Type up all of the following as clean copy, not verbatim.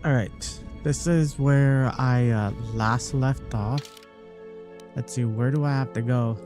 Alright, this is where I last left off. Let's see, where do I have to go?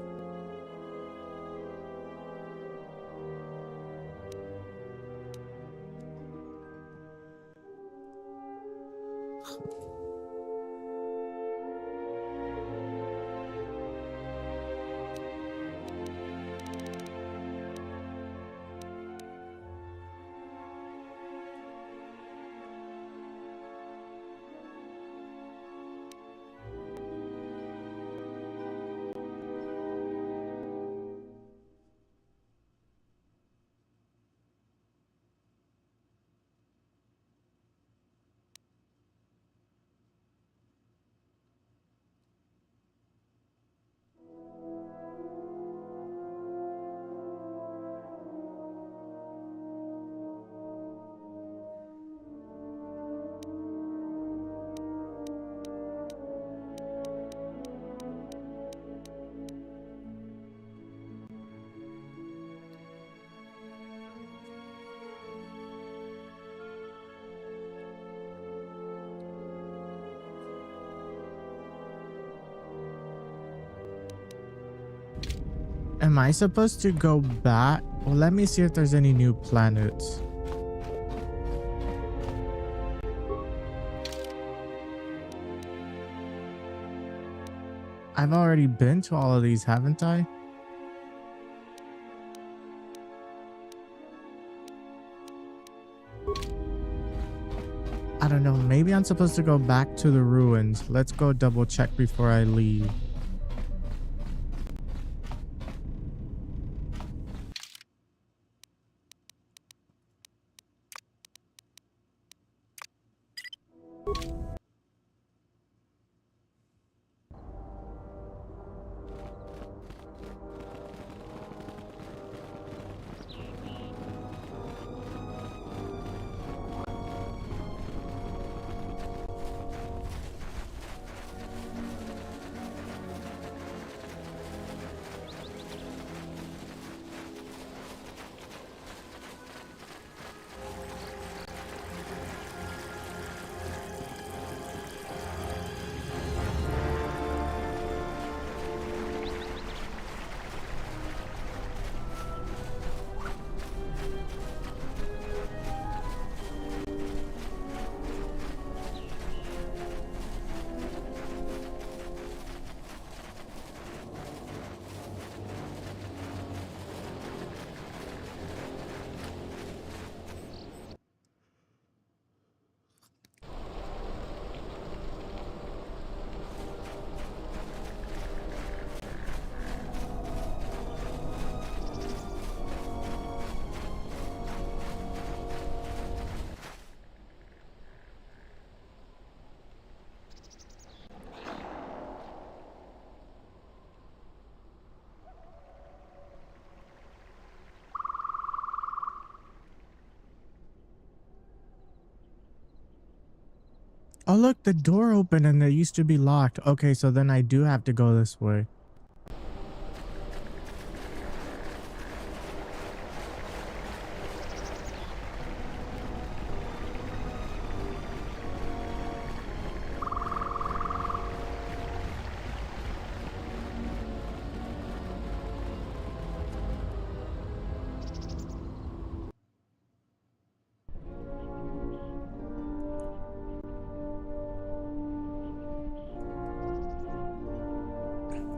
Am I supposed to go back? Well, let me see if there's any new planets. I've already been to all of these, haven't I? I don't know. Maybe I'm supposed to go back to the ruins. Let's go double check before I leave. Oh, look, the door opened and it used to be locked. Okay, so then I do have to go this way.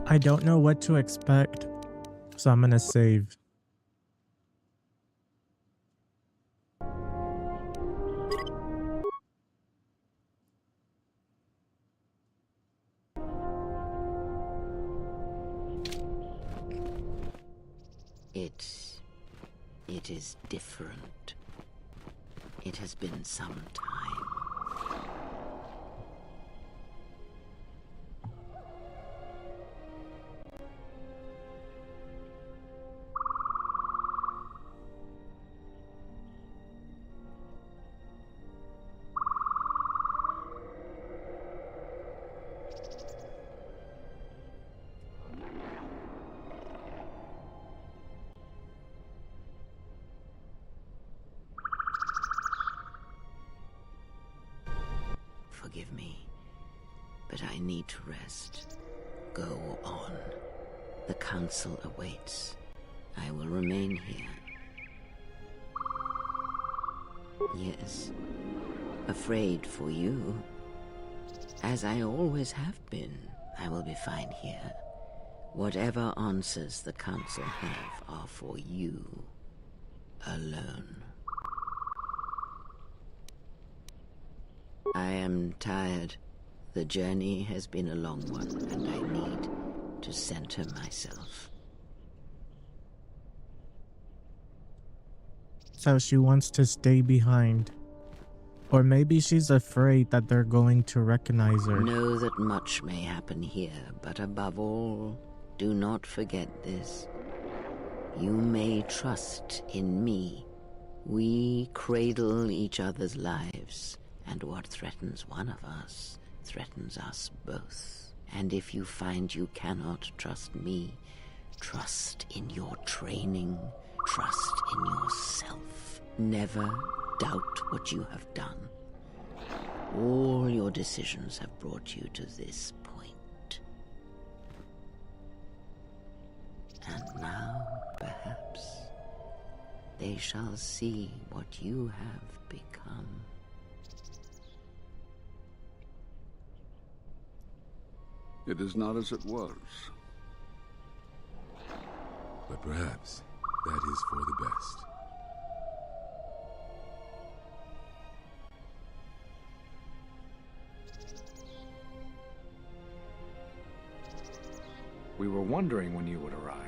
I don't know what to expect, so I'm gonna save. It is different. It has been some time. forgive me, but I need to rest. Go on. The council awaits. I will remain here. Yes, afraid for you. As I always have been, I will be fine here. Whatever answers the council have are for you alone. I am tired. The journey has been a long one, and I need to center myself. So she wants to stay behind. Or maybe she's afraid that they're going to recognize her. Know that much may happen here, but above all, do not forget this. You may trust in me. We cradle each other's lives, and what threatens one of us threatens us both. And if you find you cannot trust me, trust in your training, trust in yourself. Never doubt what you have done. All your decisions have brought you to this point. And now, perhaps, they shall see what you have become. It is not as it was. But perhaps that is for the best. We were wondering when you would arrive.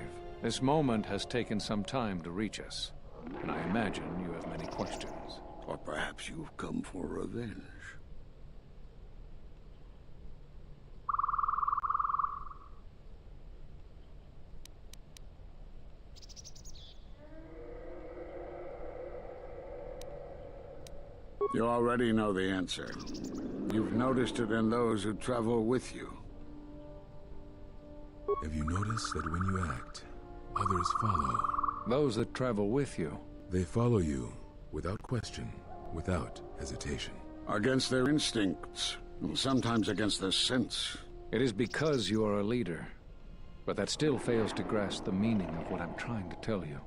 This moment has taken some time to reach us, and I imagine you have many questions. Or perhaps you've come for revenge. You already know the answer. You've noticed it in those who travel with you. Have you noticed that when you act, others follow? Those that travel with you. They follow you without question, without hesitation. Against their instincts, and sometimes against their sense. It is because you are a leader, but that still fails to grasp the meaning of what I'm trying to tell you.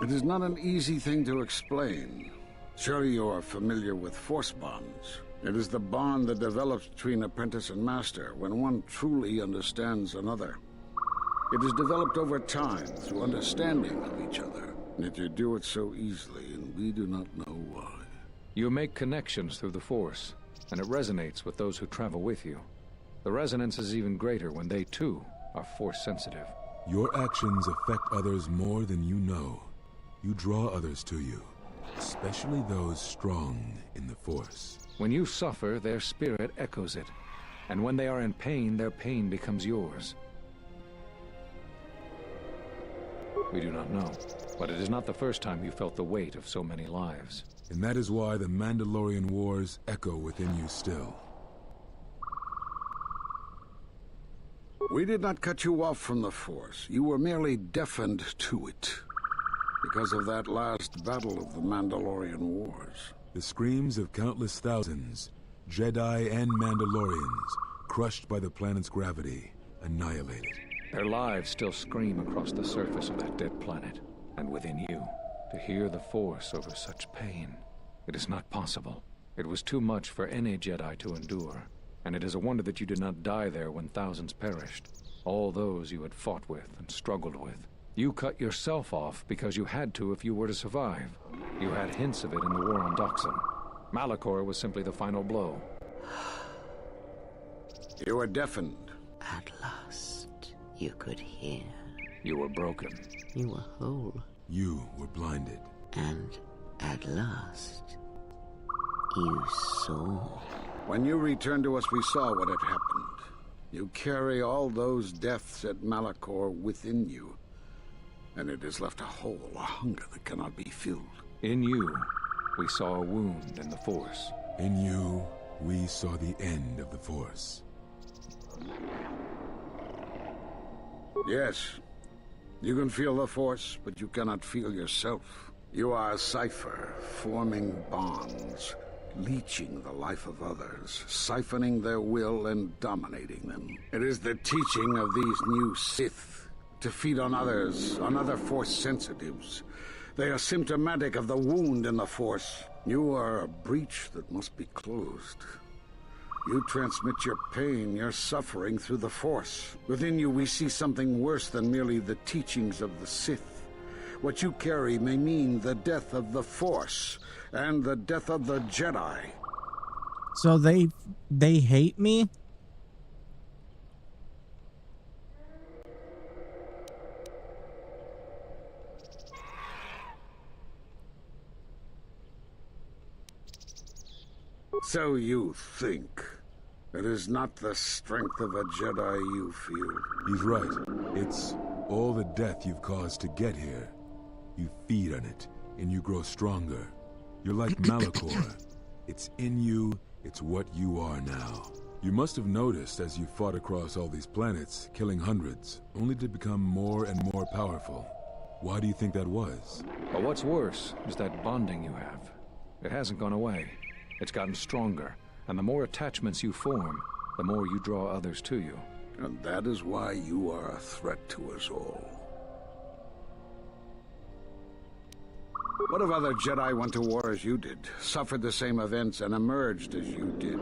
It is not an easy thing to explain. Surely you are familiar with force bonds. It is the bond that develops between apprentice and master when one truly understands another. It is developed over time through understanding of each other. Yet you do it so easily, and we do not know why. You make connections through the Force, and it resonates with those who travel with you. The resonance is even greater when they, too, are Force-sensitive. Your actions affect others more than you know. You draw others to you, especially those strong in the Force. When you suffer, their spirit echoes it. And when they are in pain, their pain becomes yours. We do not know, but it is not the first time you felt the weight of so many lives. And that is why the Mandalorian Wars echo within you still. We did not cut you off from the Force. You were merely deafened to it. Because of that last battle of the Mandalorian Wars. The screams of countless thousands, Jedi and Mandalorians, crushed by the planet's gravity, annihilated. Their lives still scream across the surface of that dead planet, and within you. To hear the Force over such pain, it is not possible. It was too much for any Jedi to endure, and it is a wonder that you did not die there when thousands perished. All those you had fought with and struggled with. You cut yourself off because you had to if you were to survive. You had hints of it in the war on Doxon. Malachor was simply the final blow. You were deafened. At last, you could hear. You were broken. You were whole. You were blinded. And at last, you saw. When you returned to us, we saw what had happened. You carry all those deaths at Malachor within you. And it has left a hole, a hunger that cannot be filled. In you, we saw a wound in the Force. In you, we saw the end of the Force. Yes, you can feel the Force, but you cannot feel yourself. You are a cipher, forming bonds, leeching the life of others, siphoning their will and dominating them. It is the teaching of these new Sith to feed on others, on other Force sensitives. They are symptomatic of the wound in the Force. You are a breach that must be closed. You transmit your pain, your suffering through the Force. Within you we see something worse than merely the teachings of the Sith. What you carry may mean the death of the Force and the death of the Jedi. So they hate me? So you think. It is not the strength of a Jedi you feel. He's right. It's all the death you've caused to get here. You feed on it, and you grow stronger. You're like Malachor. It's in you, it's what you are now. You must have noticed as you fought across all these planets, killing hundreds, only to become more and more powerful. Why do you think that was? But what's worse is that bonding you have. It hasn't gone away. It's gotten stronger, and the more attachments you form, the more you draw others to you. And that is why you are a threat to us all. What if other Jedi went to war as you did, suffered the same events, and emerged as you did?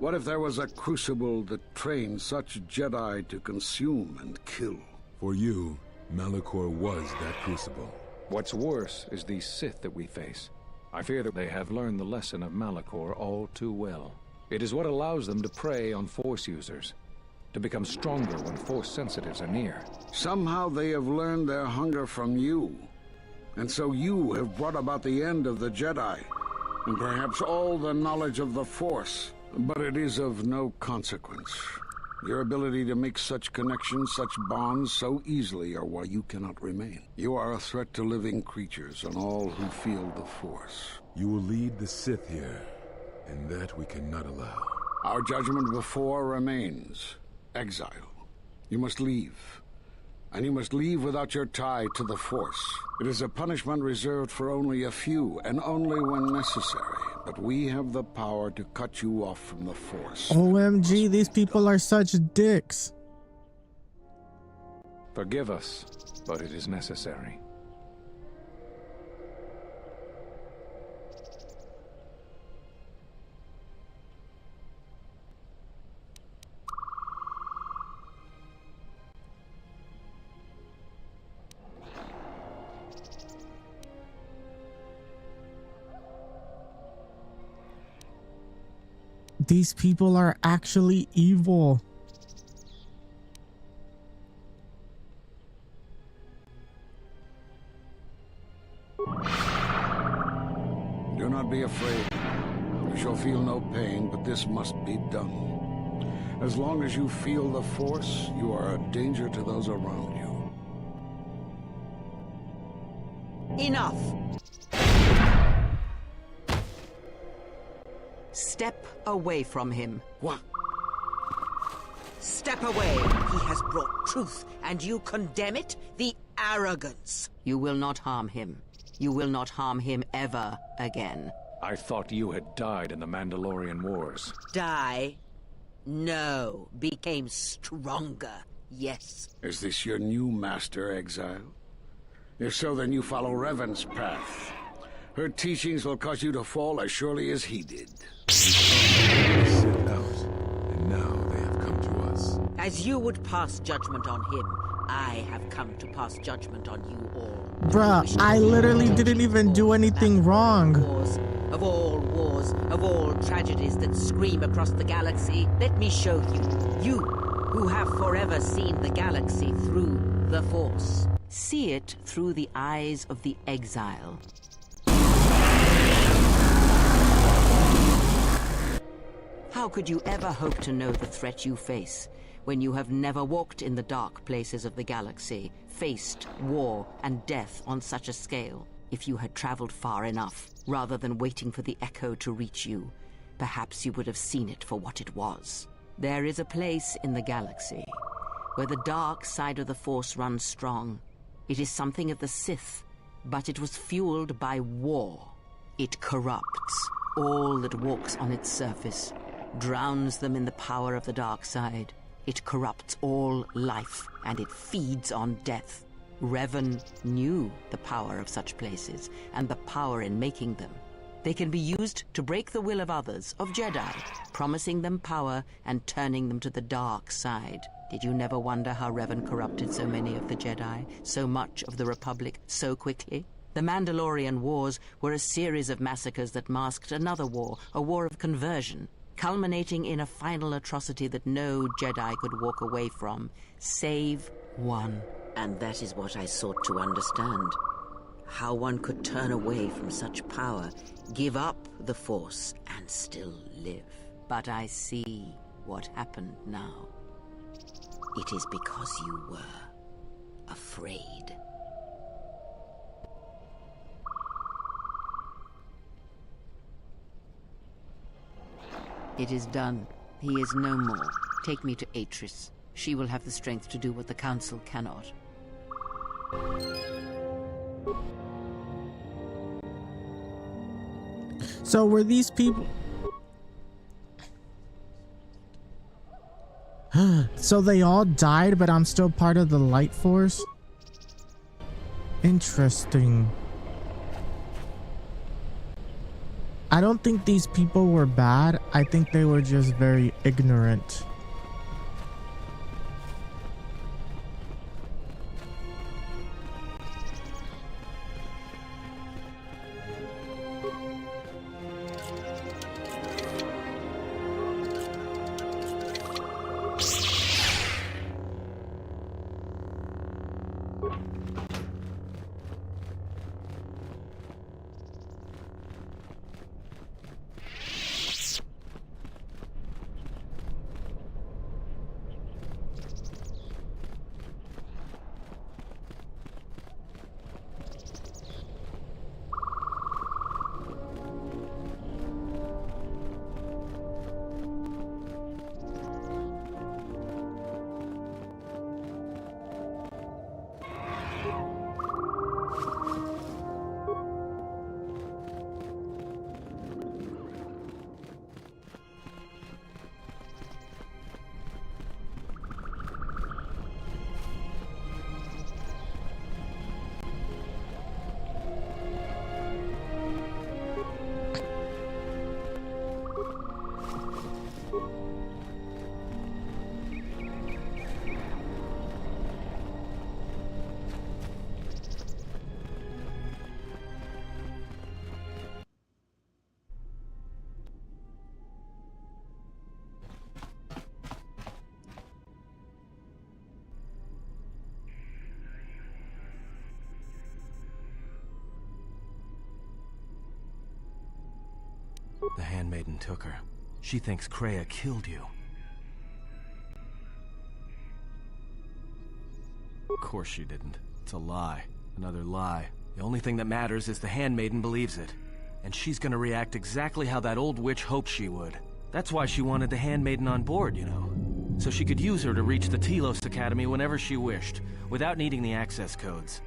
What if there was a crucible that trained such Jedi to consume and kill? For you, Malachor was that crucible. What's worse is these Sith that we face. I fear that they have learned the lesson of Malachor all too well. It is what allows them to prey on Force users, to become stronger when Force sensitives are near. Somehow they have learned their hunger from you. And so you have brought about the end of the Jedi, and perhaps all the knowledge of the Force. But it is of no consequence. Your ability to make such connections, such bonds so easily are why you cannot remain. You are a threat to living creatures and all who feel the Force. You will lead the Sith here, and that we cannot allow. Our judgment before remains. Exile. You must leave. And you must leave without your tie to the Force. It is a punishment reserved for only a few, and only when necessary. But we have the power to cut you off from the Force. OMG, these people are such dicks. Forgive us, but it is necessary. These people are actually evil. Do not be afraid. You shall feel no pain, but this must be done. As long as you feel the Force, you are a danger to those around you. Enough! Step away from him. What? Step away! He has brought truth, and you condemn it? The arrogance! You will not harm him. You will not harm him ever again. I thought you had died in the Mandalorian Wars. Die? No. Became stronger. Yes. Is this your new master, Exile? If so, then you follow Revan's path. Her teachings will cause you to fall as surely as he did. Sit out, and now they have come to us. As you would pass judgment on him, I have come to pass judgment on you all. Bruh, I literally didn't even do anything wrong. Of wars, of all tragedies that scream across the galaxy, let me show you. You, who have forever seen the galaxy through the Force. See it through the eyes of the Exile. How could you ever hope to know the threat you face when you have never walked in the dark places of the galaxy, faced war and death on such a scale? If you had traveled far enough, rather than waiting for the echo to reach you, perhaps you would have seen it for what it was. There is a place in the galaxy where the dark side of the Force runs strong. It is something of the Sith, but it was fueled by war. It corrupts all that walks on its surface, drowns them in the power of the dark side. It corrupts all life, and it feeds on death. Revan knew the power of such places, and the power in making them. They can be used to break the will of others, of Jedi, promising them power and turning them to the dark side. Did you never wonder how Revan corrupted so many of the Jedi, so much of the Republic, so quickly? The Mandalorian Wars were a series of massacres that masked another war, a war of conversion, culminating in a final atrocity that no Jedi could walk away from, save one. And that is what I sought to understand. How one could turn away from such power, give up the Force, and still live. But I see what happened now. It is because you were afraid. It is done. He is no more. Take me to Atris. She will have the strength to do what the Council cannot. So were these people... So they all died, but I'm still part of the Light Force? Interesting. I don't think these people were bad. I think they were just very ignorant. The Handmaiden took her. She thinks Kreia killed you. Of course she didn't. It's a lie. Another lie. The only thing that matters is the Handmaiden believes it. And she's gonna react exactly how that old witch hoped she would. That's why she wanted the Handmaiden on board, you know. So she could use her to reach the Telos Academy whenever she wished, without needing the access codes.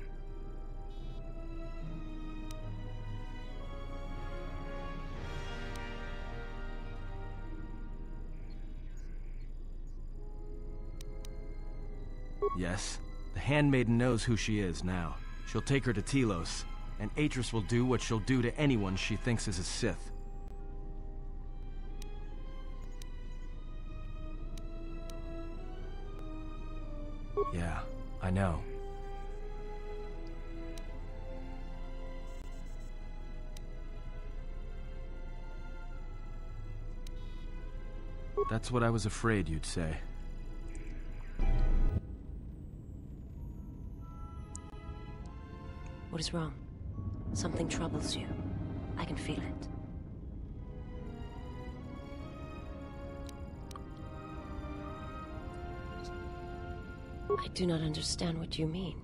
Yes, the Handmaiden knows who she is now. She'll take her to Telos, and Atris will do what she'll do to anyone she thinks is a Sith. Yeah, I know. That's what I was afraid you'd say. What is wrong? Something troubles you. I can feel it. I do not understand what you mean.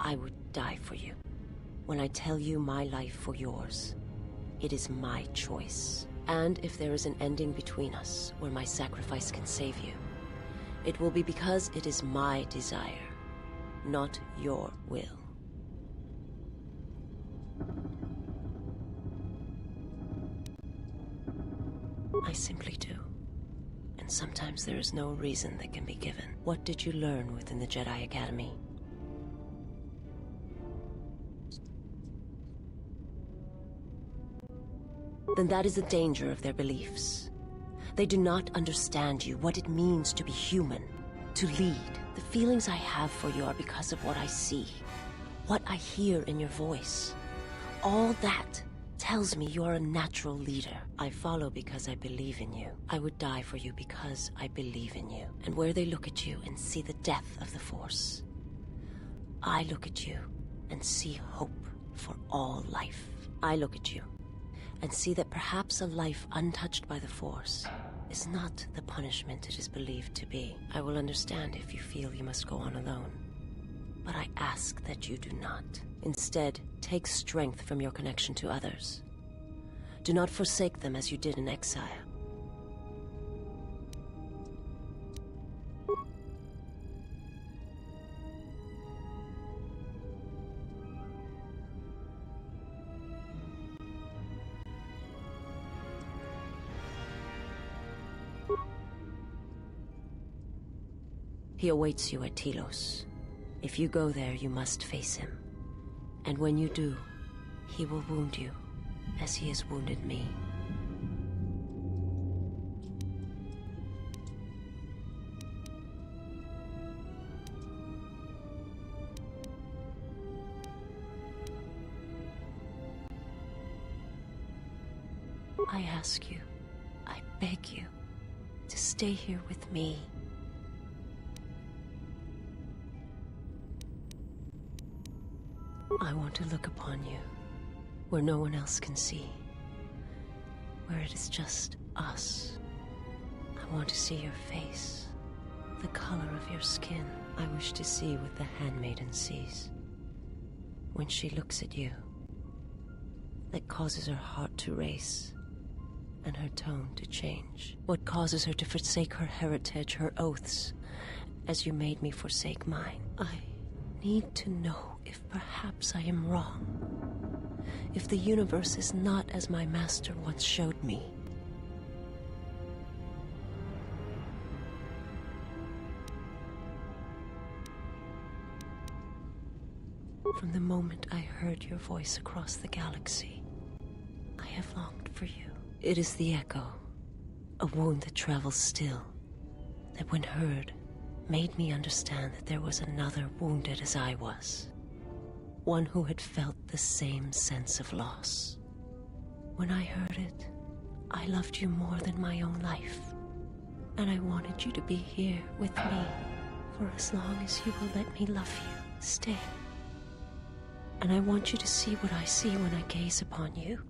I would die for you. when I tell you my life for yours. It is my choice. And if there is an ending between us where my sacrifice can save you, it will be because it is my desire, not your will. I simply do. And sometimes there is no reason that can be given. What did you learn within the Jedi Academy? Then that is the danger of their beliefs. They do not understand you, what it means to be human, to lead. The feelings I have for you are because of what I see, what I hear in your voice. All that tells me you're a natural leader. I follow because I believe in you. I would die for you because I believe in you. And where they look at you and see the death of the Force, I look at you and see hope for all life. I look at you and see that perhaps a life untouched by the Force is not the punishment it is believed to be. I will understand if you feel you must go on alone, but I ask that you do not. Instead, take strength from your connection to others. Do not forsake them as you did in exile. He awaits you at Telos. If you go there, you must face him. And when you do, he will wound you, as he has wounded me. I ask you, I beg you, to stay here with me. I want to look upon you, where no one else can see, where it is just us. I want to see your face, the color of your skin. I wish to see what the handmaiden sees when she looks at you, that causes her heart to race and her tone to change. What causes her to forsake her heritage, her oaths, as you made me forsake mine. I need to know if perhaps I am wrong, if the universe is not as my master once showed me. From the moment I heard your voice across the galaxy, I have longed for you. It is the echo, a wound that travels still, that when heard, made me understand that there was another wounded as I was. One who had felt the same sense of loss. When I heard it, I loved you more than my own life. And I wanted you to be here with me for as long as you will let me love you. Stay. And I want you to see what I see when I gaze upon you.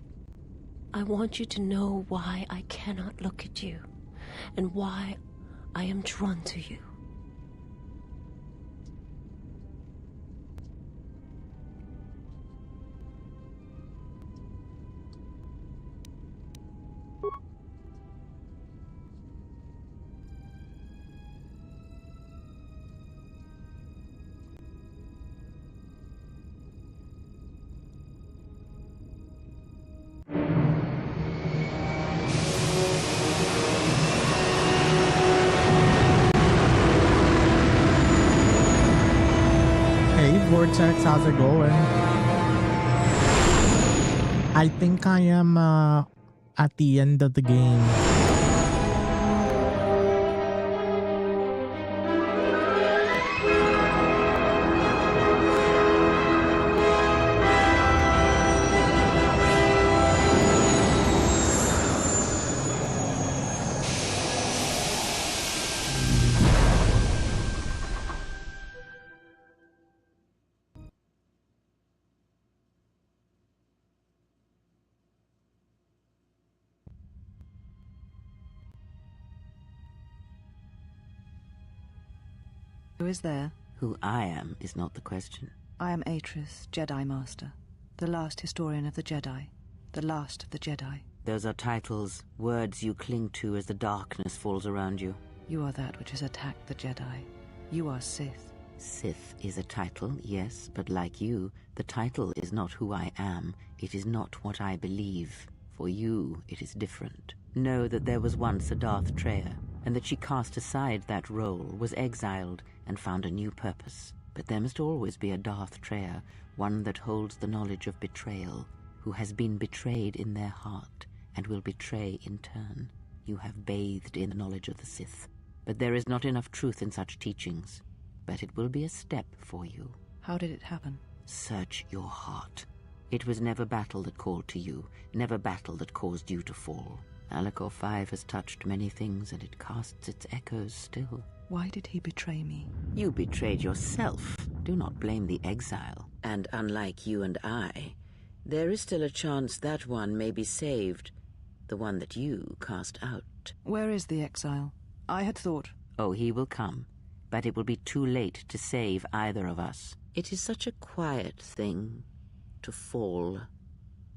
I want you to know why I cannot look at you, and why I am drawn to you. Vortex, how's it going? I think I am at the end of the game. Who is there? Who I am is not the question. I am Atris, Jedi Master. The last historian of the Jedi. The last of the Jedi. Those are titles, words you cling to as the darkness falls around you. You are that which has attacked the Jedi. You are Sith. Sith is a title, yes, but like you, the title is not who I am. It is not what I believe. For you, it is different. Know that there was once a Darth Treya, and that she cast aside that role, was exiled, and found a new purpose. But there must always be a Darth Treya, one that holds the knowledge of betrayal, who has been betrayed in their heart, and will betray in turn. You have bathed in the knowledge of the Sith. But there is not enough truth in such teachings. But it will be a step for you. How did it happen? Search your heart. It was never battle that called to you, never battle that caused you to fall. Alacor 5 has touched many things, and it casts its echoes still. Why did he betray me? You betrayed yourself. Do not blame the exile. And unlike you and I, there is still a chance that one may be saved. The one that you cast out. Where is the exile? I had thought... Oh, he will come. But it will be too late to save either of us. It is such a quiet thing to fall,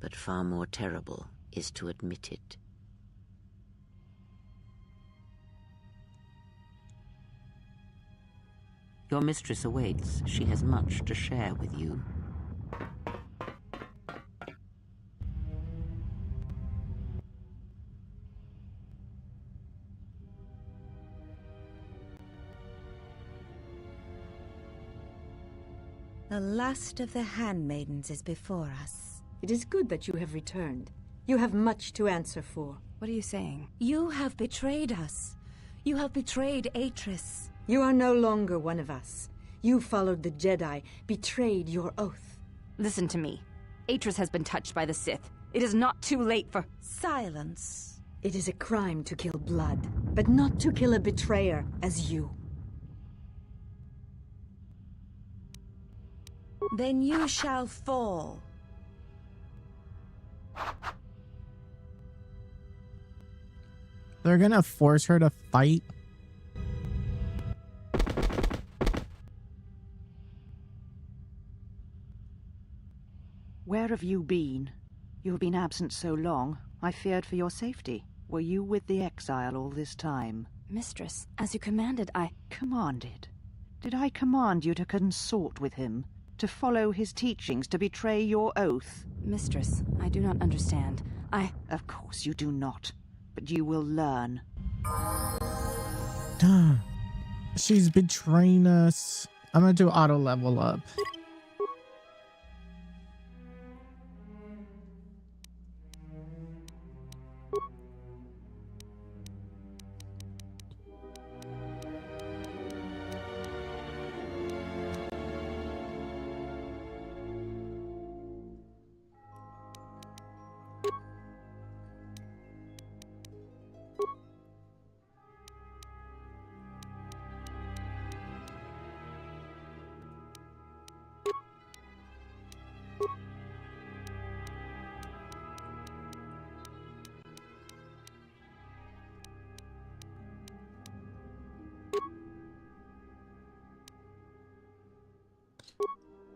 but far more terrible is to admit it. Your mistress awaits. She has much to share with you. The last of the handmaidens is before us. It is good that you have returned. You have much to answer for. What are you saying? You have betrayed us. You have betrayed Atris. You are no longer one of us. You followed the Jedi, betrayed your oath. Listen to me. Atris has been touched by the Sith. It is not too late for... Silence. It is a crime to kill blood, but not to kill a betrayer as you. Then you shall fall. They're gonna force her to fight. Where have you been? You have been absent so long, I feared for your safety. Were you with the exile all this time? Mistress, as you commanded, I... Commanded? Did I command you to consort with him? To follow his teachings, to betray your oath? Mistress, I do not understand. Of course you do not. But you will learn. She's betraying us. I'm gonna do auto level up.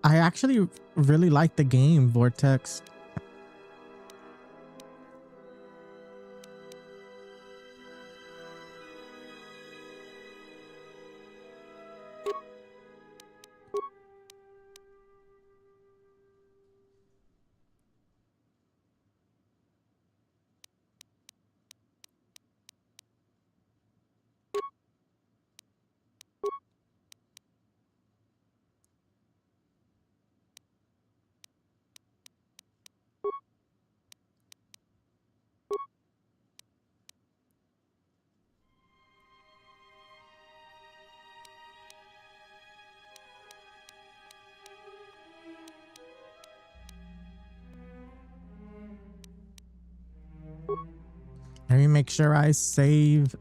I actually really like the game, Vortex. Let me make sure I save.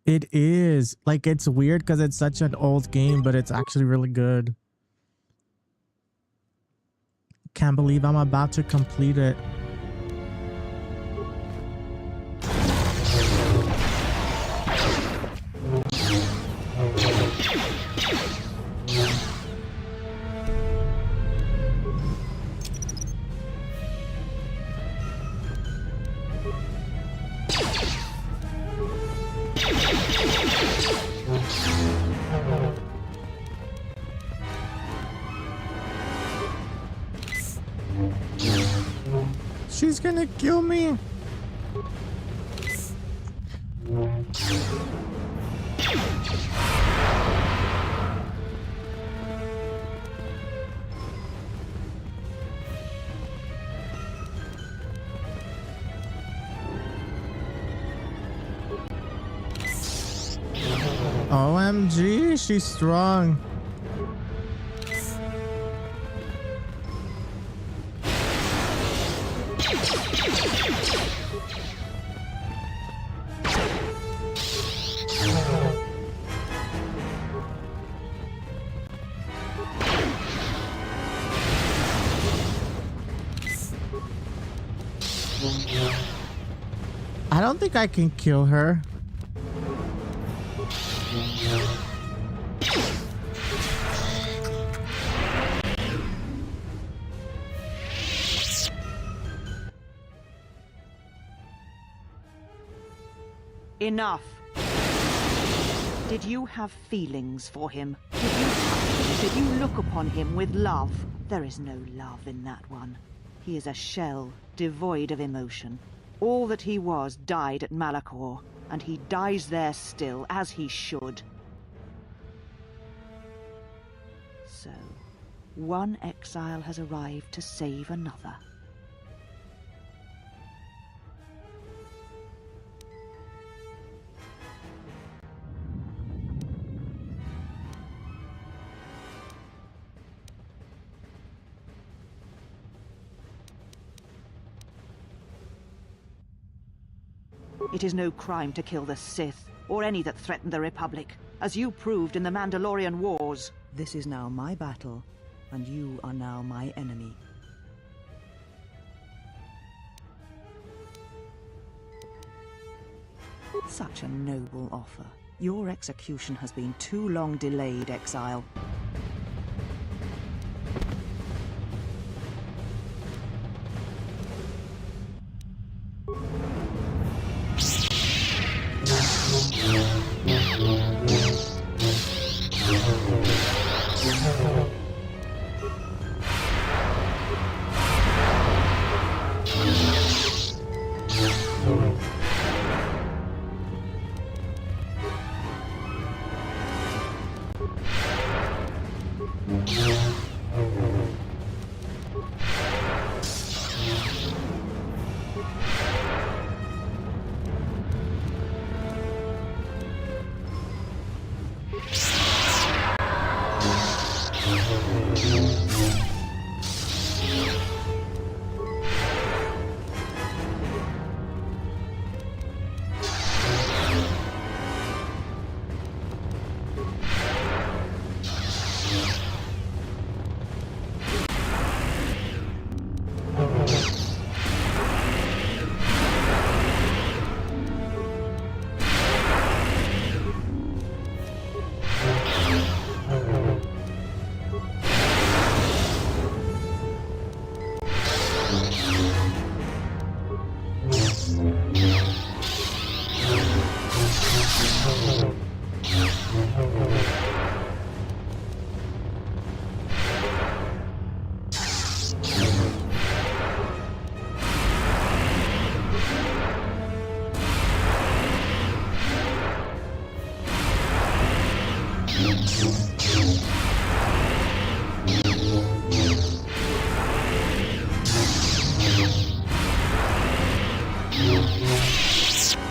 It is like, it's weird because it's such an old game, but it's actually really good. Can't believe I'm about to complete it. She's gonna kill me. OMG, she's strong. I don't think I can kill her. Enough. Did you have feelings for him? Did you touch him? Did you look upon him with love? There is no love in that one. He is a shell, devoid of emotion. All that he was died at Malachor, and he dies there still, as he should. So, one exile has arrived to save another. It is no crime to kill the Sith, or any that threaten the Republic, as you proved in the Mandalorian Wars. This is now my battle, and you are now my enemy. Such a noble offer. Your execution has been too long delayed, Exile.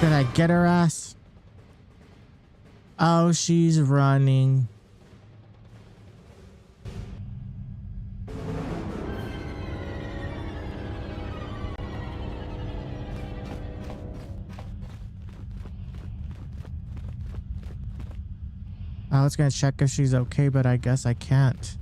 Did I get her ass? Oh, she's running. I was gonna check if she's okay, but I guess I can't.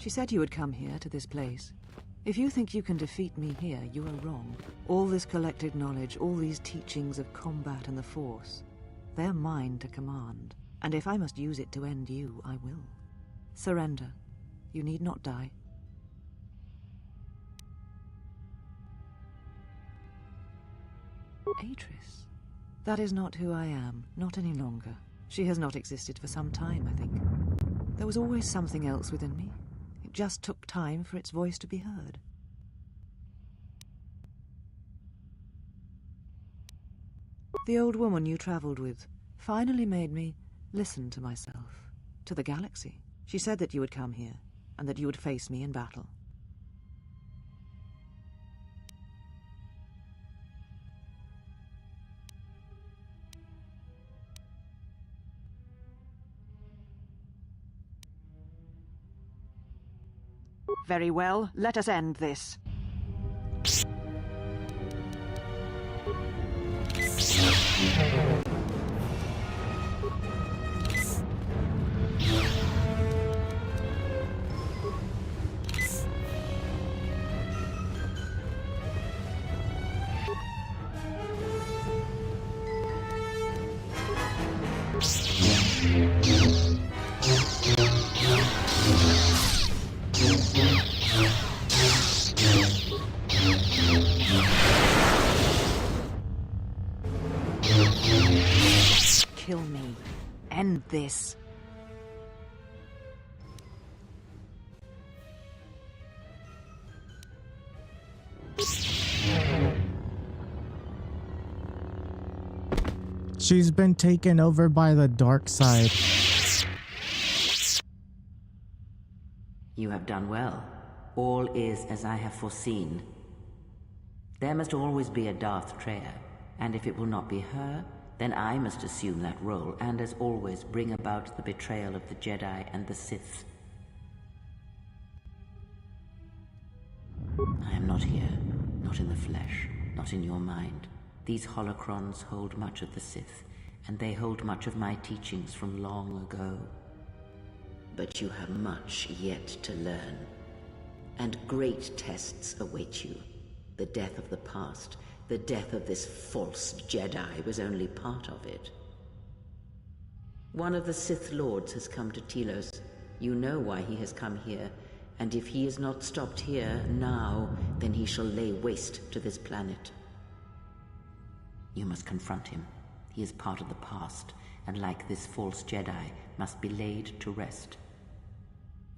She said you would come here, to this place. If you think you can defeat me here, you are wrong. All this collected knowledge, all these teachings of combat and the Force, they're mine to command. And if I must use it to end you, I will. Surrender. You need not die. Atris. That is not who I am, not any longer. She has not existed for some time, I think. There was always something else within me. It just took time for its voice to be heard. The old woman you traveled with finally made me listen to myself, to the galaxy. She said that you would come here, and that you would face me in battle. Very well, let us end this. Kill me. End this. She's been taken over by the dark side. You have done well. All is as I have foreseen. There must always be a Darth Treya, and if it will not be her, then I must assume that role, and as always bring about the betrayal of the Jedi and the Sith. I am not here, not in the flesh, not in your mind. These holocrons hold much of the Sith, and they hold much of my teachings from long ago. But you have much yet to learn, and great tests await you. The death of the past, the death of this false Jedi was only part of it. One of the Sith Lords has come to Telos. You know why he has come here, and if he is not stopped here now, then he shall lay waste to this planet. You must confront him. He is part of the past, and like this false Jedi, must be laid to rest.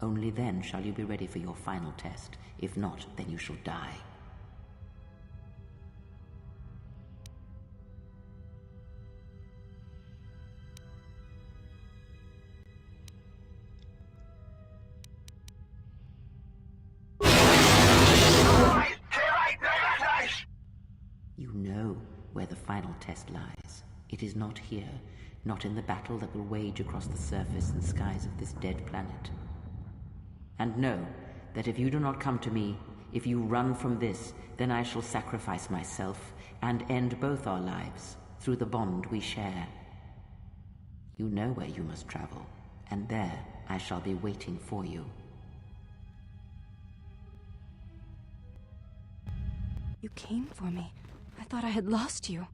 Only then shall you be ready for your final test. If not, then you shall die. You know where the final test lies. It is not here, not in the battle that will wage across the surface and skies of this dead planet. And know that if you do not come to me, if you run from this, then I shall sacrifice myself and end both our lives through the bond we share. You know where you must travel, and there I shall be waiting for you. You came for me. I thought I had lost you.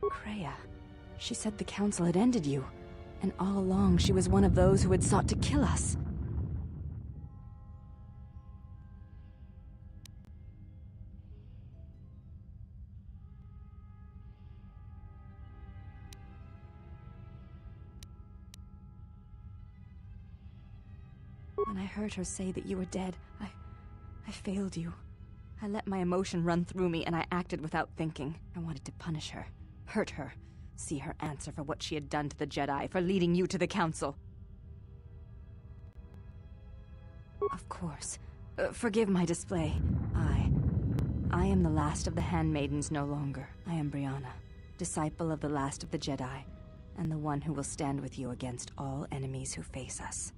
Kreia. She said the Council had ended you, and all along she was one of those who had sought to kill us. When I heard her say that you were dead, I failed you. I let my emotion run through me, and I acted without thinking. I wanted to punish her, hurt her, see her answer for what she had done to the Jedi, for leading you to the Council. Of course. Forgive my display. I am the last of the Handmaidens no longer. I am Brianna, disciple of the last of the Jedi, and the one who will stand with you against all enemies who face us.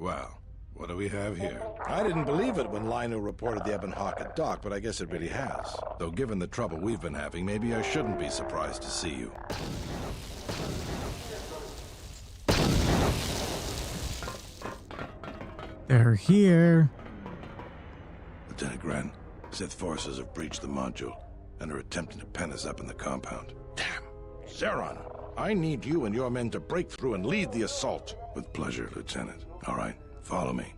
Well, what do we have here? I didn't believe it when Lino reported the Ebon Hawk at dock, but I guess it really has. Though given the trouble we've been having, maybe I shouldn't be surprised to see you. They're here. Lieutenant Gren, Sith forces have breached the module and are attempting to pen us up in the compound. Damn. Zeron, I need you and your men to break through and lead the assault. With pleasure, Lieutenant. All right, follow me.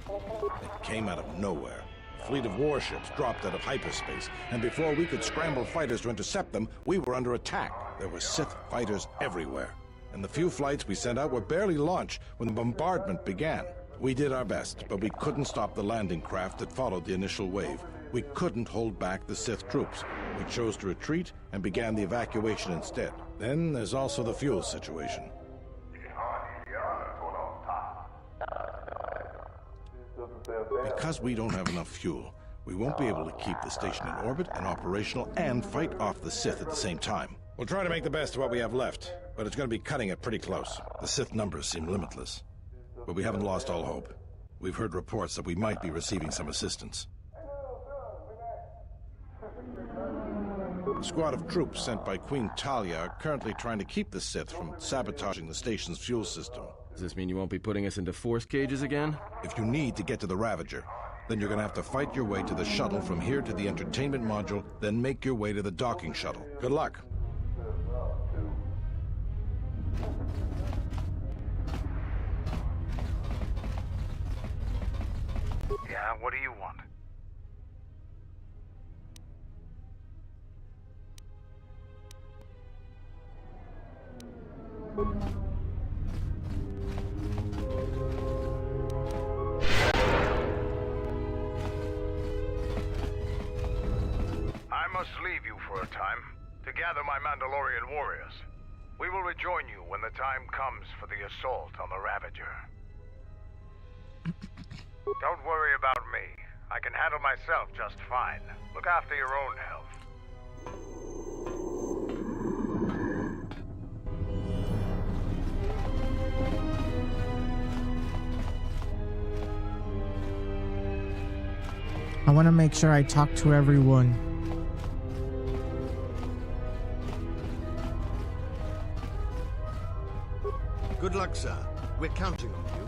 It came out of nowhere. A fleet of warships dropped out of hyperspace, and before we could scramble fighters to intercept them, we were under attack. There were Sith fighters everywhere, and the few flights we sent out were barely launched when the bombardment began. We did our best, but we couldn't stop the landing craft that followed the initial wave. We couldn't hold back the Sith troops. We chose to retreat and began the evacuation instead. Then there's also the fuel situation. Because we don't have enough fuel, we won't be able to keep the station in orbit and operational and fight off the Sith at the same time. We'll try to make the best of what we have left, but it's going to be cutting it pretty close. The Sith numbers seem limitless, but we haven't lost all hope. We've heard reports that we might be receiving some assistance. A squad of troops sent by Queen Talia are currently trying to keep the Sith from sabotaging the station's fuel system. Does this mean you won't be putting us into force cages again? If you need to get to the Ravager, then you're going to have to fight your way to the shuttle from here to the entertainment module, then make your way to the docking shuttle. Good luck. Yeah, what do you want? I must leave you for a time to gather my Mandalorian warriors. We will rejoin you when the time comes for the assault on the Ravager. Don't worry about me. I can handle myself just fine. Look after your own health. I want to make sure I talk to everyone. Good luck, sir. We're counting on you.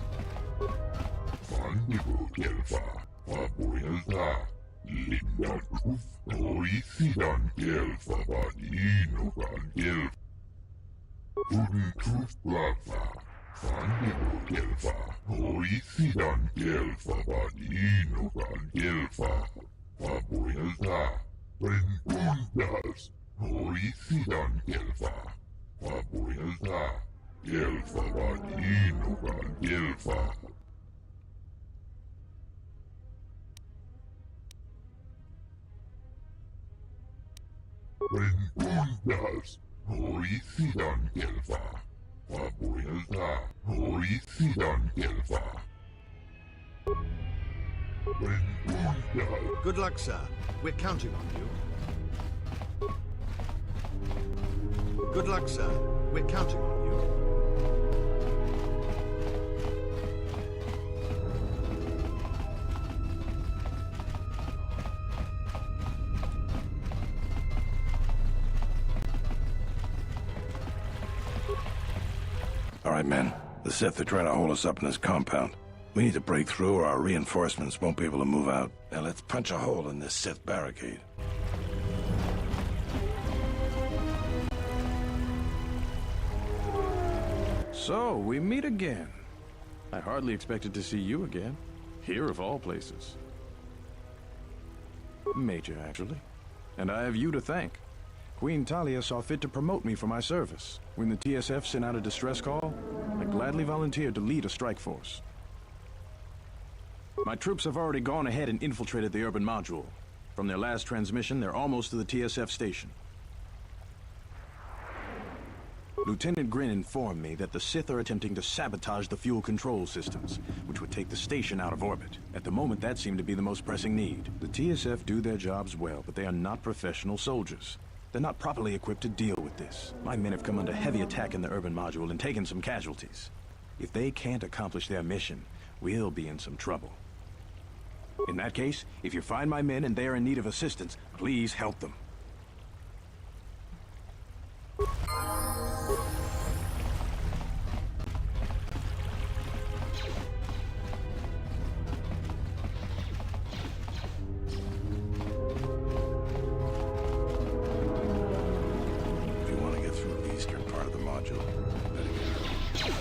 Good luck, sir. We're counting on you. Good luck, sir. We're counting on you. All right, men. The Sith are trying to hold us up in this compound. We need to break through or our reinforcements won't be able to move out. Now let's punch a hole in this Sith barricade. So, we meet again. I hardly expected to see you again. Here of all places. Major, actually. And I have you to thank. Queen Talia saw fit to promote me for my service. When the TSF sent out a distress call, I gladly volunteered to lead a strike force. My troops have already gone ahead and infiltrated the urban module. From their last transmission, they're almost to the TSF station. Lieutenant Grin informed me that the Sith are attempting to sabotage the fuel control systems, which would take the station out of orbit. At the moment, that seemed to be the most pressing need. The TSF do their jobs well, but they are not professional soldiers. They're not properly equipped to deal with this. My men have come under heavy attack in the urban module and taken some casualties. If they can't accomplish their mission, we'll be in some trouble. In that case, if you find my men and they are in need of assistance, please help them. If you want to get through the eastern part of the module, better get going.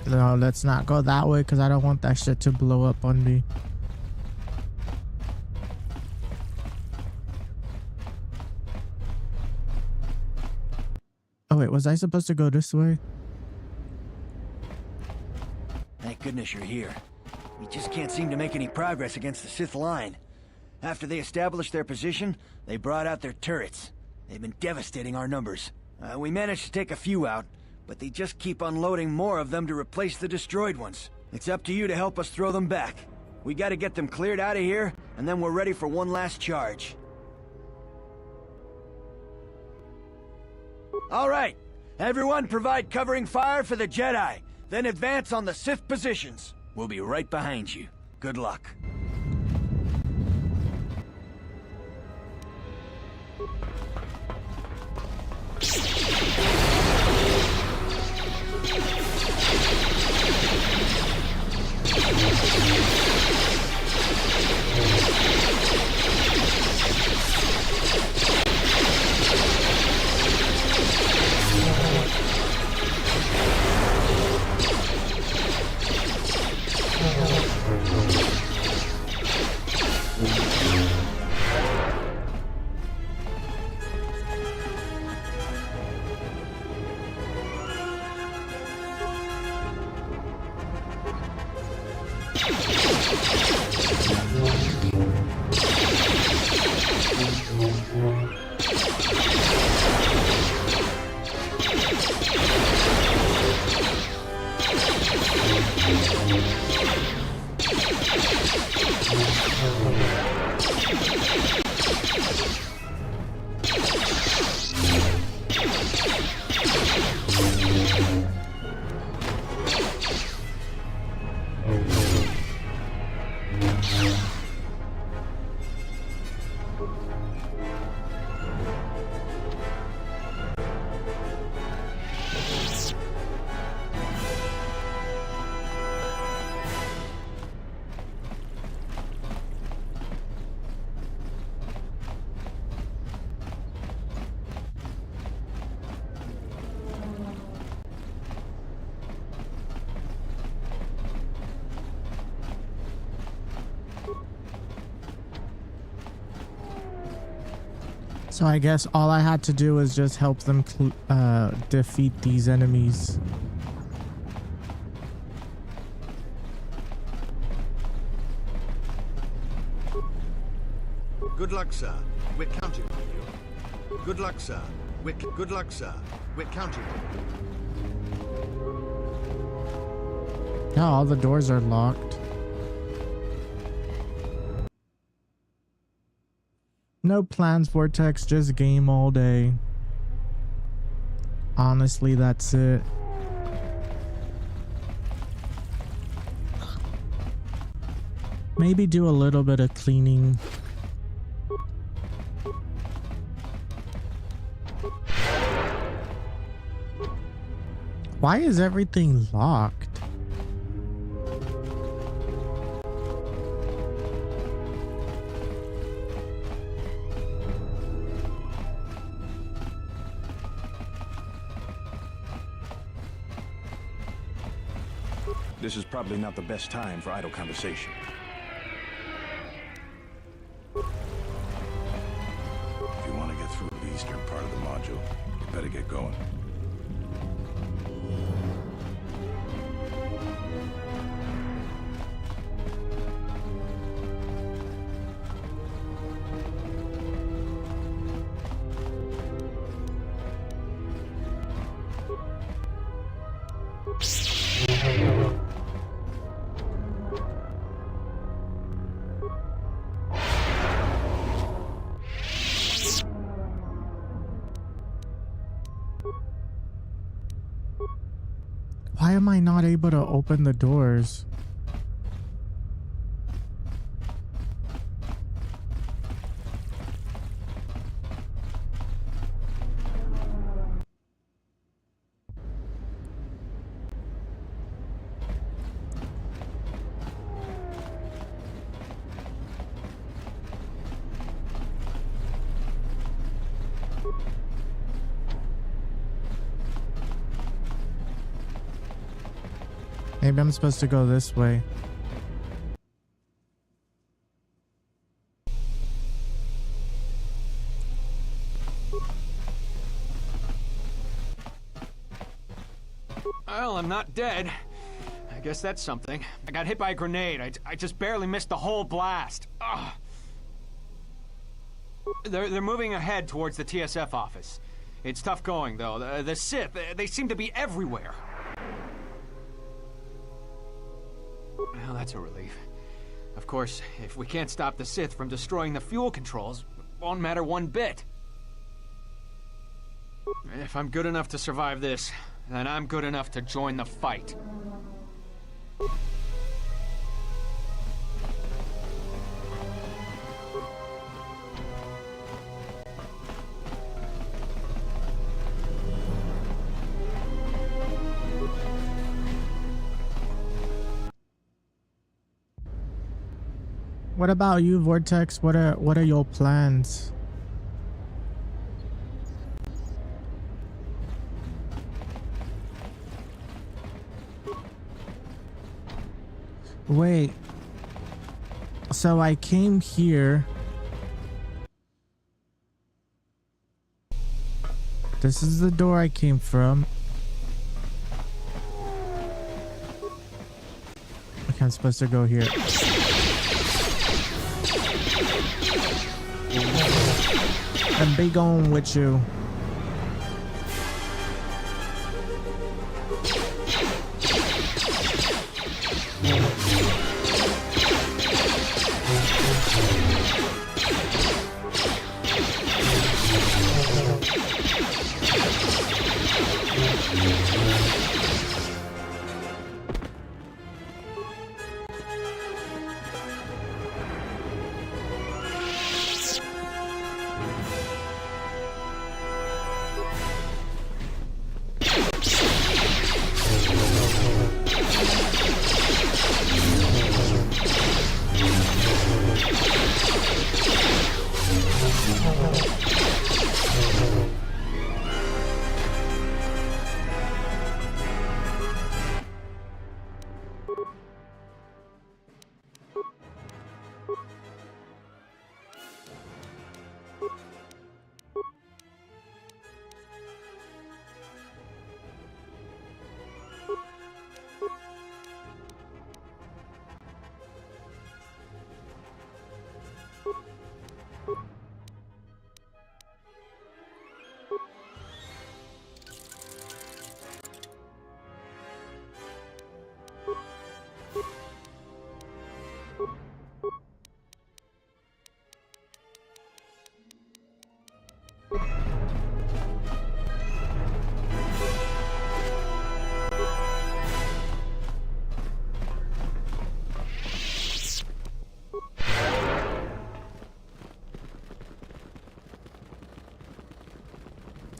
No, let's not go that way because I don't want that shit to blow up on me. Oh wait, was I supposed to go this way? Thank goodness you're here. We just can't seem to make any progress against the Sith line. After they established their position, they brought out their turrets. They've been devastating our numbers. We managed to take a few out, but they just keep unloading more of them to replace the destroyed ones. It's up to you to help us throw them back. We gotta get them cleared out of here, and then we're ready for one last charge. All right, everyone provide covering fire for the Jedi, then advance on the Sith positions. We'll be right behind you. Good luck. So I guess all I had to do was just help them defeat these enemies. Good luck, sir. We're counting on you. Good luck, sir. Good luck, sir. We're counting on you. Now all the doors are locked. No plans, Vortex, just game all day. Honestly, that's it. Maybe do a little bit of cleaning. Why is everything locked? This is probably not the best time for idle conversation. If you want to get through the eastern part of the module, you better get going. Why am I not able to open the doors? Maybe I'm supposed to go this way. Well, I'm not dead. I guess that's something. I got hit by a grenade. I just barely missed the whole blast. Ugh. They're moving ahead towards the TSF office. It's tough going, though. The Sith, they seem to be everywhere. Well, that's a relief. Of course, if we can't stop the Sith from destroying the fuel controls, it won't matter one bit. If I'm good enough to survive this, then I'm good enough to join the fight. What about you, Vortex? What are your plans? Wait. So I came here. This is the door I came from. Okay, I'm supposed to go here. And be going with you.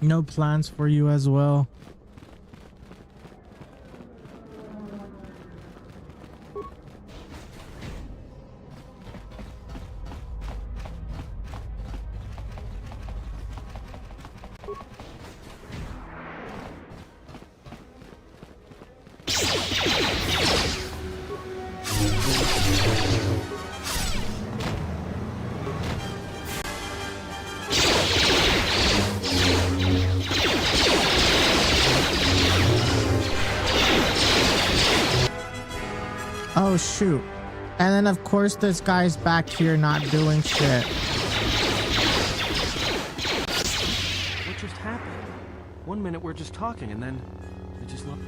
No plans for you as well. Oh shoot. And then of course this guy's back here not doing shit. What just happened? One minute we're just talking and then I just look.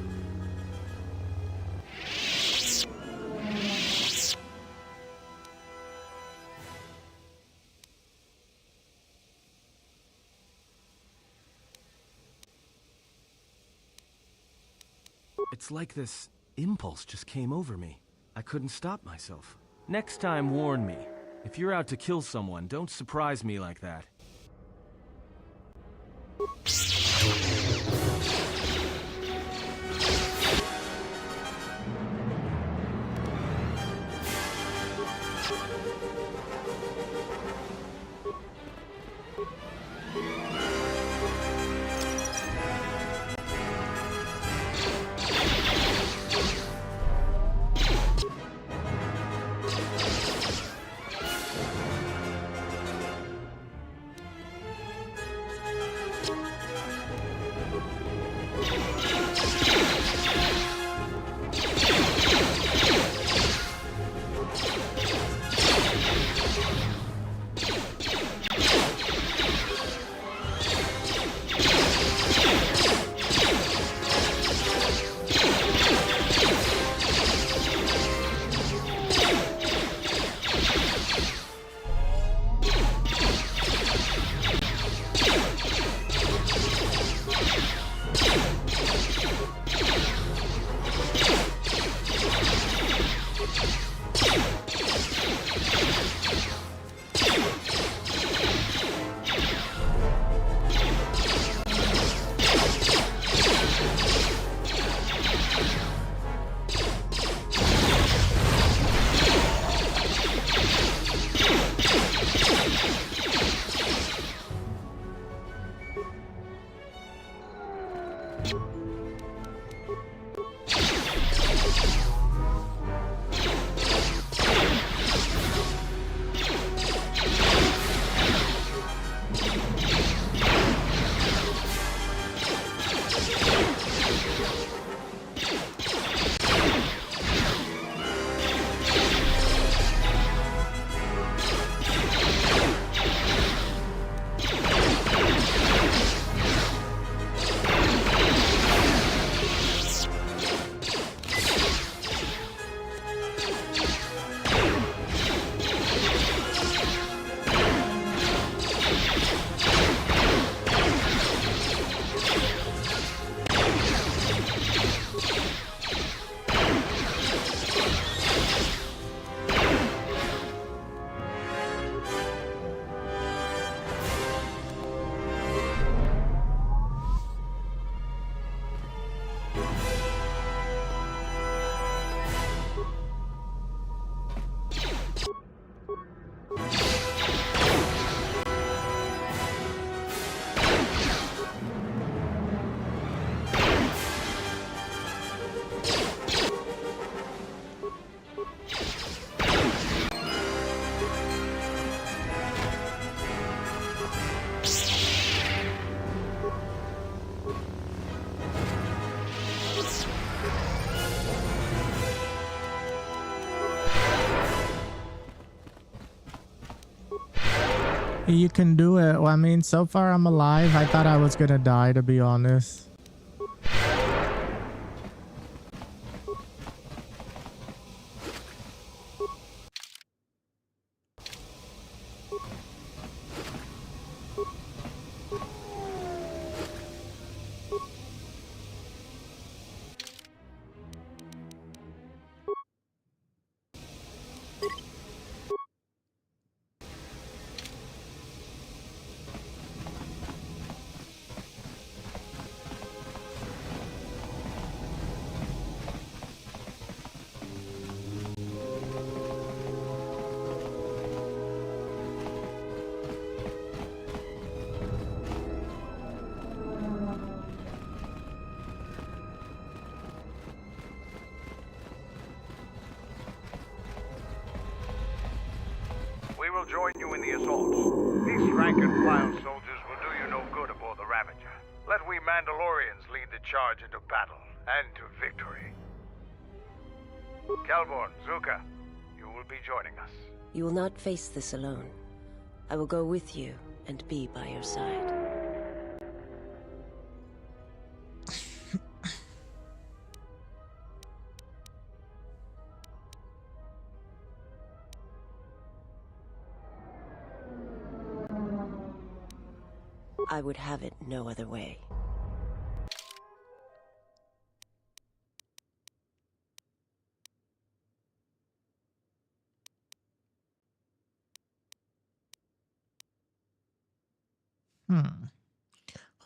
It's like this impulse just came over me. I couldn't stop myself. Next time, warn me. If you're out to kill someone, don't surprise me like that. You can do it. Well, I mean, so far I'm alive. I thought I was gonna die, to be honest. join the assault. These rank-and-file soldiers will do you no good aboard the Ravager. Let we Mandalorians lead the charge into battle and to victory. Kelborn, Zuka, you will be joining us. You will not face this alone. I will go with you and be by your side. I would have it no other way.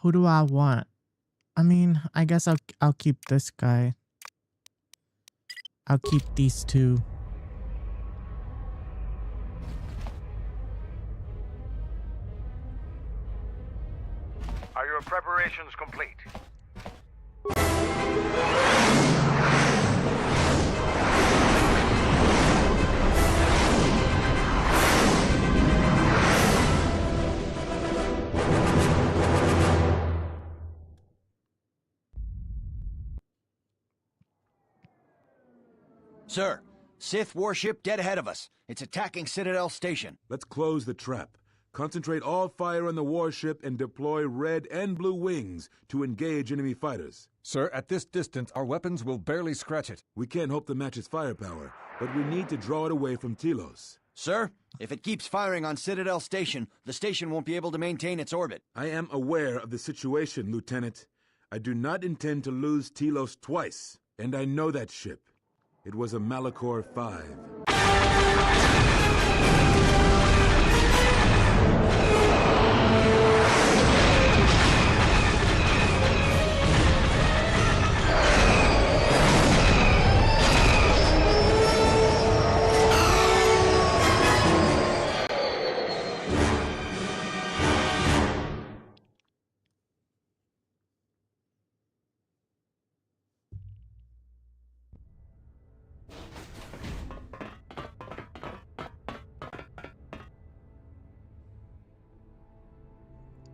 Who do I want? I mean, I guess I'll keep this guy. I'll keep these two. Are your preparations complete? Sir, Sith warship dead ahead of us. It's attacking Citadel Station. Let's close the trap. Concentrate all fire on the warship and deploy red and blue wings to engage enemy fighters. Sir, at this distance, our weapons will barely scratch it. We can't hope to match its firepower, but we need to draw it away from Telos. Sir, if it keeps firing on Citadel Station, the station won't be able to maintain its orbit. I am aware of the situation, Lieutenant. I do not intend to lose Telos twice, and I know that ship. It was a Malachor 5.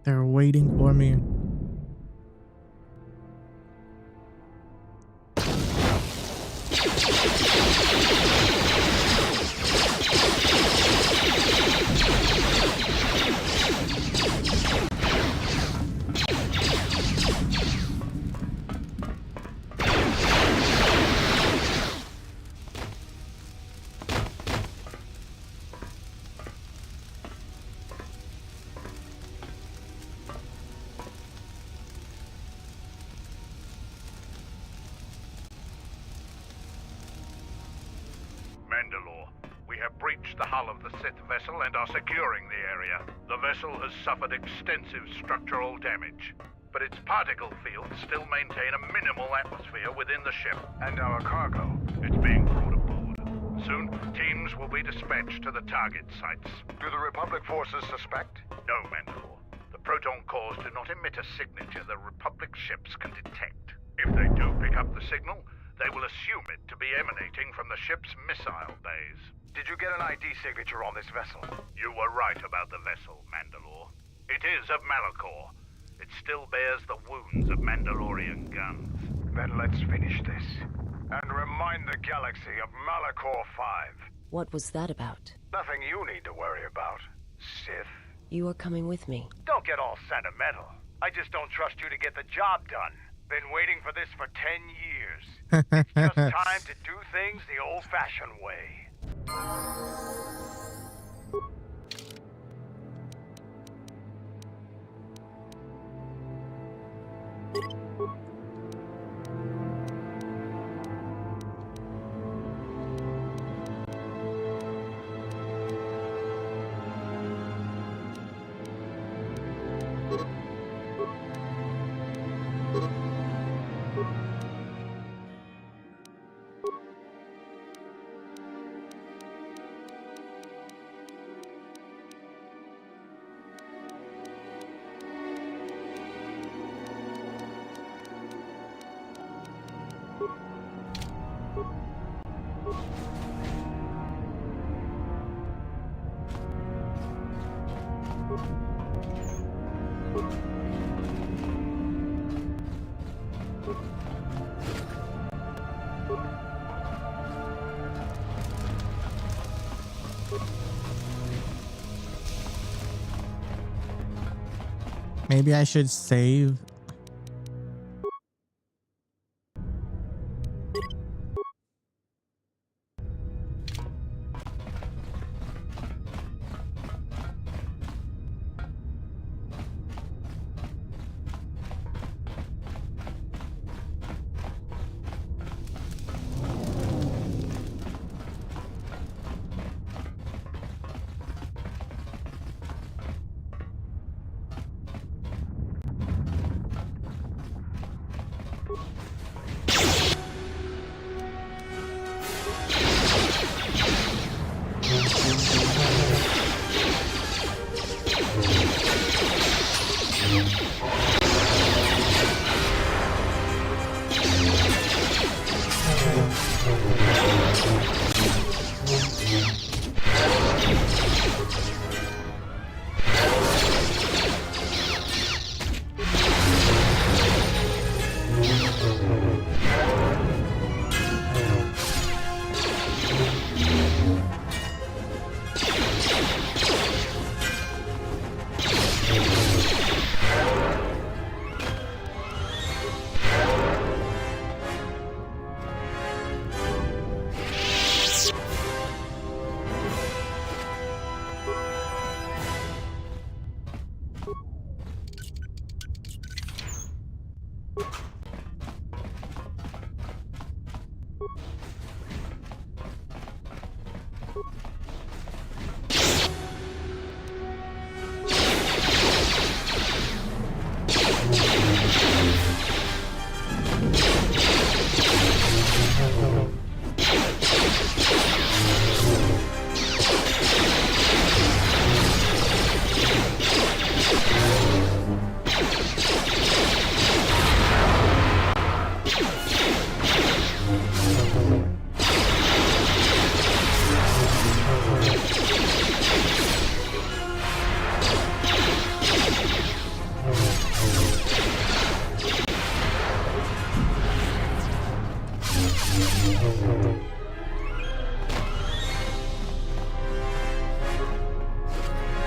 They're waiting for me. Mandalore, we have breached the hull of the Sith vessel and are securing the area. The vessel has suffered extensive structural damage, but its particle fields still maintain a minimal atmosphere within the ship. And our cargo, it's being brought aboard. Soon, teams will be dispatched to the target sites. Do the Republic forces suspect? No, Mandalore. The proton cores do not emit a signature the Republic ships can detect. If they do pick up the signal, they will assume it to be emanating from the ship's missile bays. Did you get an ID signature on this vessel? You were right about the vessel, Mandalore. It is of Malachor. It still bears the wounds of Mandalorian guns. Then let's finish this. And remind the galaxy of Malachor 5. What was that about? Nothing you need to worry about, Sith. You are coming with me. Don't get all sentimental. I just don't trust you to get the job done. Been waiting for this for 10 years. It's just time to do things the old-fashioned way. Maybe I should save.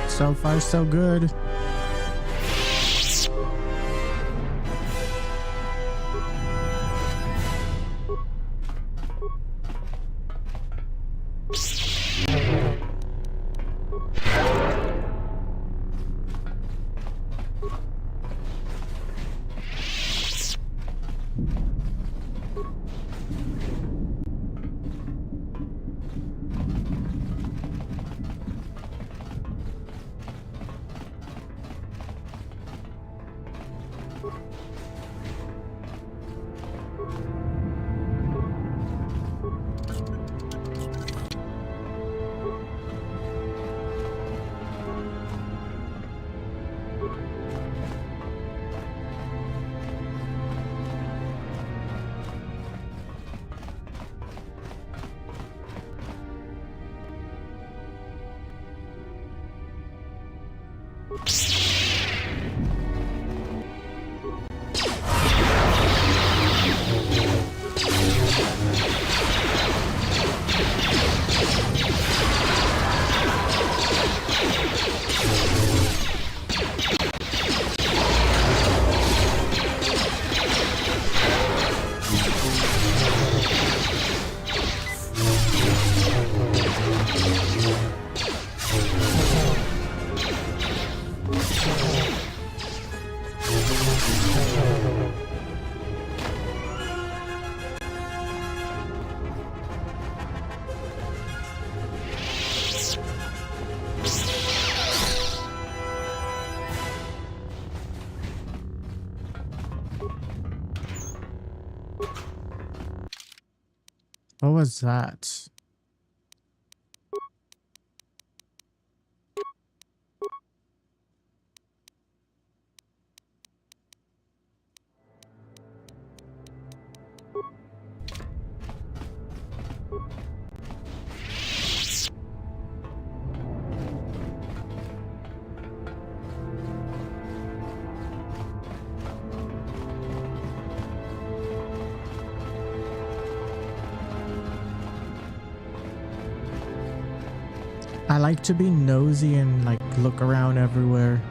So far, so good. What was that? I like to be nosy and like look around everywhere.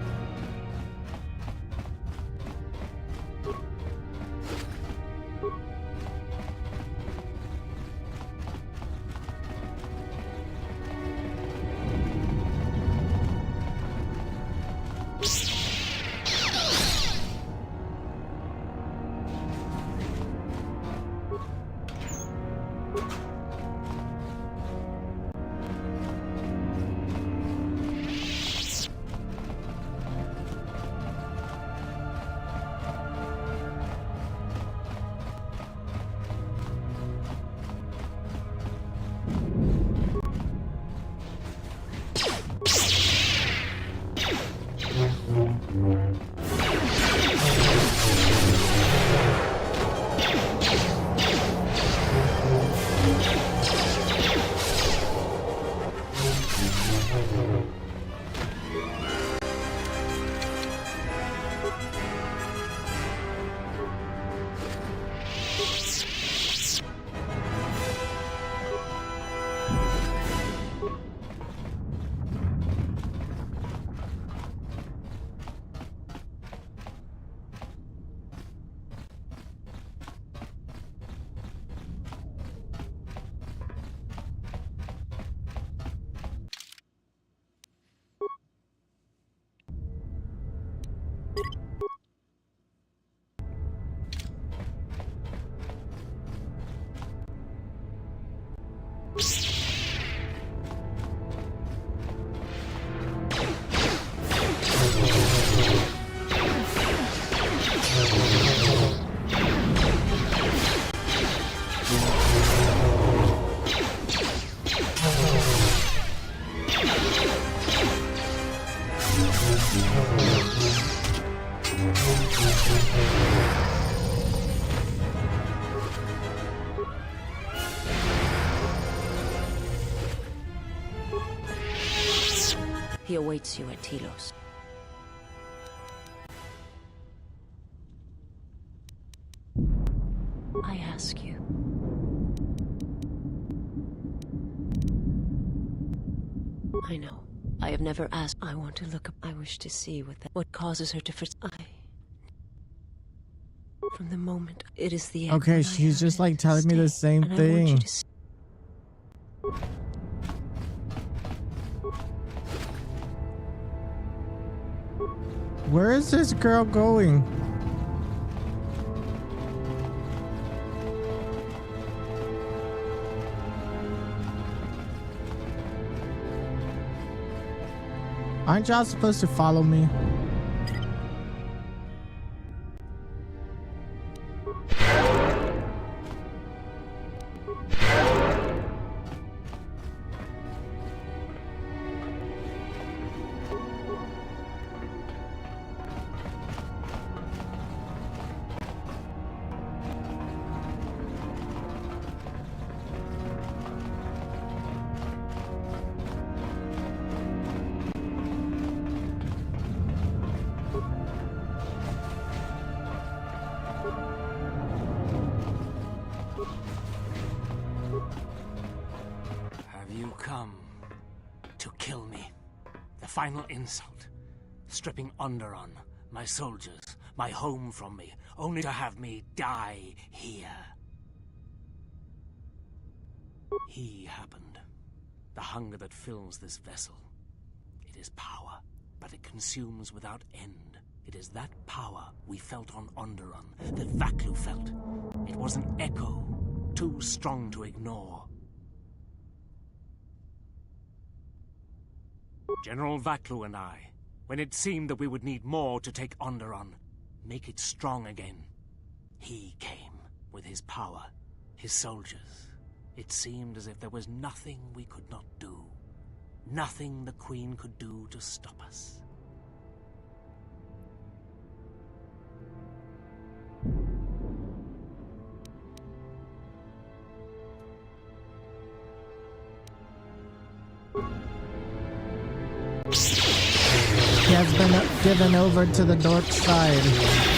He awaits you at Telos. I ask you. I know. I have never asked. I want to look up. I wish to see what causes her to from the moment it is the end. Okay, she's just like telling me the same and I want you thing. to Where is this girl going? Aren't y'all supposed to follow me? Final insult. Stripping Onderon, my soldiers, my home from me, only to have me die here. He happened. The hunger that fills this vessel. It is power, but it consumes without end. It is that power we felt on Onderon, that Vaklu felt. It was an echo, too strong to ignore. General Vaklu and I, when it seemed that we would need more to take Onderon, make it strong again, he came with his power, his soldiers. It seemed as if there was nothing we could not do, nothing the Queen could do to stop us. He has been given over to the dark side.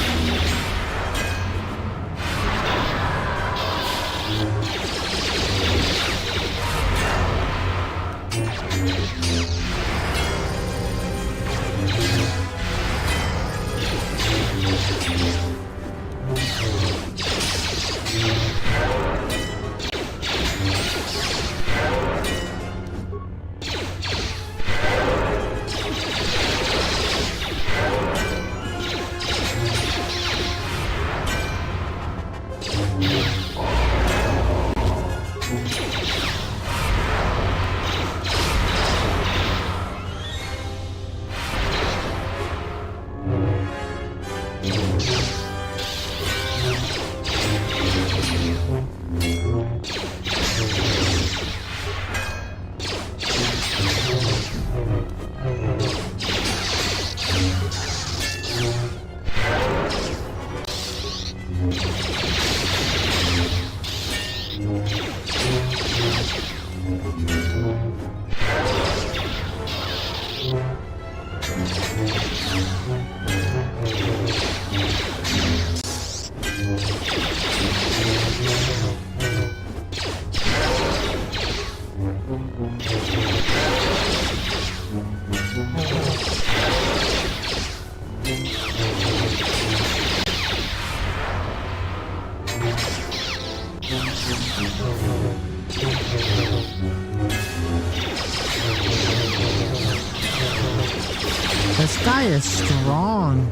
This guy is strong.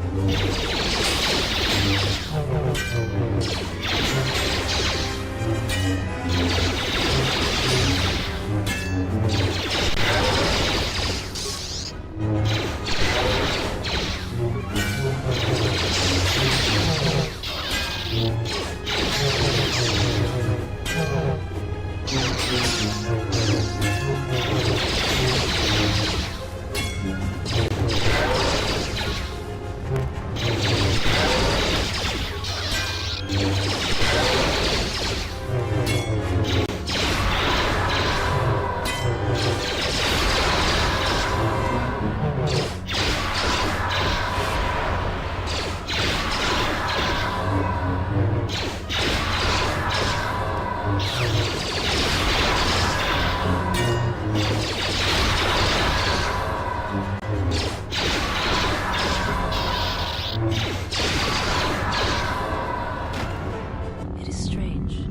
It is strange.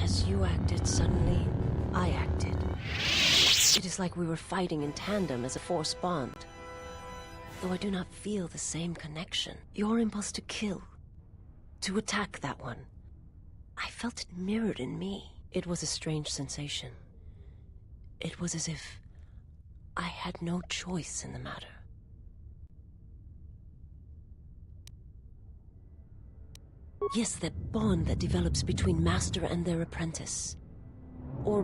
As you acted, suddenly I acted. It is like we were fighting in tandem as a force bond. Though I do not feel the same connection. Your impulse to kill, to attack that one, I felt it mirrored in me. It was a strange sensation. It was as if I had no choice in the matter. Yes, that bond that develops between master and their apprentice. Or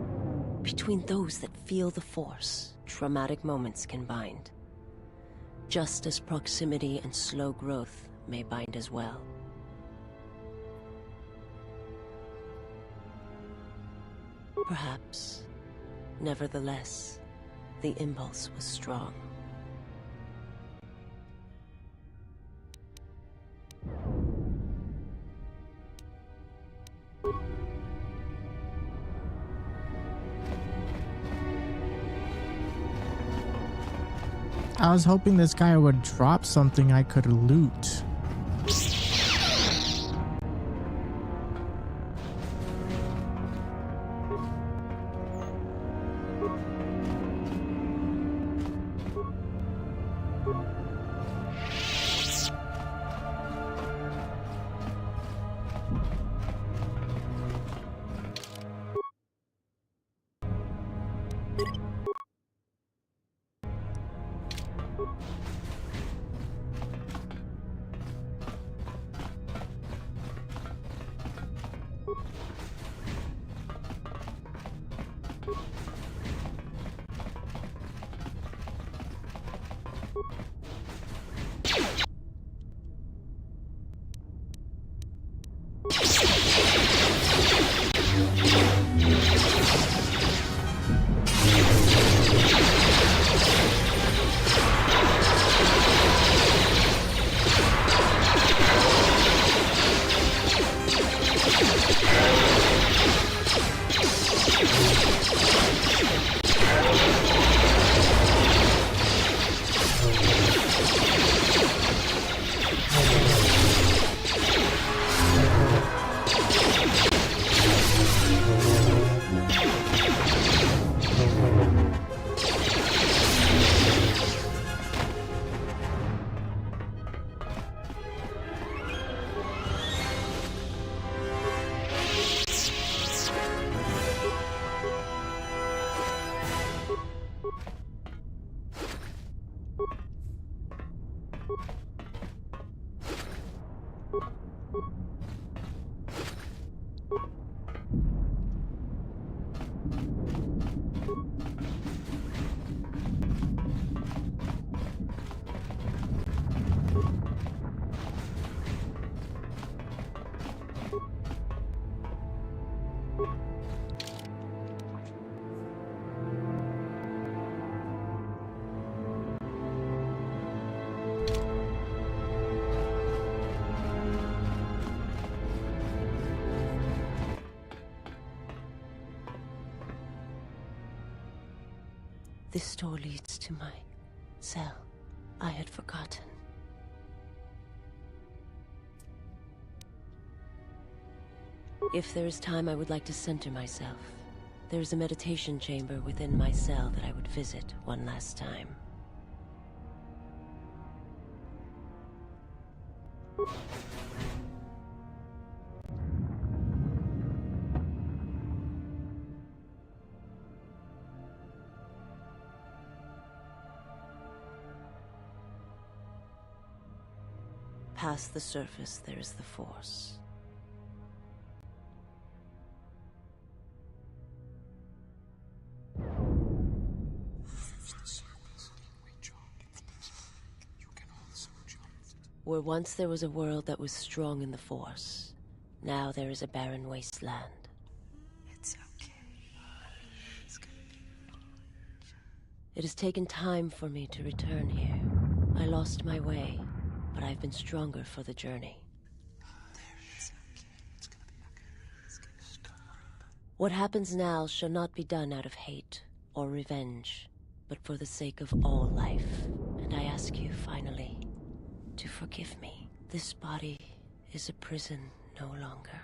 between those that feel the force. Traumatic moments can bind. Just as proximity and slow growth may bind as well. Perhaps, nevertheless, the impulse was strong. I was hoping this guy would drop something I could loot. This door leads to my cell. I had forgotten. If there is time, I would like to center myself. There is a meditation chamber within my cell that I would visit one last time. Past the surface, there is the Force. Where once there was a world that was strong in the Force, now there is a barren wasteland. It's okay. It has taken time for me to return here. I lost my way, but I've been stronger for the journey. What happens now shall not be done out of hate or revenge, but for the sake of all life. And I ask you, finally, to forgive me. This body is a prison no longer.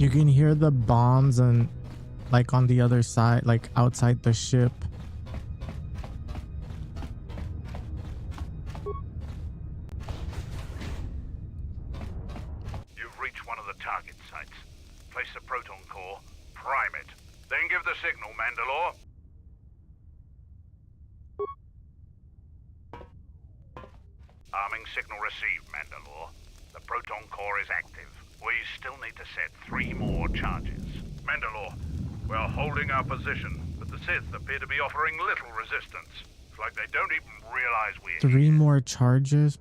You can hear the bombs and like on the other side, like outside the ship. You've reached one of the target sites. Place the proton core, prime it, then give the signal, Mandalore. Arming signal received, Mandalore. The proton core is active. We still need to set 3 more charges. Mandalore, we're holding our position, but the Sith appear to be offering little resistance. It's like they don't even realize we're 3 more charges.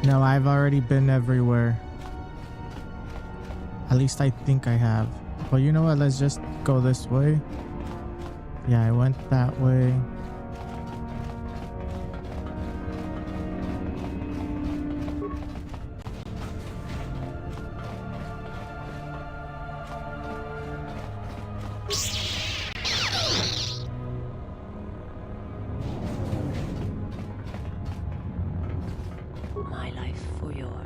No, I've already been everywhere. At least I think I have. But you know what? Let's just go this way. Yeah, I went that way. My life for yours.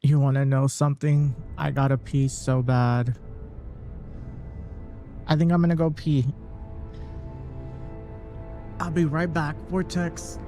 You want to know something? I got to pee so bad. I think I'm going to go pee. I'll be right back. Vortex.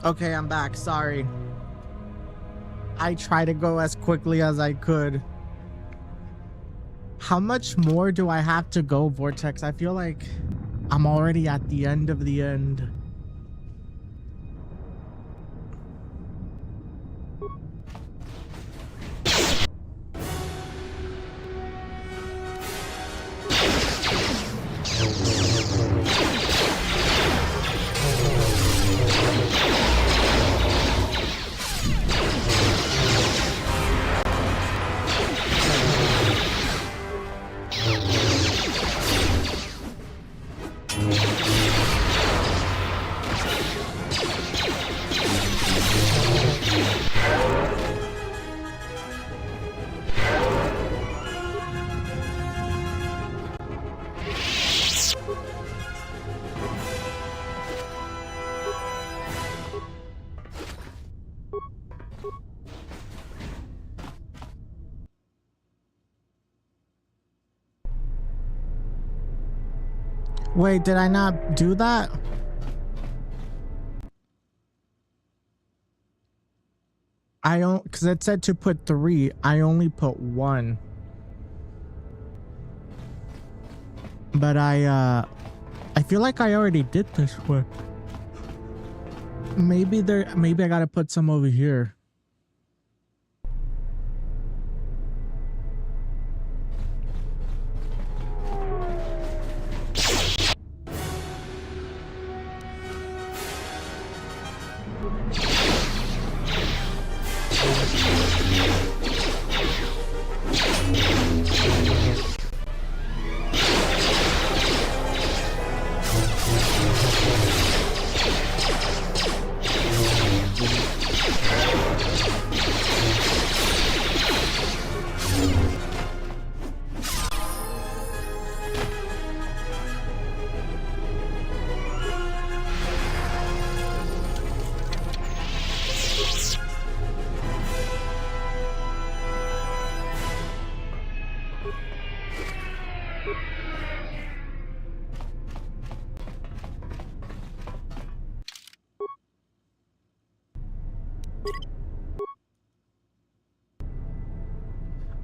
Okay, I'm back. Sorry. I tried to go as quickly as I could. How much more do I have to go, Vortex? I feel like I'm already at the end of the end. Wait, did I not do that? I don't, because it said to put 3. I only put 1. But I feel like I already did this one. Maybe I gotta put some over here.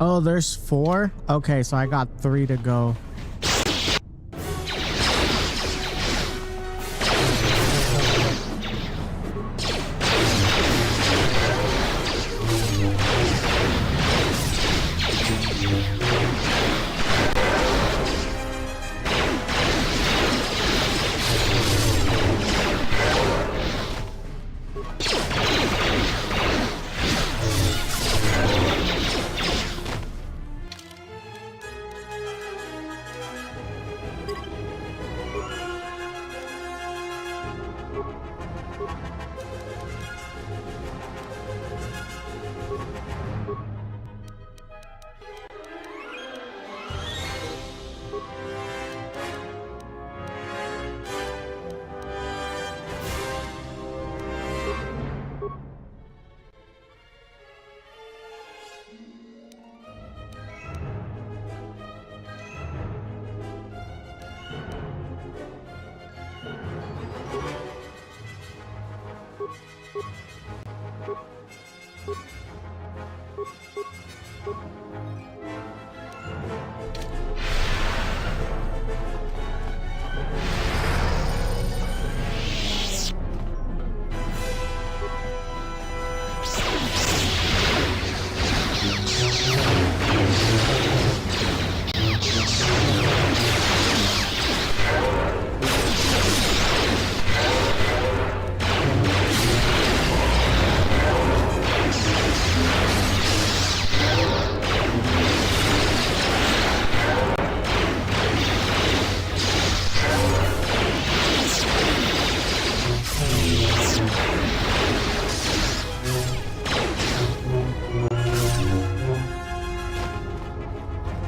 Oh, there's 4? Okay, so I got 3 to go.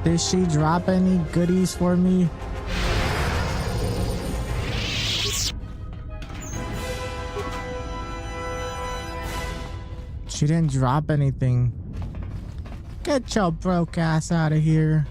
Did she drop any goodies for me? She didn't drop anything. Get your broke ass out of here.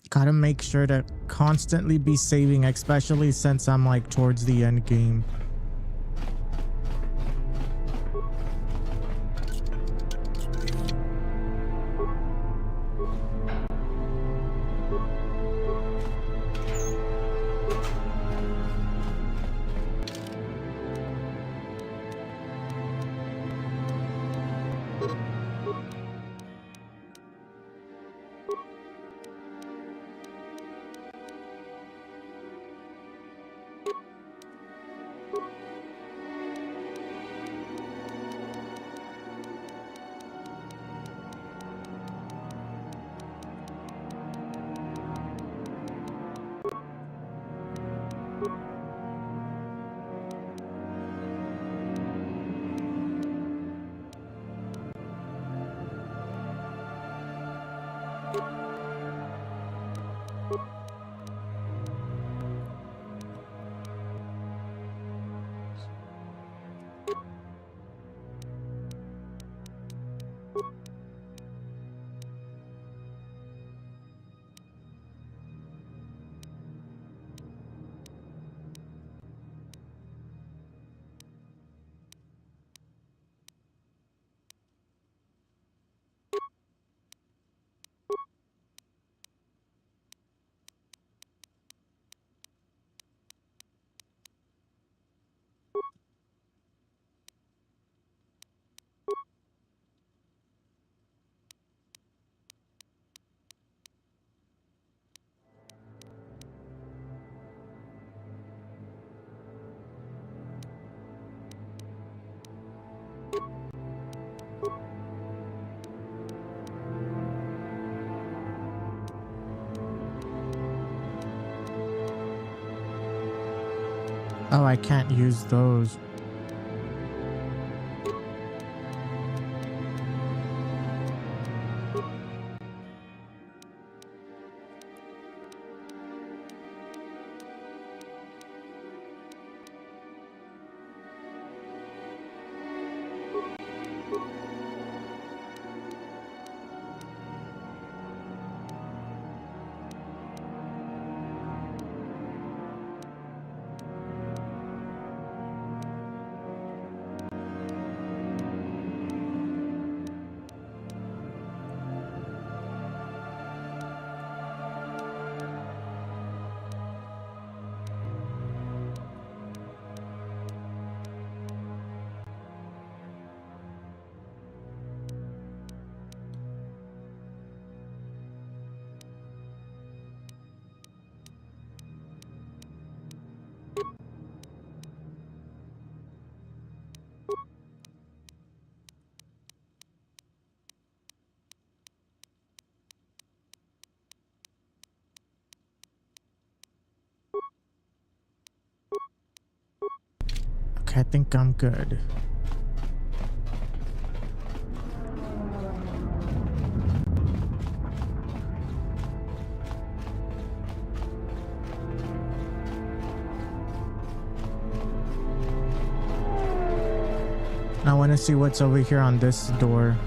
Gotta make sure to constantly be saving, especially since I'm like towards the end game. Oh, I can't use those. Okay, I think I'm good. I want to see what's over here on this door.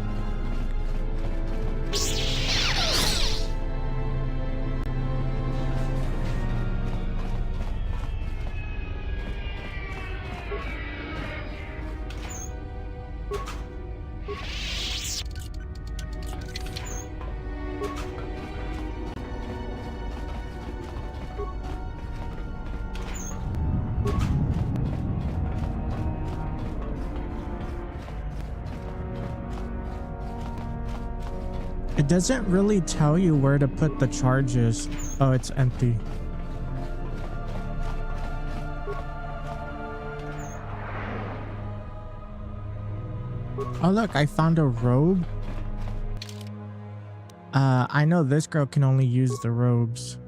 It doesn't really tell you where to put the charges. Oh, it's empty. Oh look, I found a robe. I know this girl can only use the robes.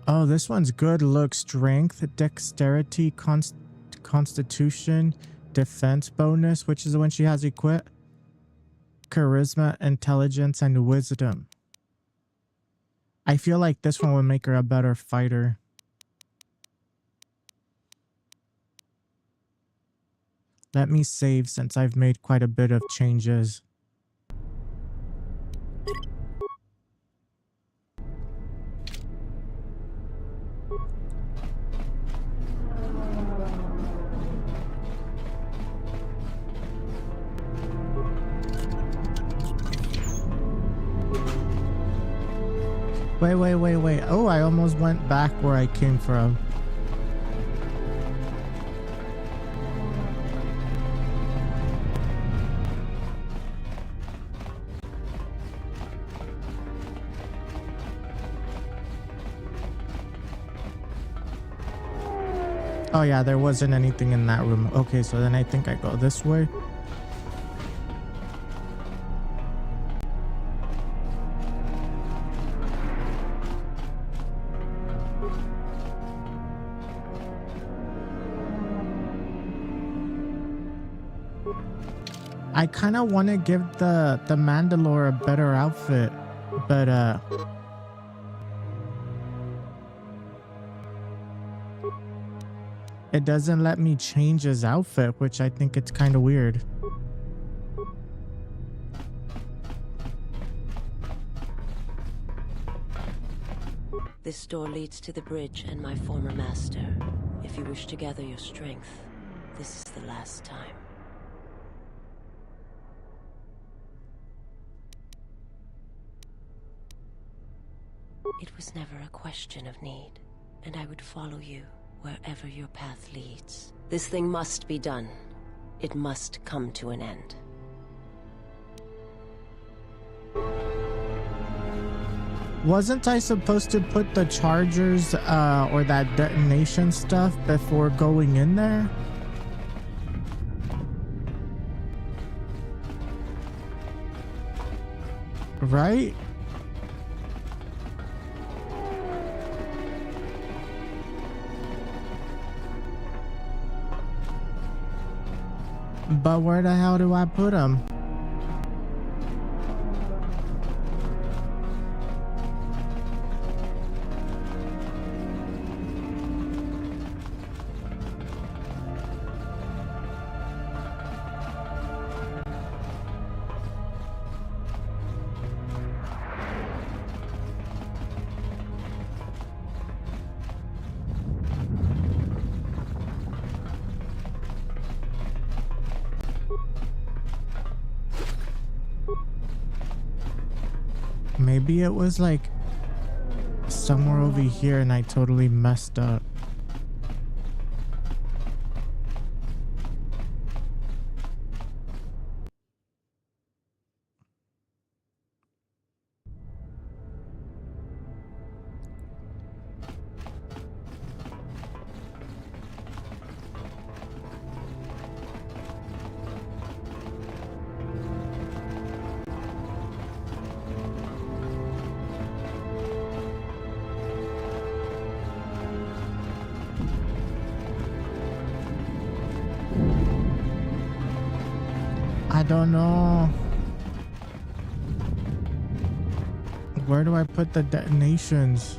Oh, this one's good. Look, strength, dexterity, constitution, defense bonus, which is the one she has equipped. Charisma, intelligence, and wisdom. I feel like this one would make her a better fighter. Let me save since I've made quite a bit of changes. Wait. Oh, I almost went back where I came from. Oh yeah, there wasn't anything in that room. Okay, so then I think I go this way. I kind of want to give the Mandalore a better outfit, but it doesn't let me change his outfit, which I think it's kind of weird. This door leads to the bridge and my former master. If you wish to gather your strength, this is the last time. It was never a question of need, and I would follow you wherever your path leads. This thing must be done. It must come to an end. Wasn't I supposed to put the chargers or that detonation stuff before going in there? Right? But where the hell do I put them? Maybe it was like somewhere over here and I totally messed up. I don't know. Where do I put the detonations?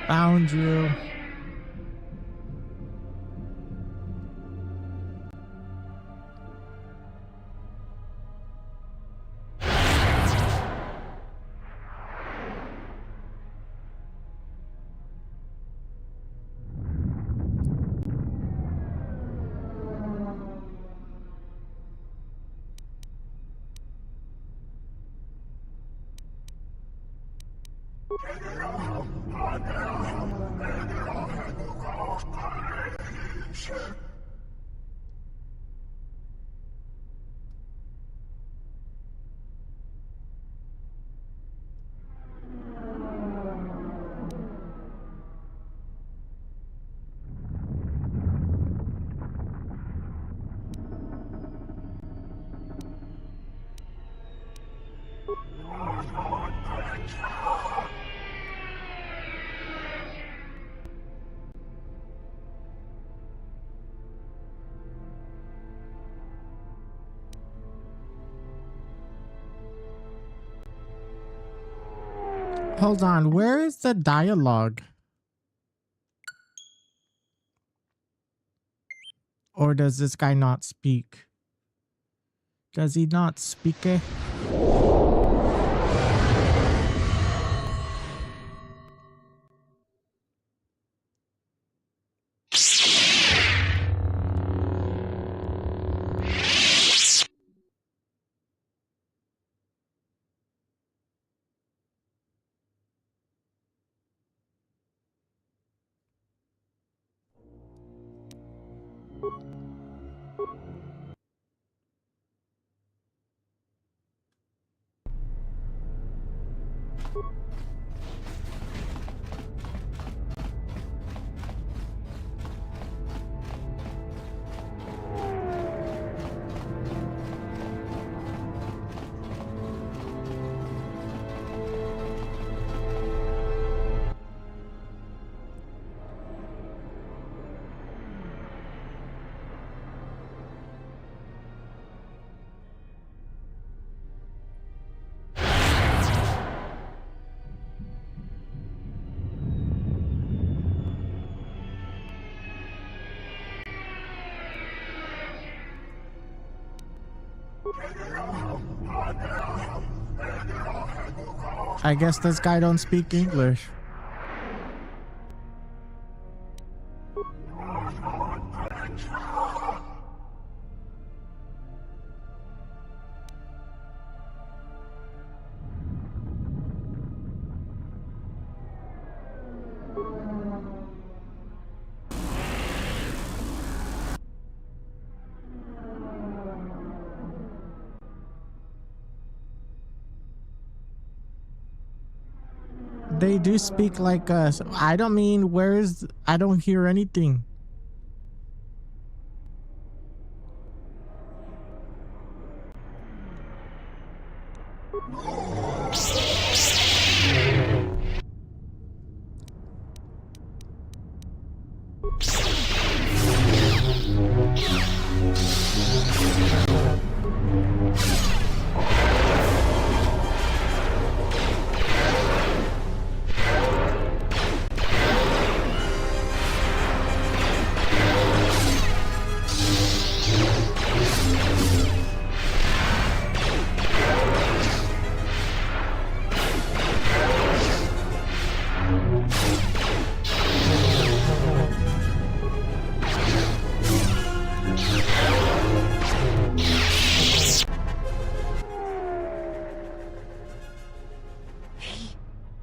Found you. Hold on, where is the dialogue? Or does this guy not speak? Does he not speak it? I guess this guy don't speak English. They do speak like us. I don't mean, I don't hear anything.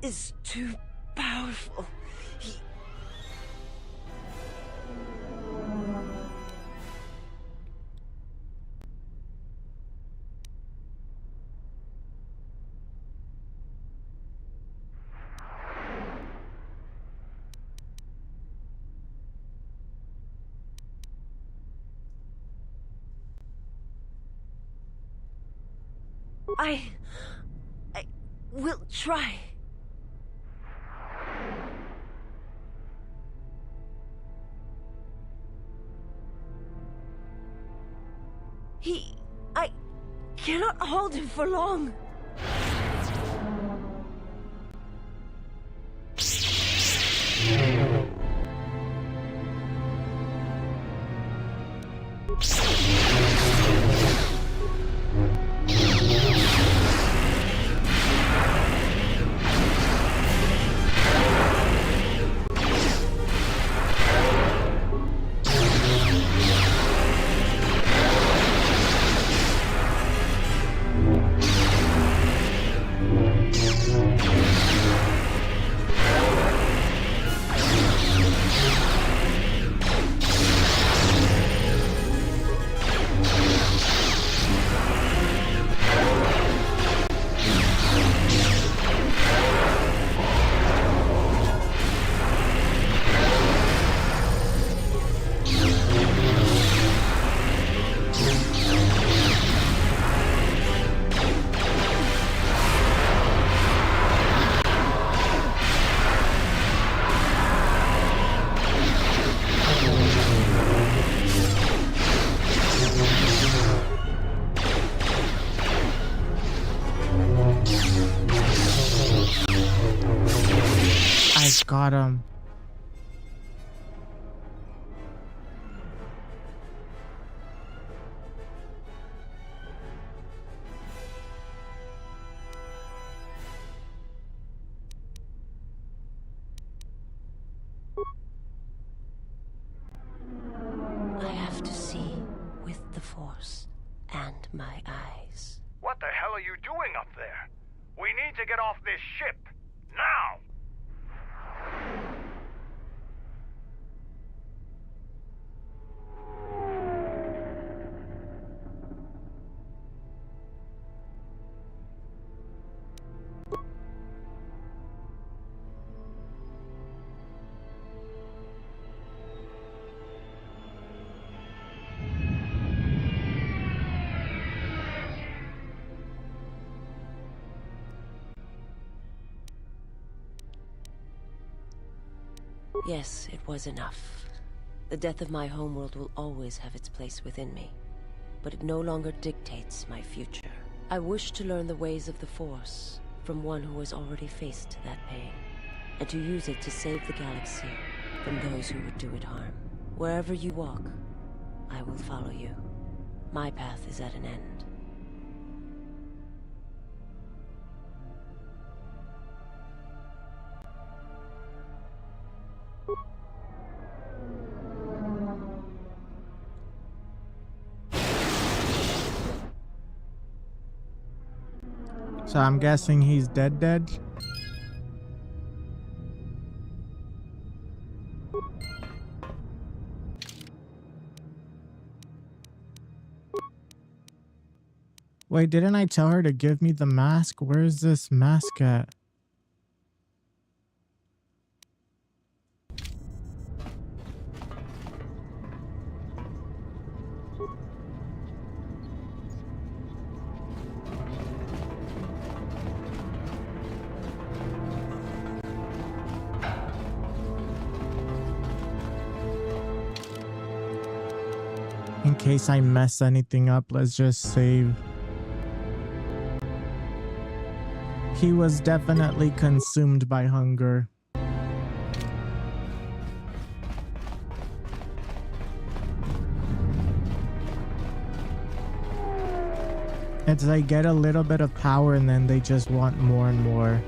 Is too powerful. I will try. I cannot hold him for long. Got him. I have to see with the Force and my eyes. What the hell are you doing up there? We need to get off this ship. Now! Yes, it was enough. The death of my homeworld will always have its place within me, but it no longer dictates my future. I wish to learn the ways of the Force from one who has already faced that pain, and to use it to save the galaxy from those who would do it harm. Wherever you walk, I will follow you. My path is at an end. So I'm guessing he's dead. Wait, didn't I tell her to give me the mask? Where's this mask at? In case I mess anything up, let's just save. He was definitely consumed by hunger. It's they get a little bit of power and then they just want more and more.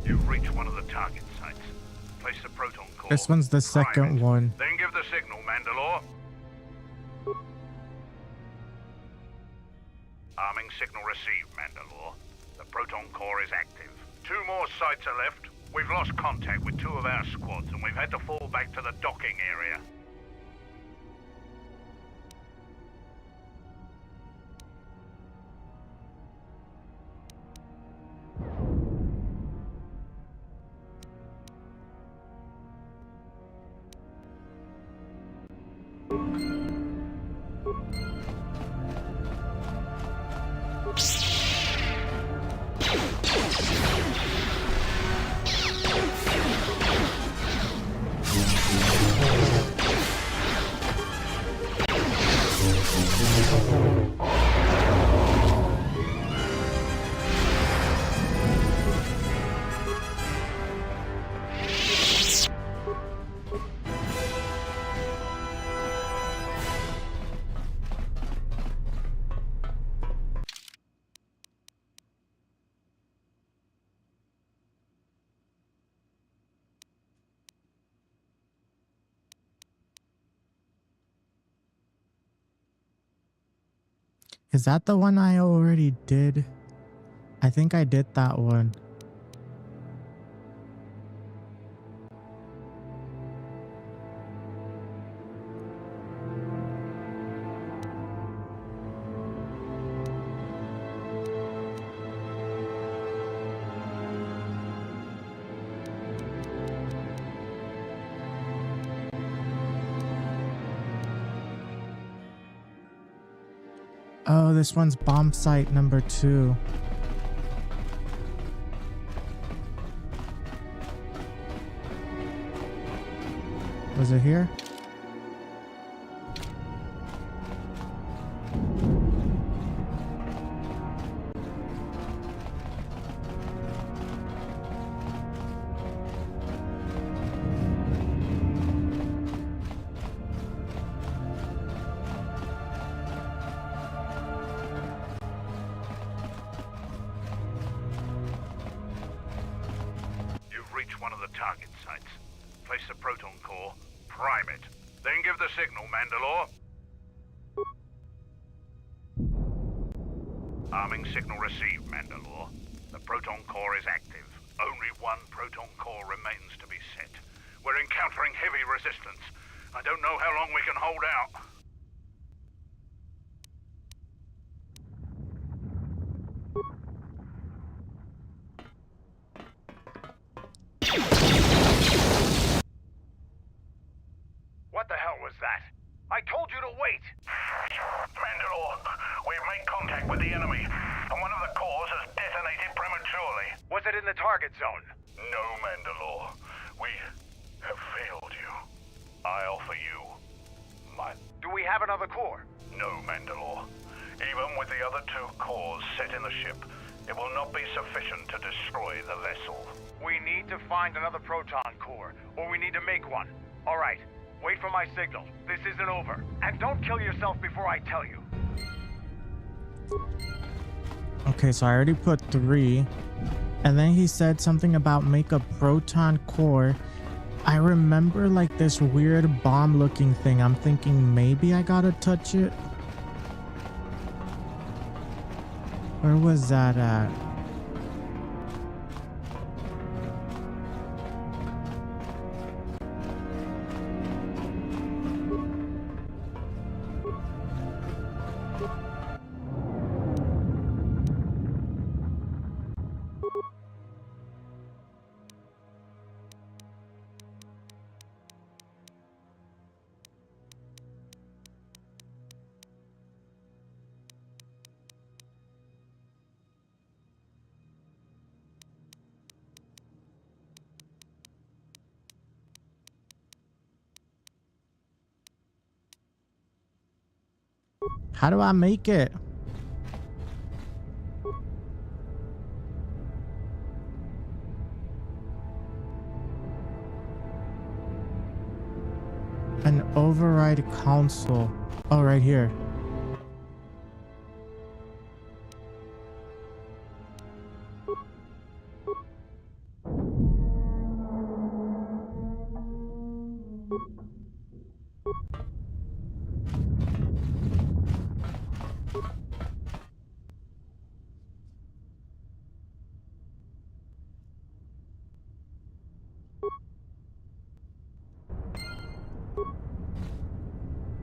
You've reached one of the target sites. Place the proton core. This one's the second one. Then give the signal, Mandalore. Arming signal received, Mandalore. The proton core is active. 2 more sites are left. We've lost contact with 2 of our squads, and we've had to fall back to the docking area. Is that the one I already did? I think I did that one. Oh, this one's bomb site number 2. Was it here? One of the target sites. Place the proton core, prime it, then give the signal, Mandalore. Arming signal received, Mandalore. The proton core is active. Only one proton core remains to be set. We're encountering heavy resistance. I don't know how long we can hold out. What the hell was that? I told you to wait! Mandalore, we've made contact with the enemy, and one of the cores has detonated prematurely. Was it in the target zone? No, Mandalore. We have failed you. I offer you my... Do we have another core? No, Mandalore. Even with the other 2 cores set in the ship, it will not be sufficient to destroy the vessel. We need to find another proton core, or we need to make one. All right. Wait for my signal. This isn't over. And don't kill yourself before I tell you. Okay, so I already put 3. And then he said something about make a proton core. I remember like this weird bomb looking thing. I'm thinking maybe I gotta touch it. Where was that at? How do I make it? An override console. Oh, right here.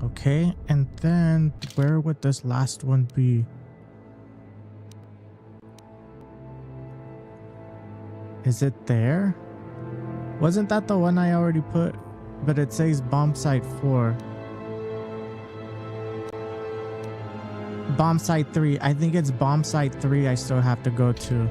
Okay, and then where would this last one be? Is it there? Wasn't that the one I already put? But it says bomb site 4. Bomb site 3. I think it's bomb site 3 I still have to go to.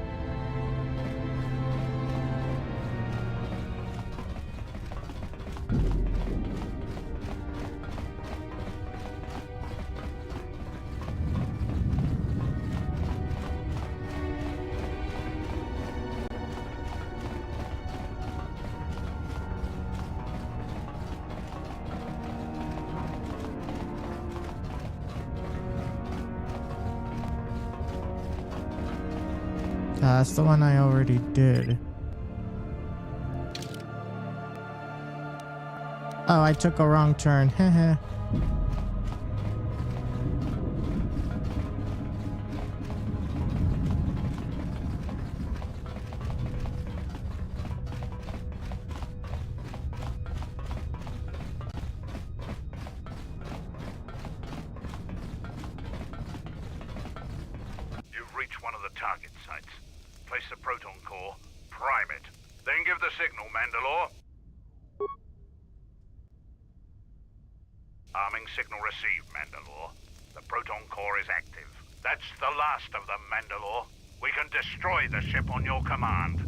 That's the one I already did. Oh, I took a wrong turn. Heh. You've reached one of the target sites. Place the proton core, prime it, then give the signal, Mandalore. Arming signal received, Mandalore. The proton core is active. That's the last of them, Mandalore. We can destroy the ship on your command.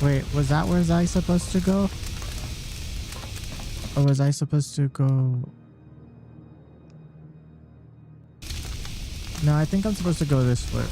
Wait, was that where I supposed to go? Or was I supposed to go? No, I think I'm supposed to go this way.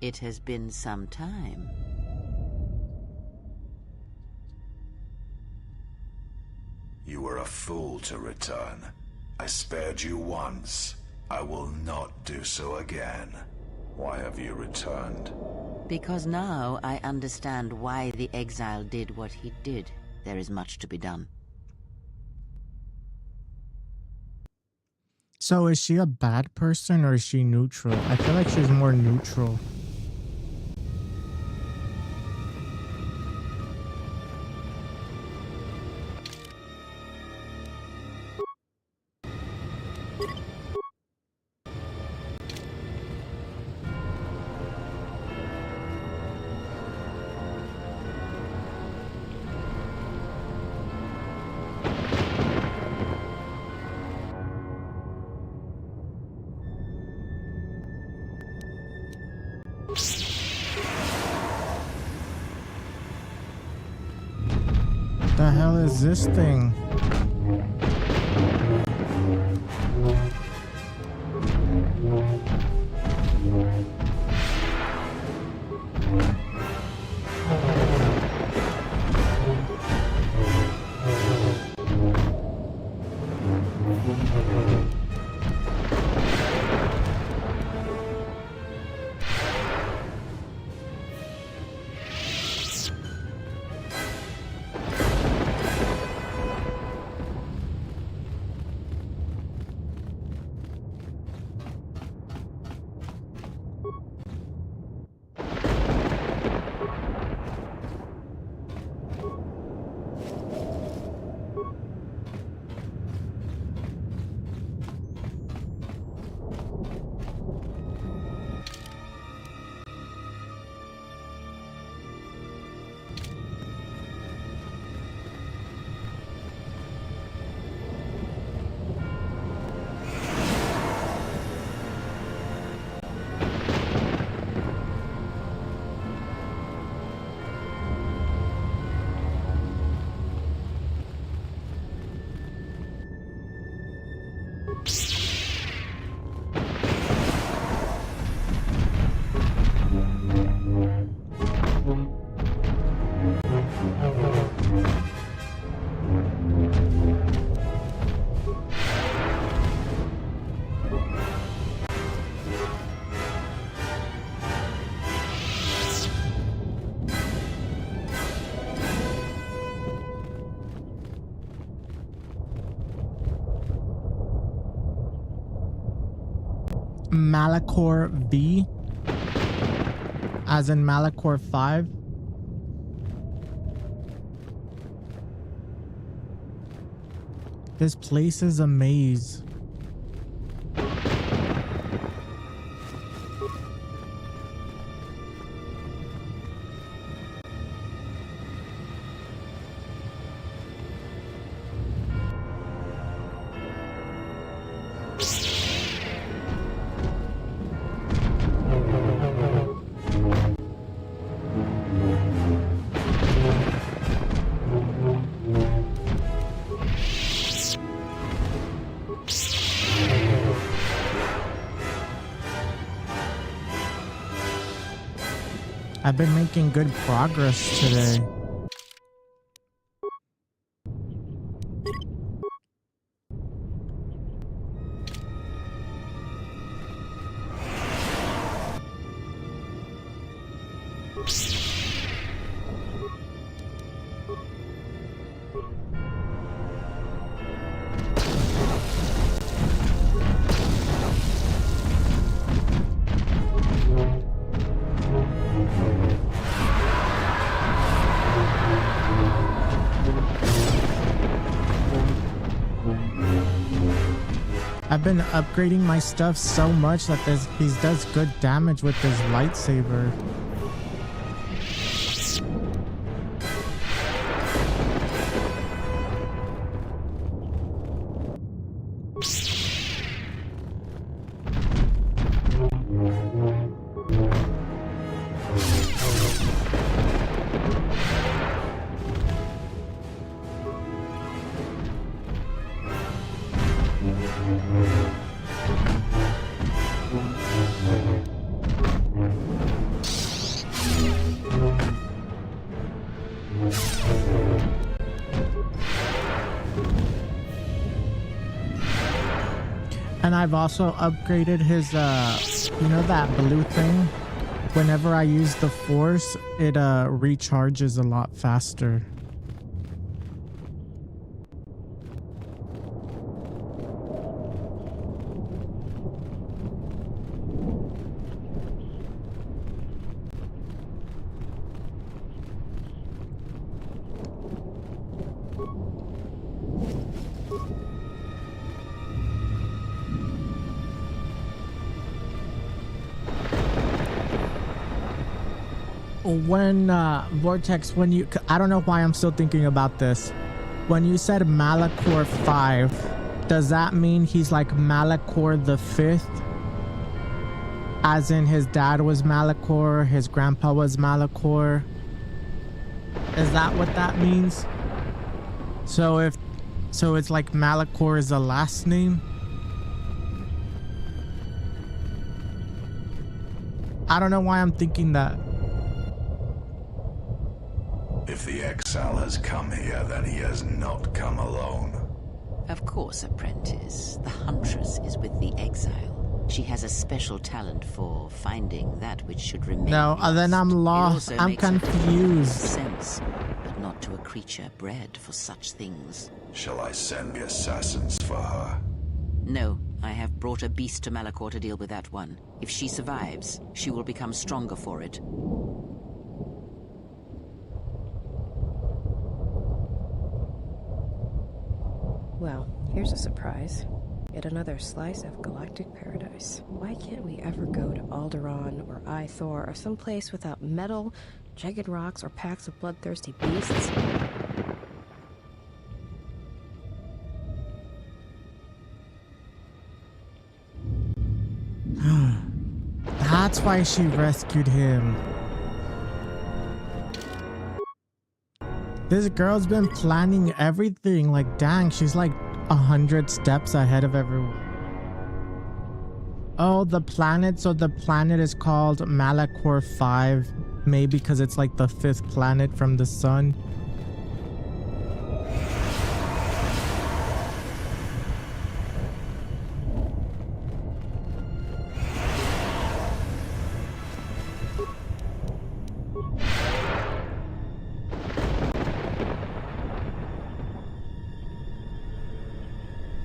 It has been some time. You were a fool to return. I spared you once. I will not do so again. Why have you returned? Because now I understand why the exile did what he did. There is much to be done. So is she a bad person or is she neutral? I feel like she's more neutral. The hell is this thing? Malachor V, as in Malachor 5. This place is a maze. I've been making good progress today. I've been upgrading my stuff so much that he does good damage with his lightsaber. And I've also upgraded his, you know that blue thing? Whenever I use the Force, it recharges a lot faster. When Vortex, when you, I don't know why I'm still thinking about this. When you said Malachor 5, does that mean he's like Malachor the 5th? As in his dad was Malachor, his grandpa was Malachor? Is that what that means? So it's like Malachor is the last name? I don't know why I'm thinking that. If the exile has come here, then he has not come alone. Of course, apprentice. The Huntress is with the exile. She has a special talent for finding that which should remain. No, then I'm lost. I'm confused. Sense, but not to a creature bred for such things. Shall I send the assassins for her? No, I have brought a beast to Malachor to deal with that one. If she survives, she will become stronger for it. Well, here's a surprise. Yet another slice of galactic paradise. Why can't we ever go to Alderaan or Ithor or someplace without metal, jagged rocks, or packs of bloodthirsty beasts? That's why she rescued him. This girl's been planning everything. Like, dang, she's like 100 steps ahead of everyone. Oh, the planet. So the planet is called Malachor 5. Maybe because it's like the 5th planet from the sun.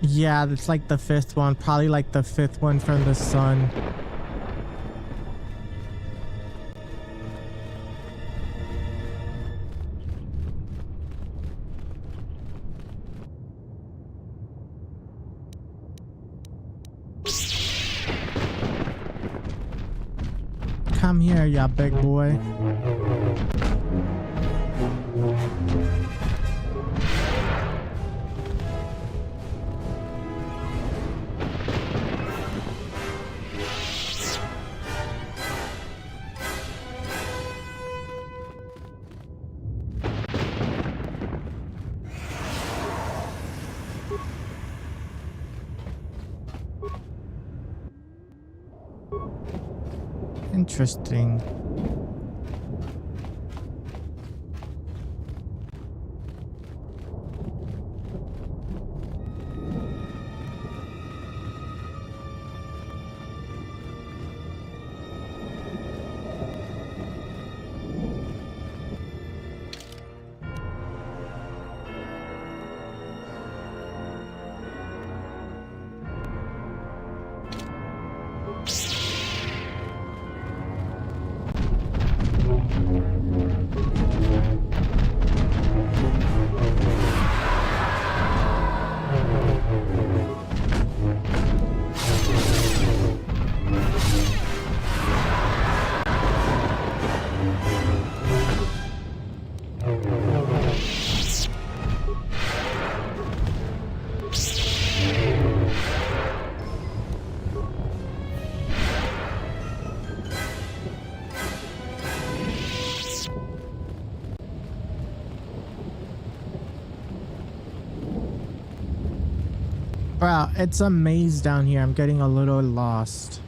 Yeah, it's like the 5th one. Probably like the 5th one from the sun. Come here, ya big boy. Interesting. Wow, it's a maze down here. I'm getting a little lost.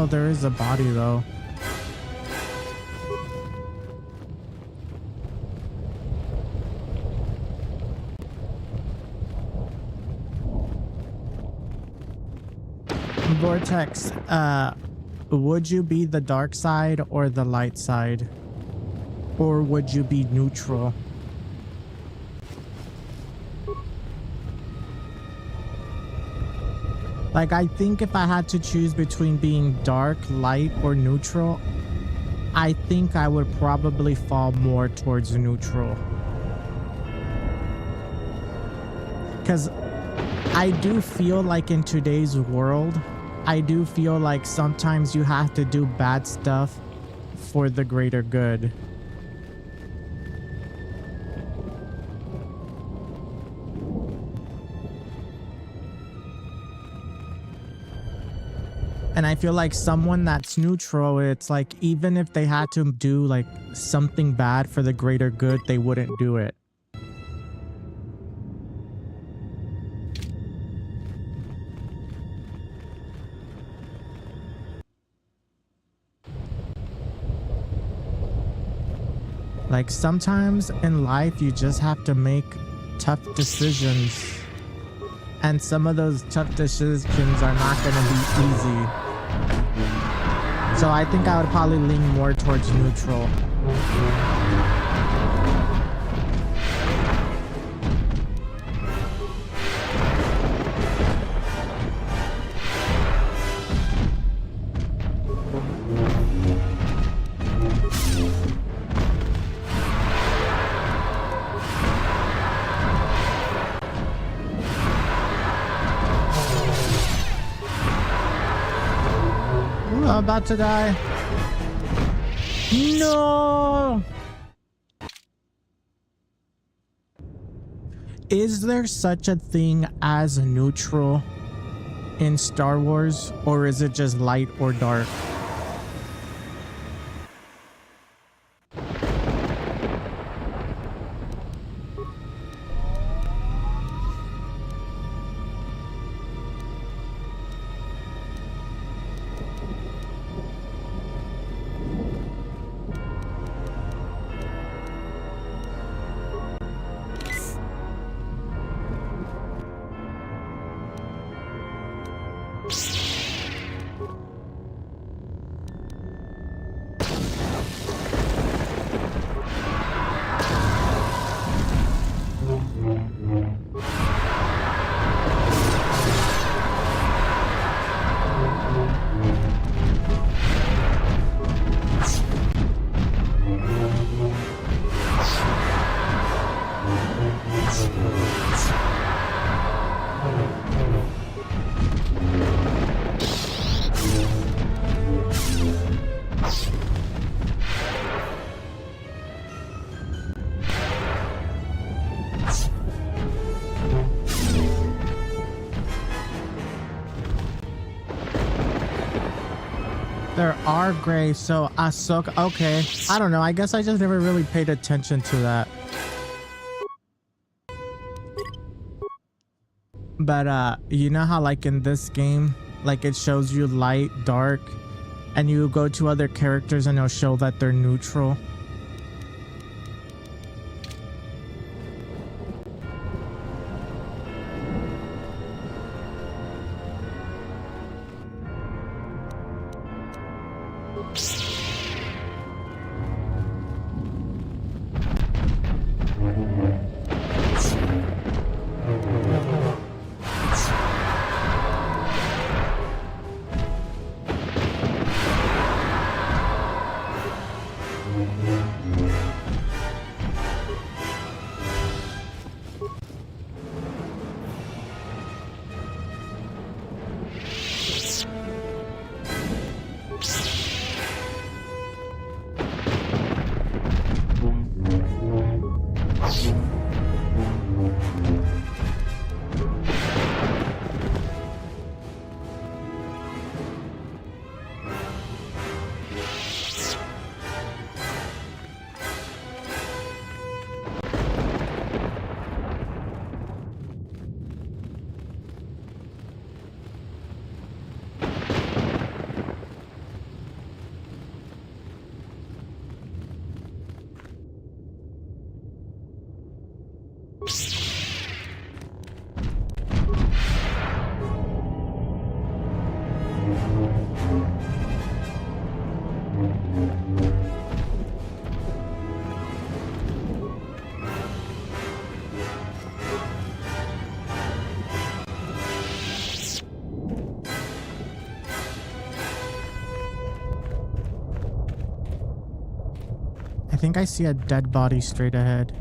There is a body though. Vortex, would you be the dark side or the light side? Or would you be neutral? Like, I think if I had to choose between being dark, light, or neutral, I think I would probably fall more towards neutral. Because I do feel like in today's world, I do feel like sometimes you have to do bad stuff for the greater good. And I feel like someone that's neutral, it's like even if they had to do like something bad for the greater good, they wouldn't do it. Like sometimes in life, you just have to make tough decisions. And some of those tough decisions are not going to be easy. So I think I would probably lean more towards neutral. I'm about to die. No! Is there such a thing as neutral in Star Wars, or is it just light or dark? there are gray, so Ahsoka. Okay, I don't know. I guess I just never really paid attention to that. But you know how like in this game, like it shows you light, dark, and you go to other characters and it'll show that they're neutral. I think I see a dead body straight ahead.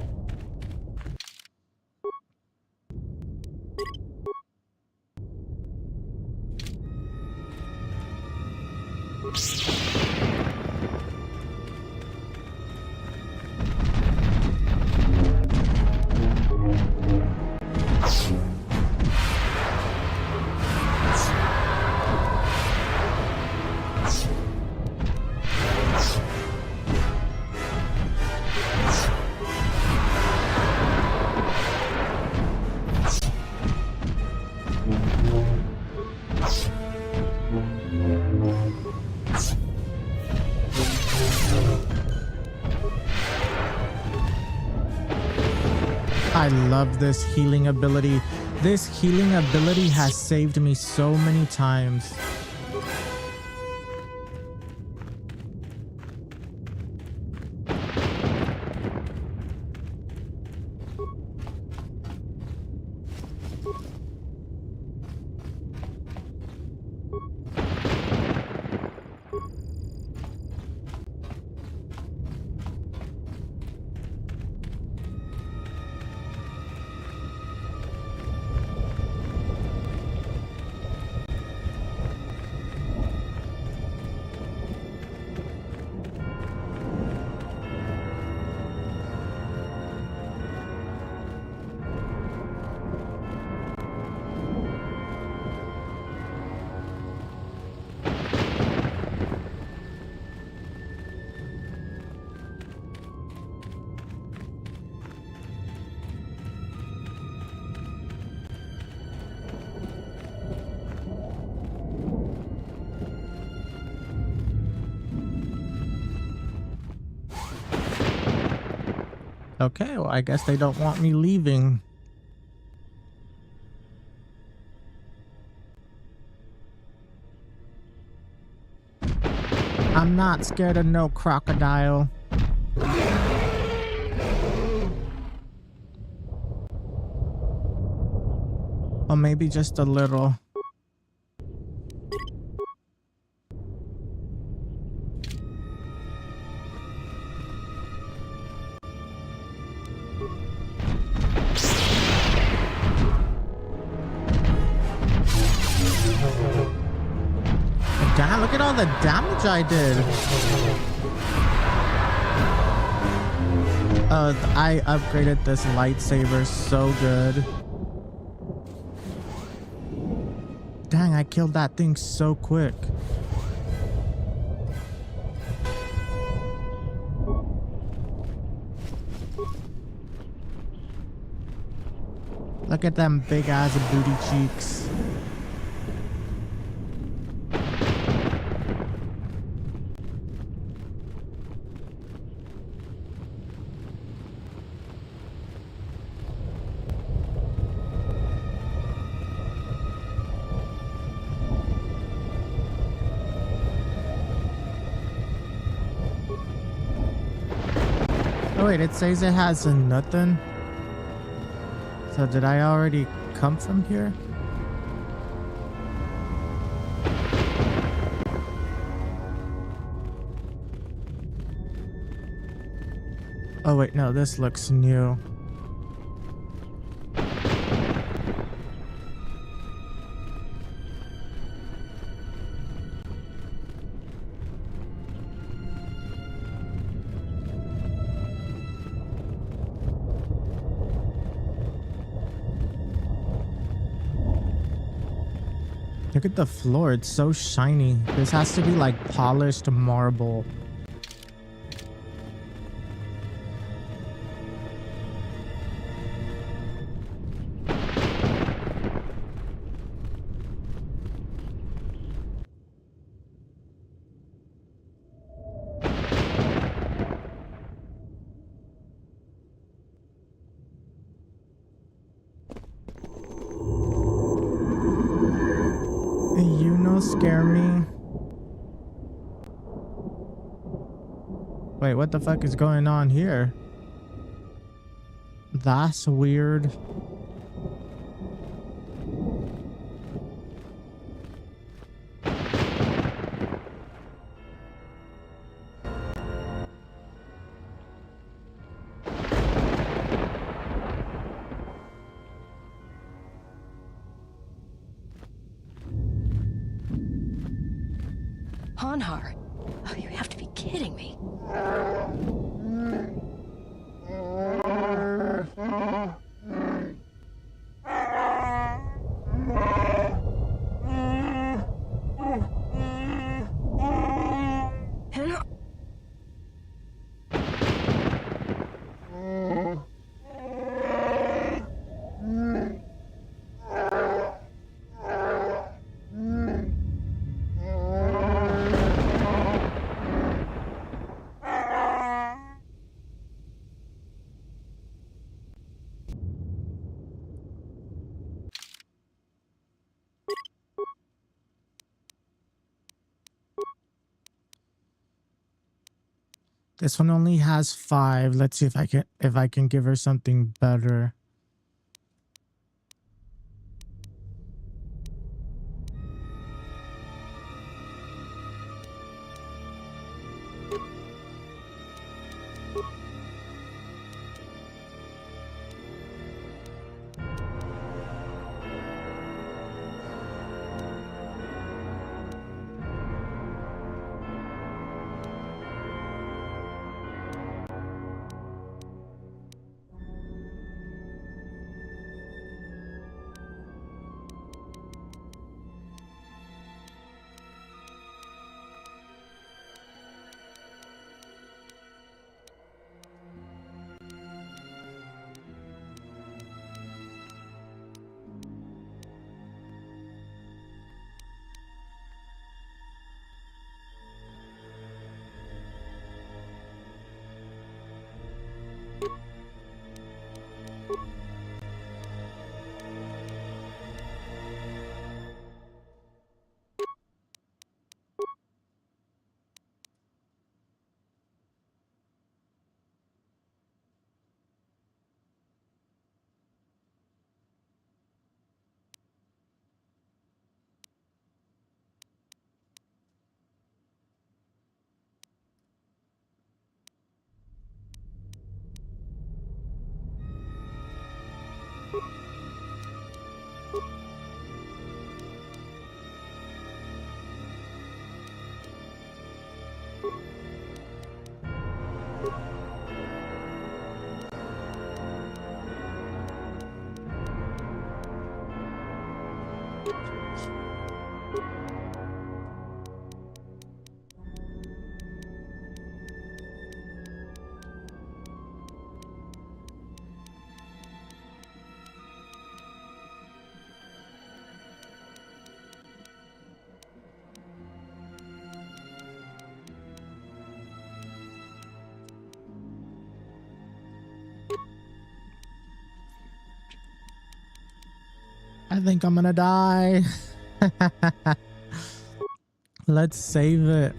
I love this healing ability. This healing ability has saved me so many times. Okay, well, I guess they don't want me leaving. I'm not scared of no crocodile. Or maybe just a little. Damn, look at all the damage I did. I upgraded this lightsaber so good. Dang, I killed that thing so quick. Look at them big ass booty cheeks. Oh wait, it says it has a nothing. So did I already come from here? Oh wait, no, this looks new. Look at the floor, it's so shiny. This has to be like polished marble. Scare me. Wait, what the fuck is going on here? That's weird. Hanhar? Oh, you have to be kidding me. This one only has 5. Let's see if I can give her something better. I think I'm gonna die. Let's save it.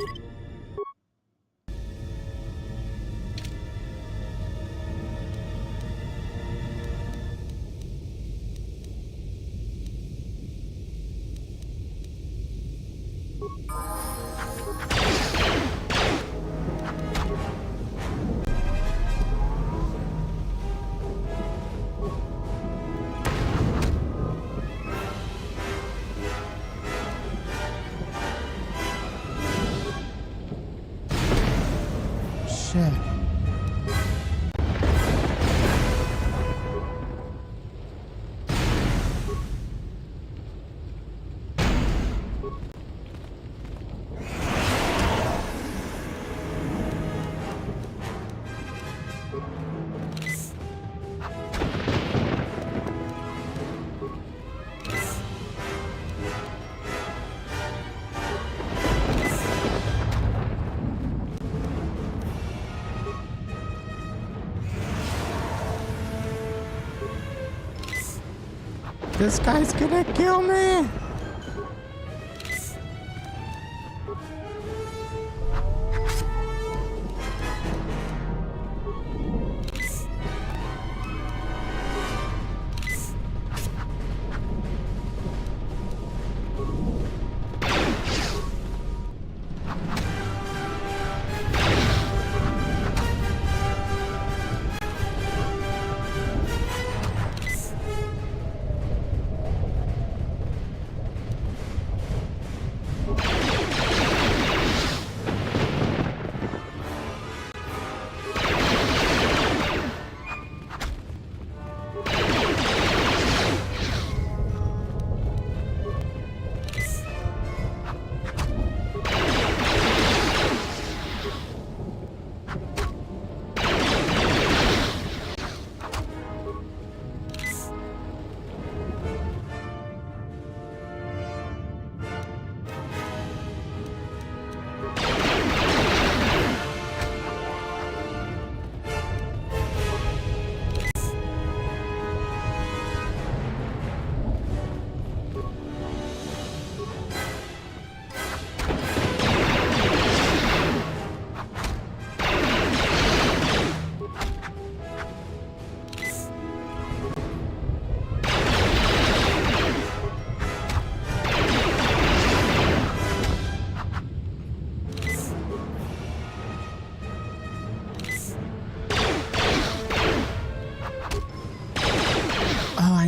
Shit. This guy's gonna kill me!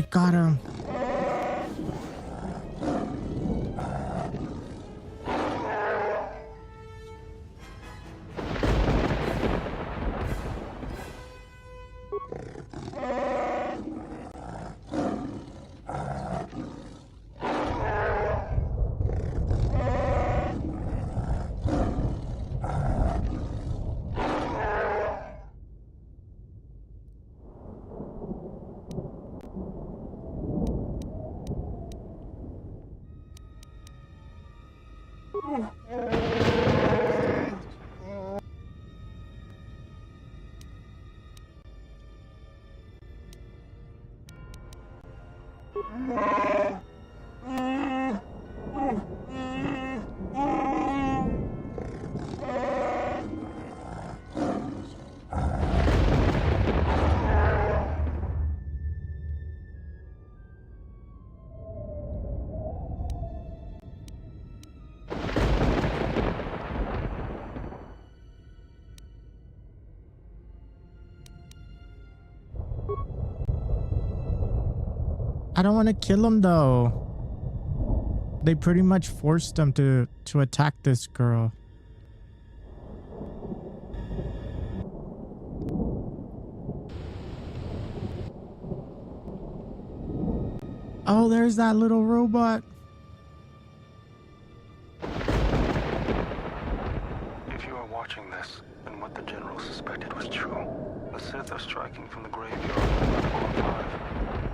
Got him. I don't want to kill him though. They pretty much forced him to attack this girl. Oh, there's that little robot. If you are watching this, and what the General suspected was true, the Sith are striking from the graveyard of Malachor 5.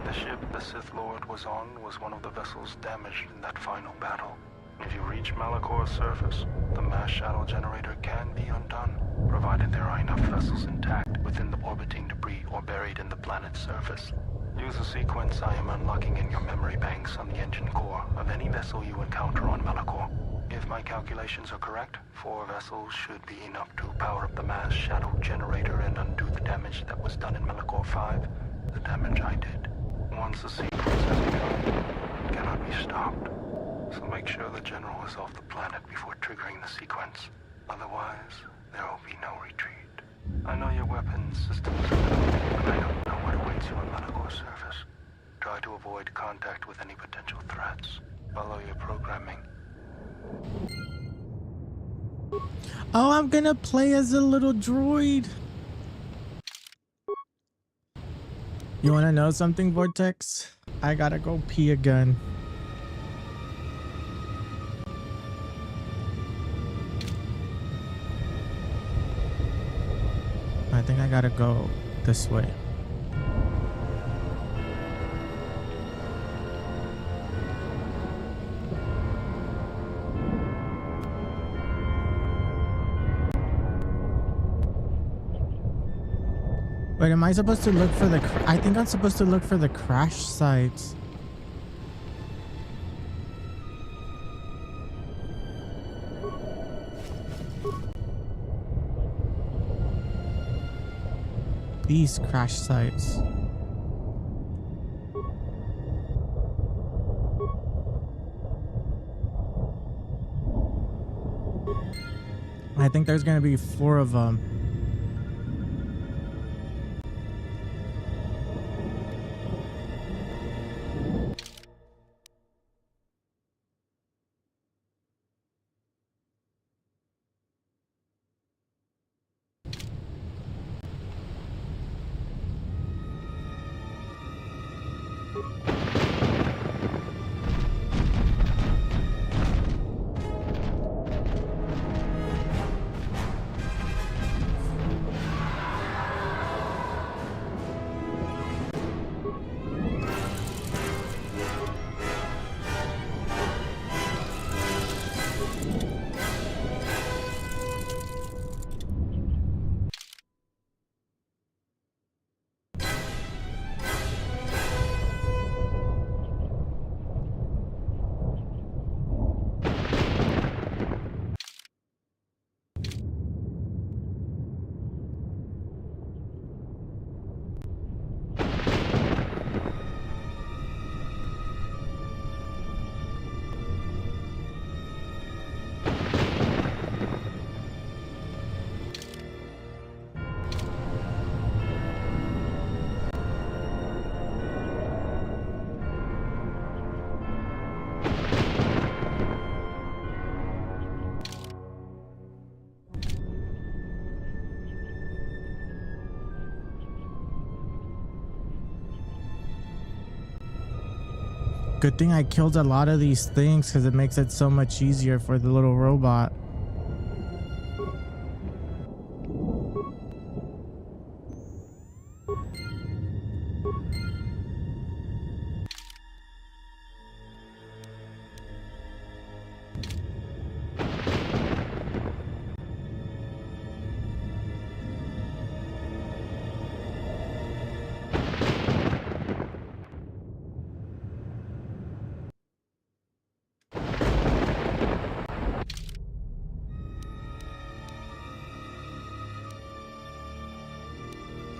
The ship the Sith Lord was on was one of the vessels damaged in that final battle. If you reach Malachor's surface, the mass shadow generator can be undone, provided there are enough vessels intact within the orbiting debris or buried in the planet's surface. Use a sequence I am unlocking in your memory banks on the engine core of any vessel you encounter on Malachor. If my calculations are correct, 4 vessels should be enough to power up the mass shadow generator and undo the damage that was done in Malachor 5, the damage I did. Once the sequence has begun, it cannot be stopped. So make sure the General is off the planet before triggering the sequence. Otherwise, there will be no retreat. I know your weapons systems are limited, but I don't know what awaits you on Malachor's surface. Try to avoid contact with any potential threats. Follow your programming. Oh, I'm gonna play as a little droid. You wanna know something, Vortex? I gotta go pee again. I think I gotta go this way. Wait, am I supposed to look for the... I think I'm supposed to look for the crash sites. These crash sites. I think there's gonna be 4 of them. Good thing I killed a lot of these things because it makes it so much easier for the little robot.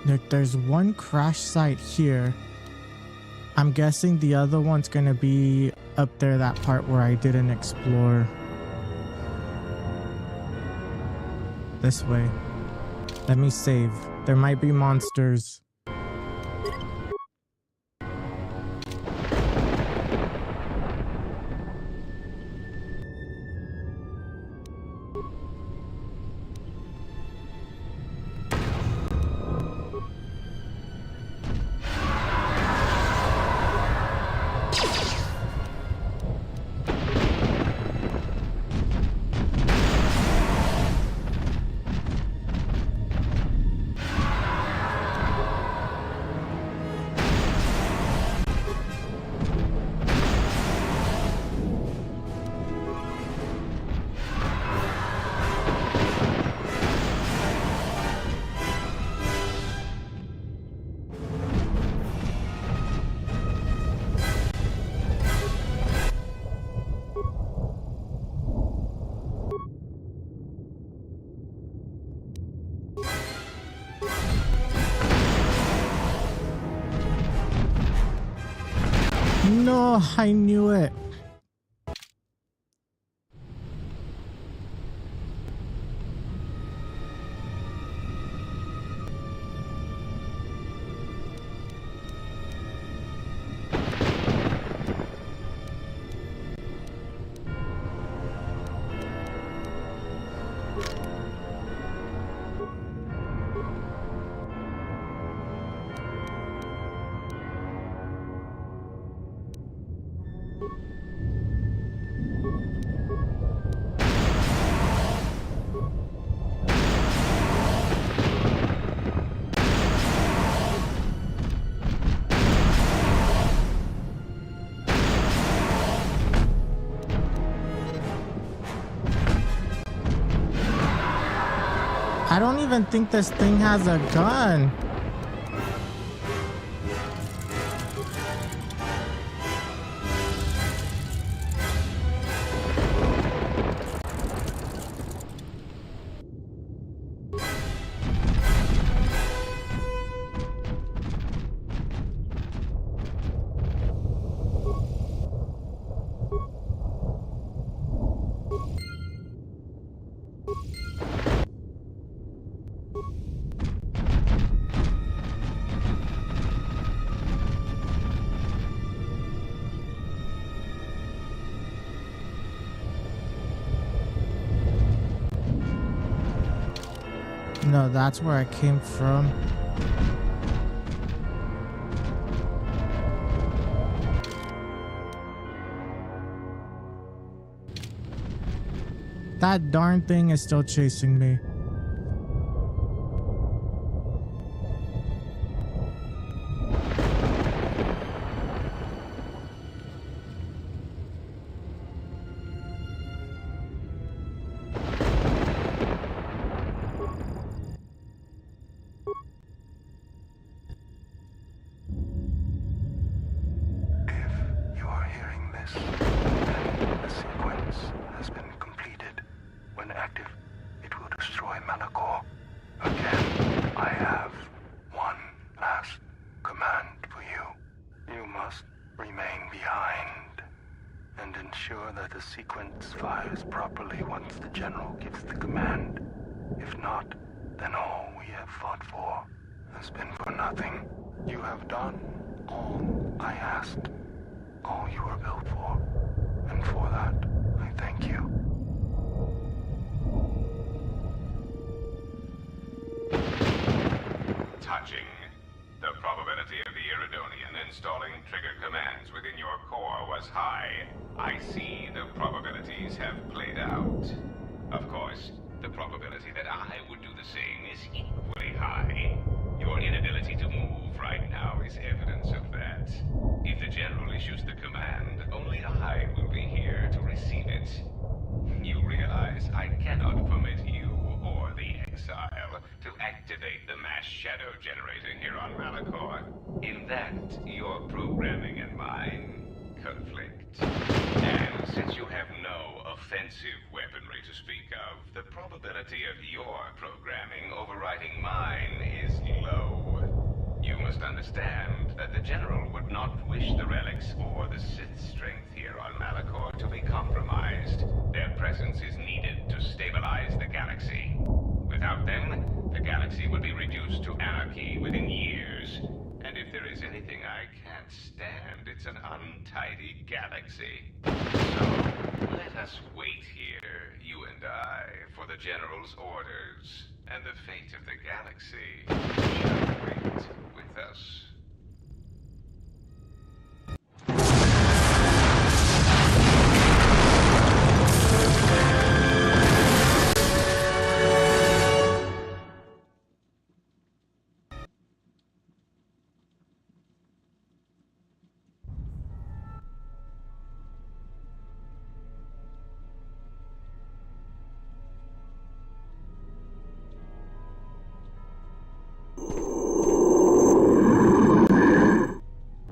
Look, there's one crash site here. I'm guessing the other one's gonna be up there, that part where I didn't explore. This way. Let me save. There might be monsters. No, I knew it. I don't even think this thing has a gun. No, that's where I came from. That darn thing is still chasing me.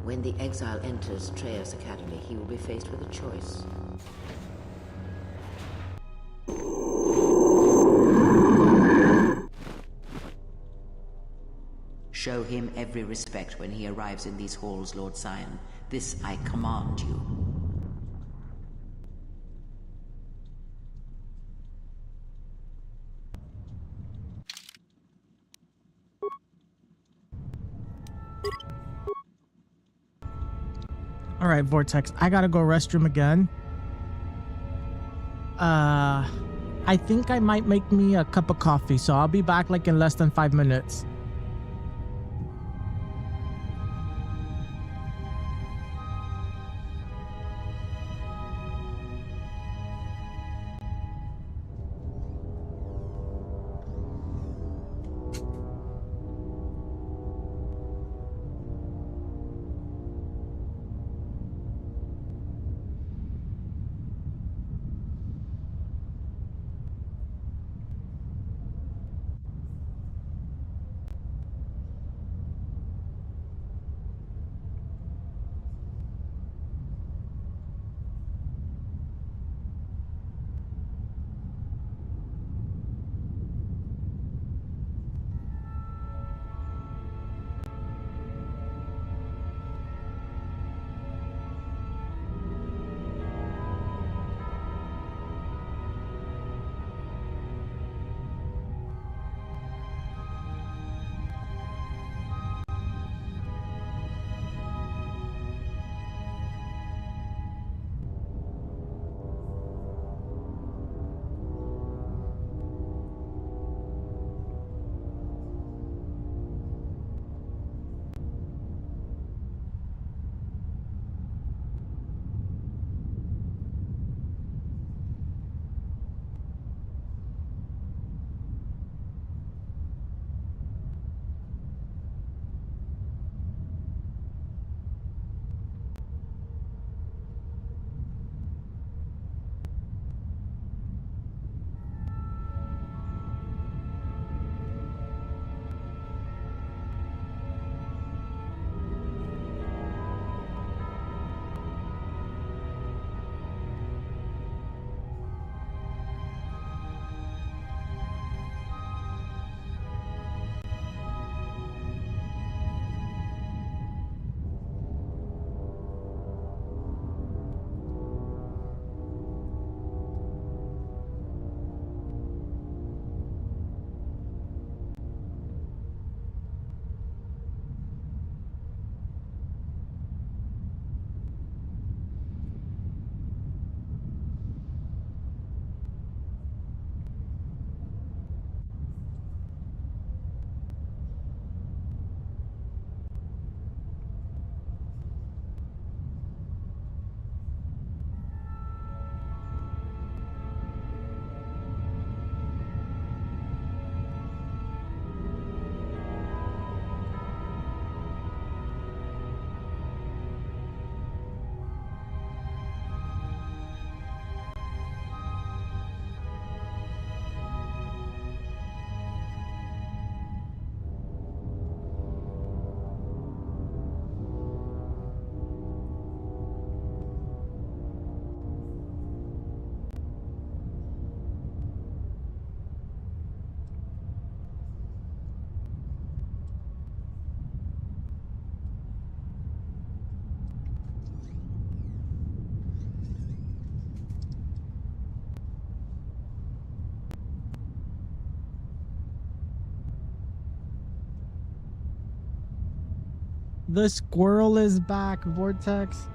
When the exile enters Treyarch's Academy, he will be faced with a choice. Show him every respect when he arrives in these halls, Lord Scion. This I command you. All right, Vortex. I gotta go restroom again. I think I might make me a cup of coffee, so I'll be back like in less than 5 minutes. The squirrel is back, Vortex.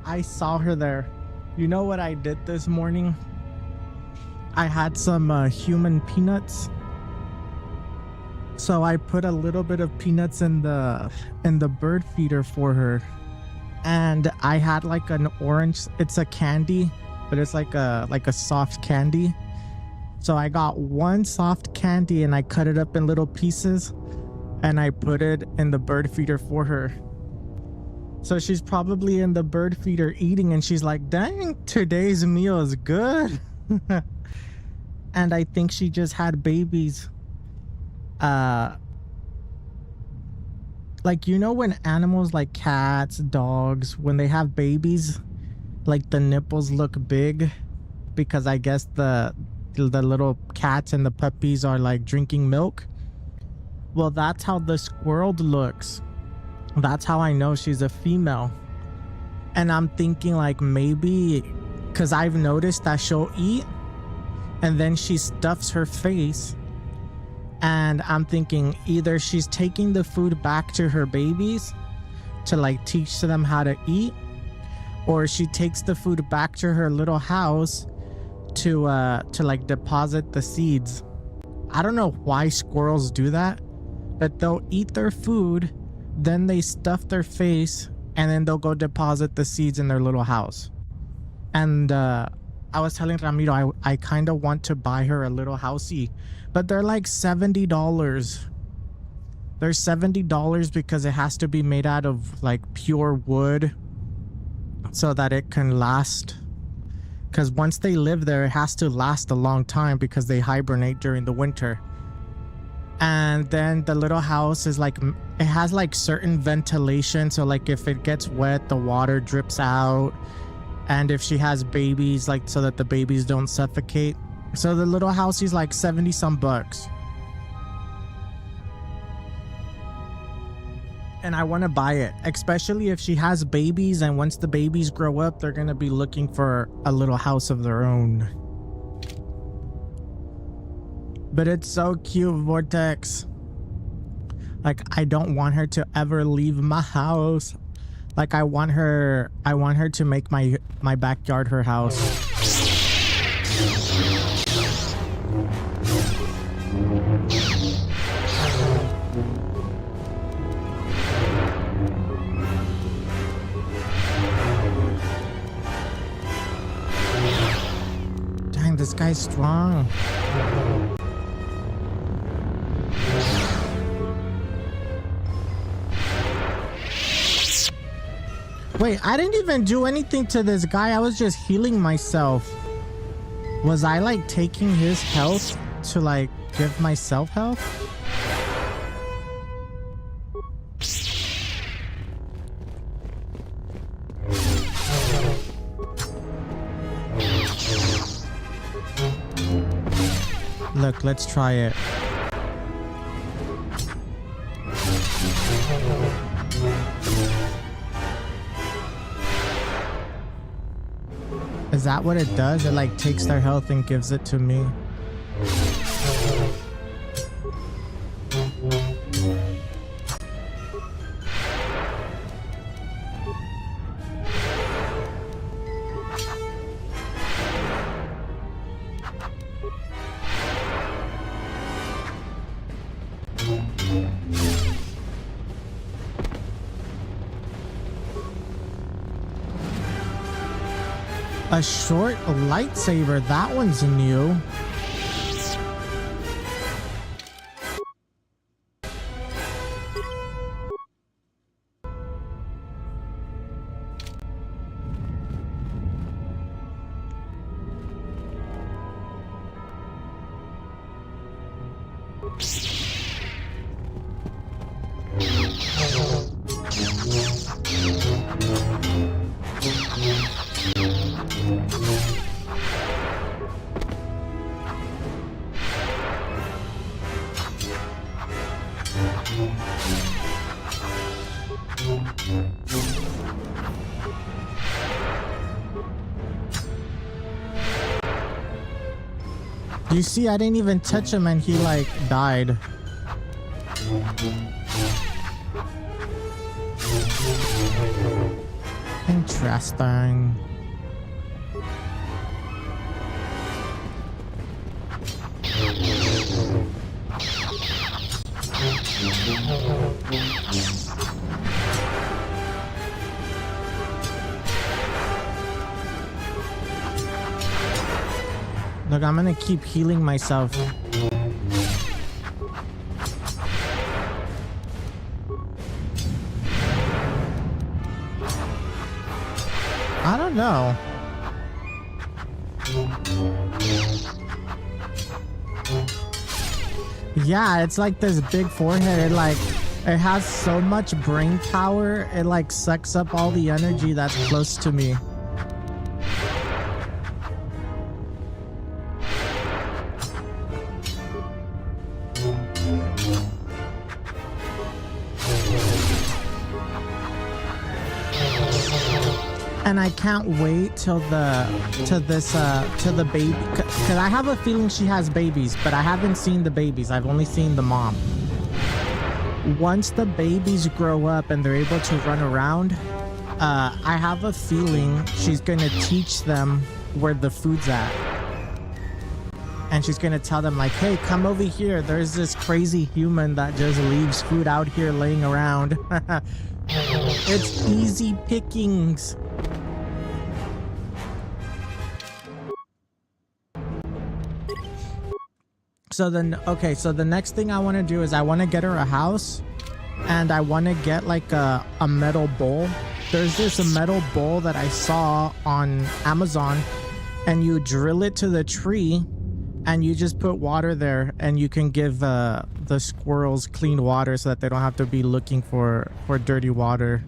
I saw her there. You know what I did this morning? I had some human peanuts. So I put a little bit of peanuts in the bird feeder for her. And I had like an orange, it's a candy, but it's like a soft candy. So I got one soft candy and I cut it up in little pieces and I put it in the bird feeder for her. So she's probably in the bird feeder eating and she's like, dang, today's meal is good. And I think she just had babies. Like, you know, when animals like cats, dogs, when they have babies, like the nipples look big because I guess the little cats and the puppies are like drinking milk. Well, that's how the squirrel looks. That's how I know she's a female. And I'm thinking like maybe, because I've noticed that she'll eat and then she stuffs her face. And I'm thinking either she's taking the food back to her babies to like teach them how to eat, or she takes the food back to her little house to like deposit the seeds. I don't know why squirrels do that, but they'll eat their food, then they stuff their face, and then they'll go deposit the seeds in their little house. And I was telling Ramiro I kind of want to buy her a little housey, but they're like $70. They're $70 because it has to be made out of like pure wood so that it can last. Because once they live there, it has to last a long time because they hibernate during the winter. And then the little house is like, it has like certain ventilation. So like if it gets wet, the water drips out. And if she has babies, like so that the babies don't suffocate. So the little house is like 70 some bucks. And I want to buy it, especially if she has babies, and once the babies grow up, they're going to be looking for a little house of their own. But it's so cute, Vortex. Like, I don't want her to ever leave my house. Like, I want her to make my backyard her house. Dang, this guy's strong. Wait, I didn't even do anything to this guy. I was just healing myself. Was I like taking his health to like give myself health? Look, let's try it. Is that what it does? It like takes their health and gives it to me. A short lightsaber, that one's new. You see, I didn't even touch him and he like died. Interesting. Look, I'm gonna keep healing myself. I don't know. Yeah, it's like this big forehead. It has so much brain power. It like sucks up all the energy that's close to me. And I can't wait till the baby, because I have a feeling she has babies, but I haven't seen the babies. I've only seen the mom. Once the babies grow up and they're able to run around, I have a feeling she's gonna teach them where the food's at. And she's gonna tell them like, hey, come over here. There's this crazy human that just leaves food out here laying around. It's easy pickings. So then, okay, so the next thing I want to do is I want to get her a house, and I want to get like a metal bowl. There's this metal bowl that I saw on Amazon, and you drill it to the tree, and you just put water there, and you can give the squirrels clean water so that they don't have to be looking for dirty water.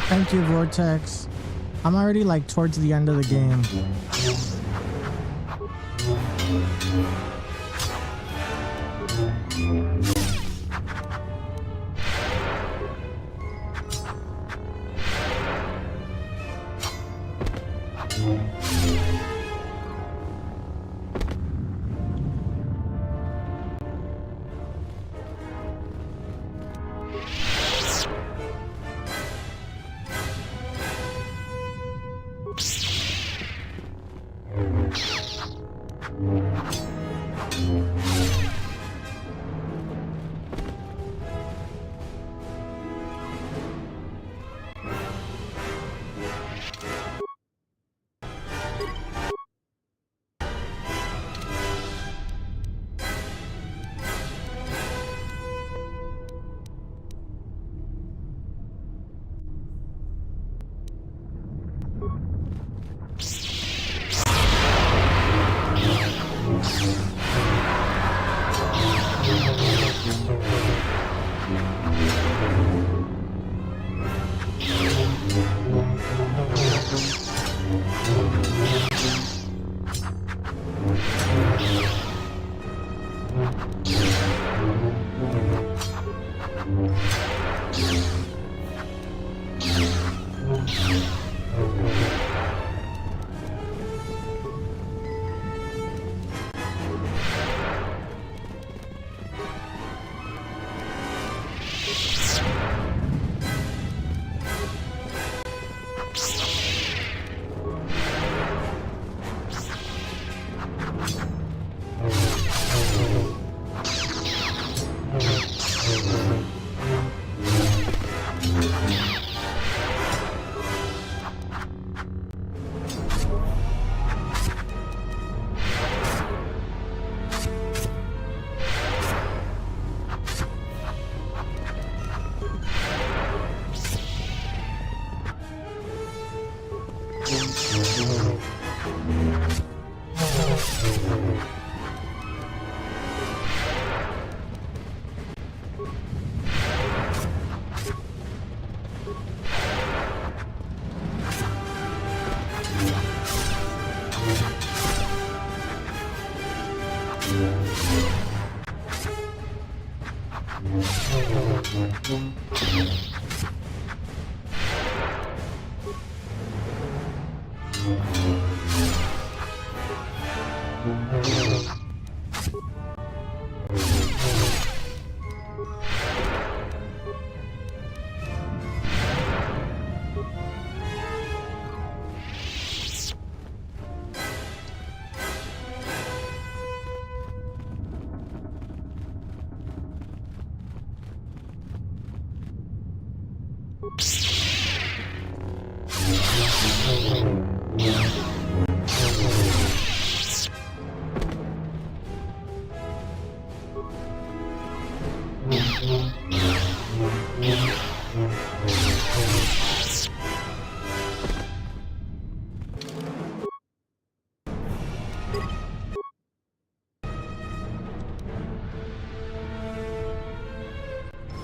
Thank you, Vortex. I'm already like towards the end of the game.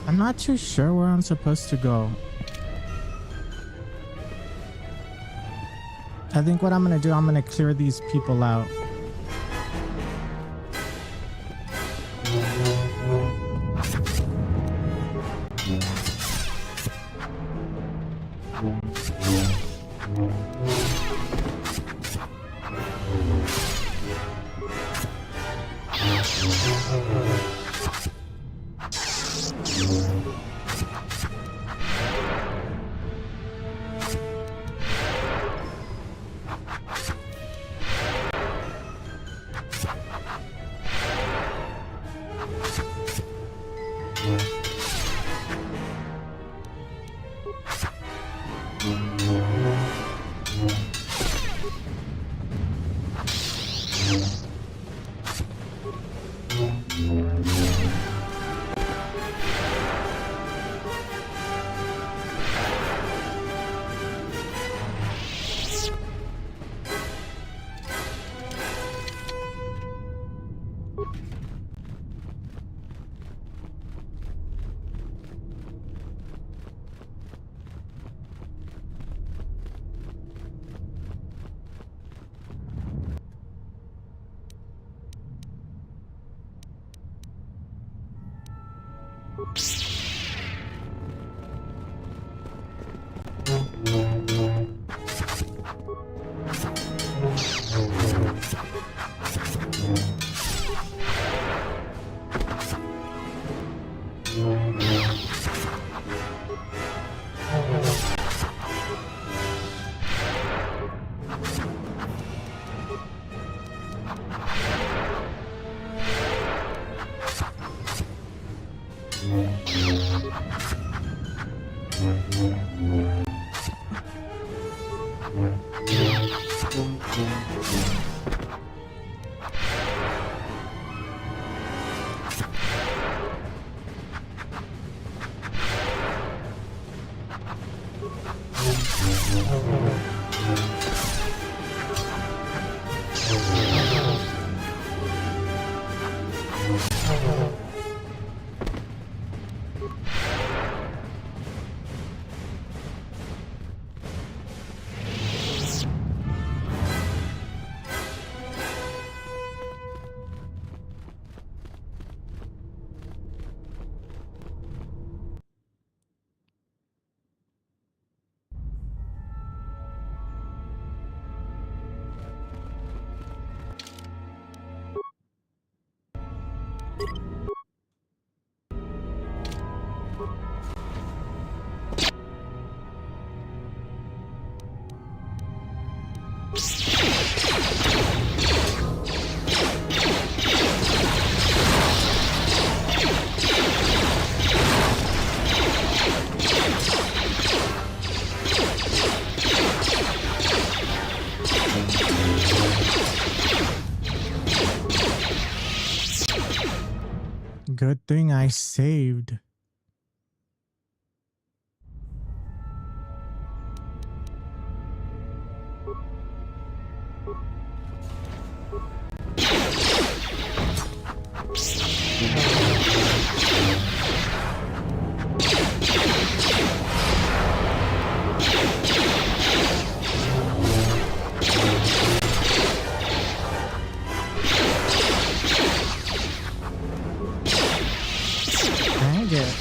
I'm not too sure where I'm supposed to go. I think what I'm gonna do, I'm gonna clear these people out. Good thing I saved. Dang it.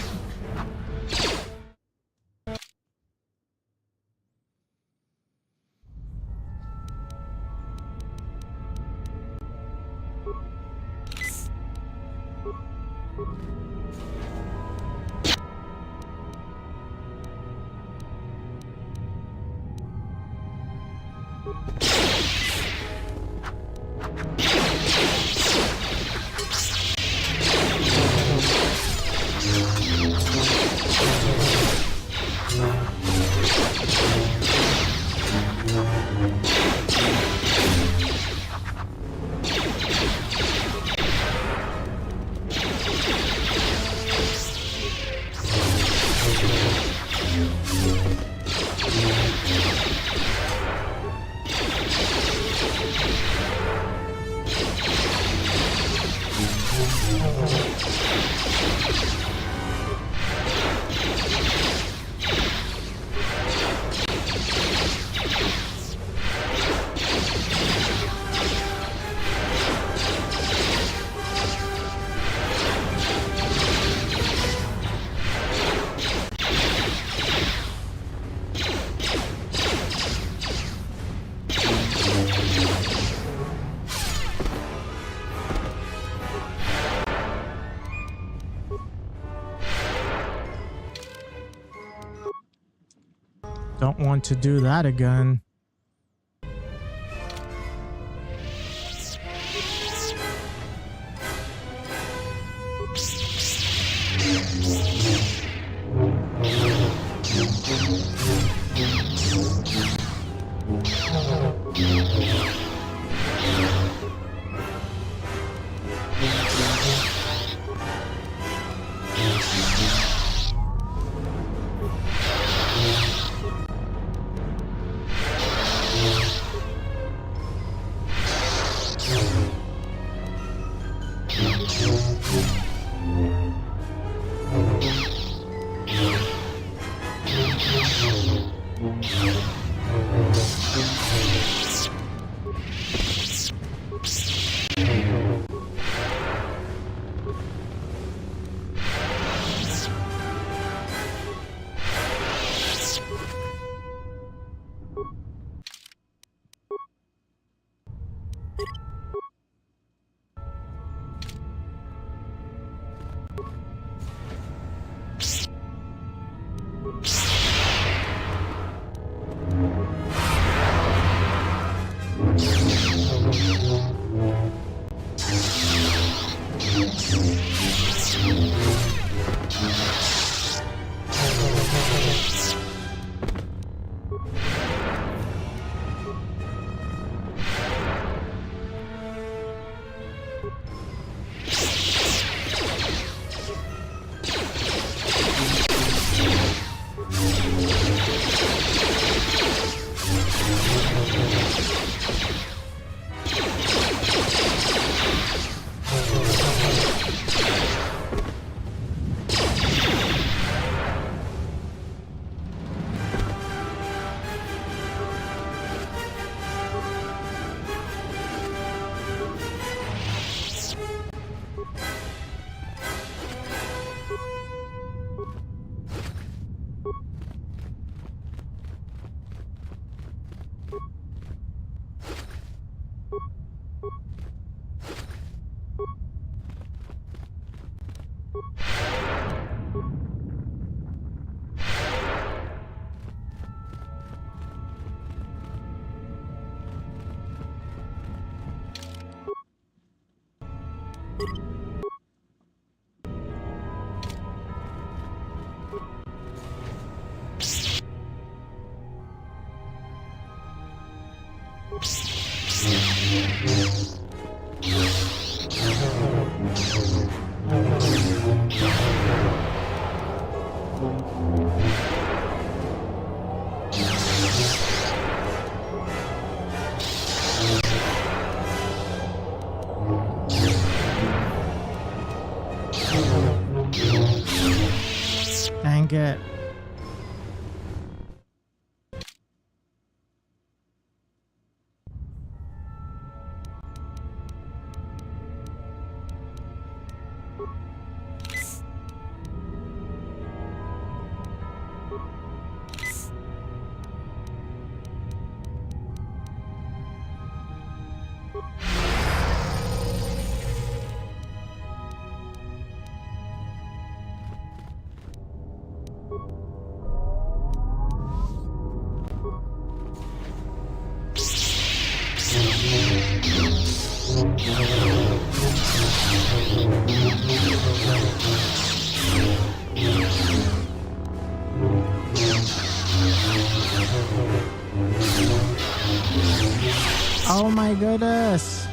Don't want to do that again. Dang it. You Oh my goodness.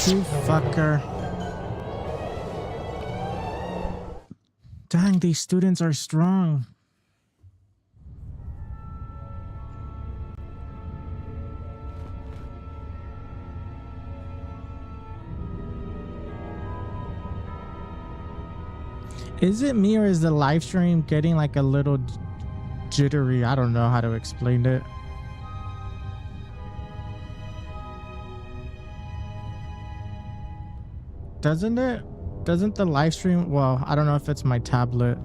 You fucker. Dang, these students are strong. Is it me or is the live stream getting like a little jittery? I don't know how to explain it. Doesn't it? Doesn't the live stream? Well, I don't know if it's my tablet.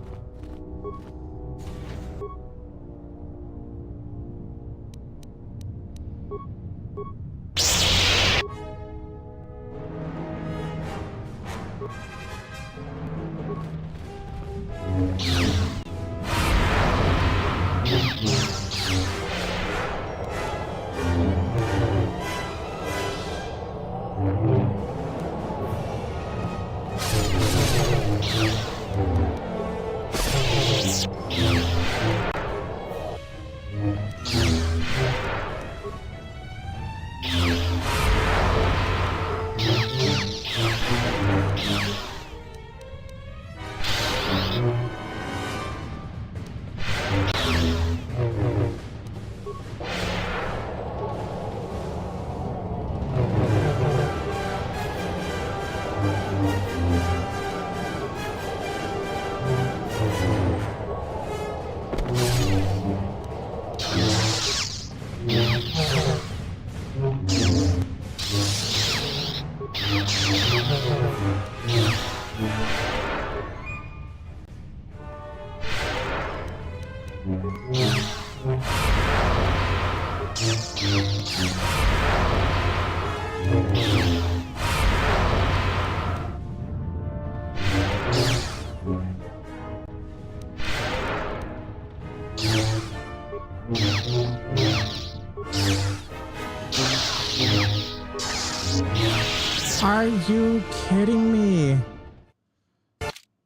Are you kidding me?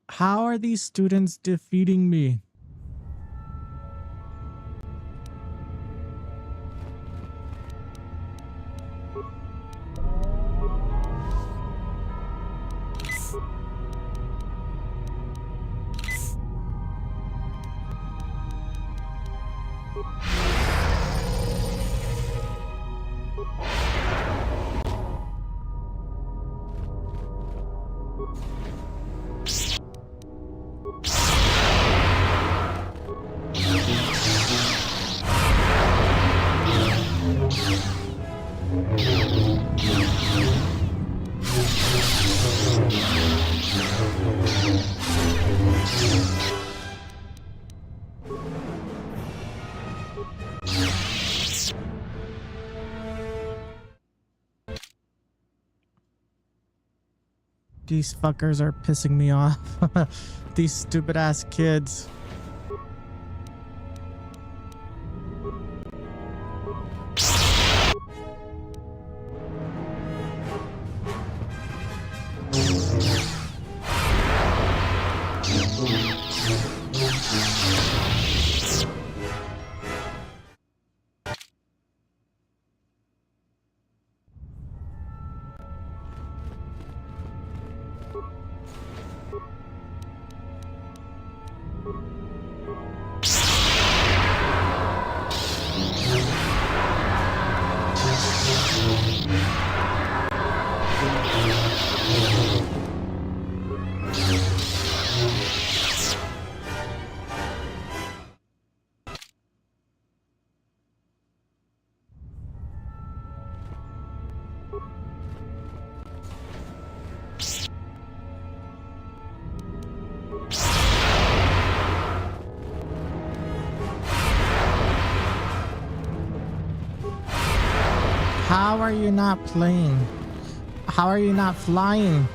How are these students defeating me? These fuckers are pissing me off. These stupid ass kids. How are you not playing? How are you not flying?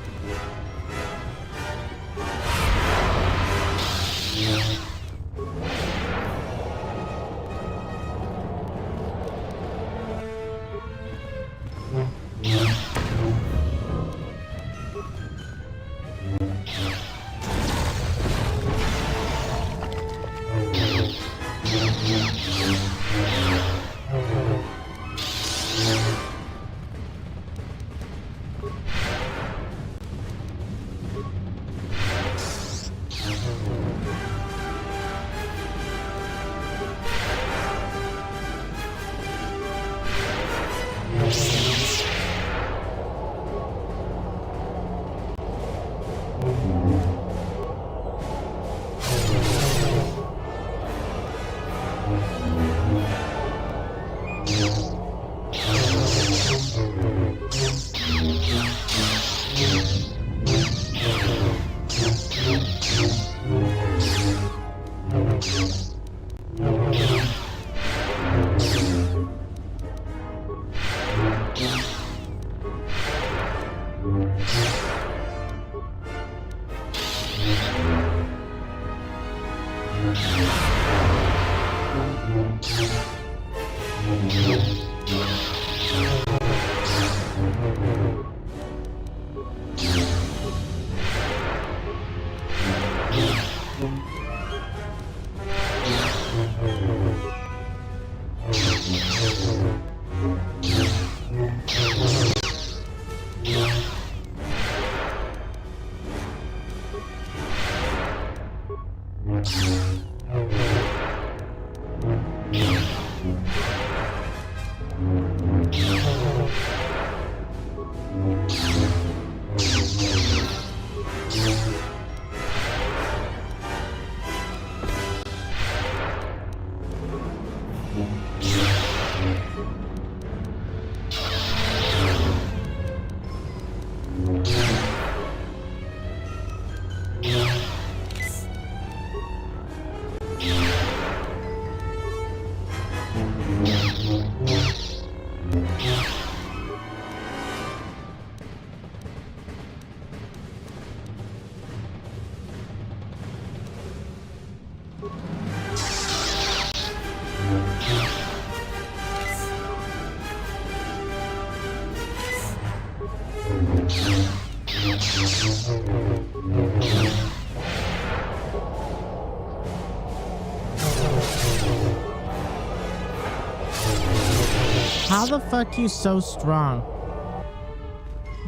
How the fuck you so strong?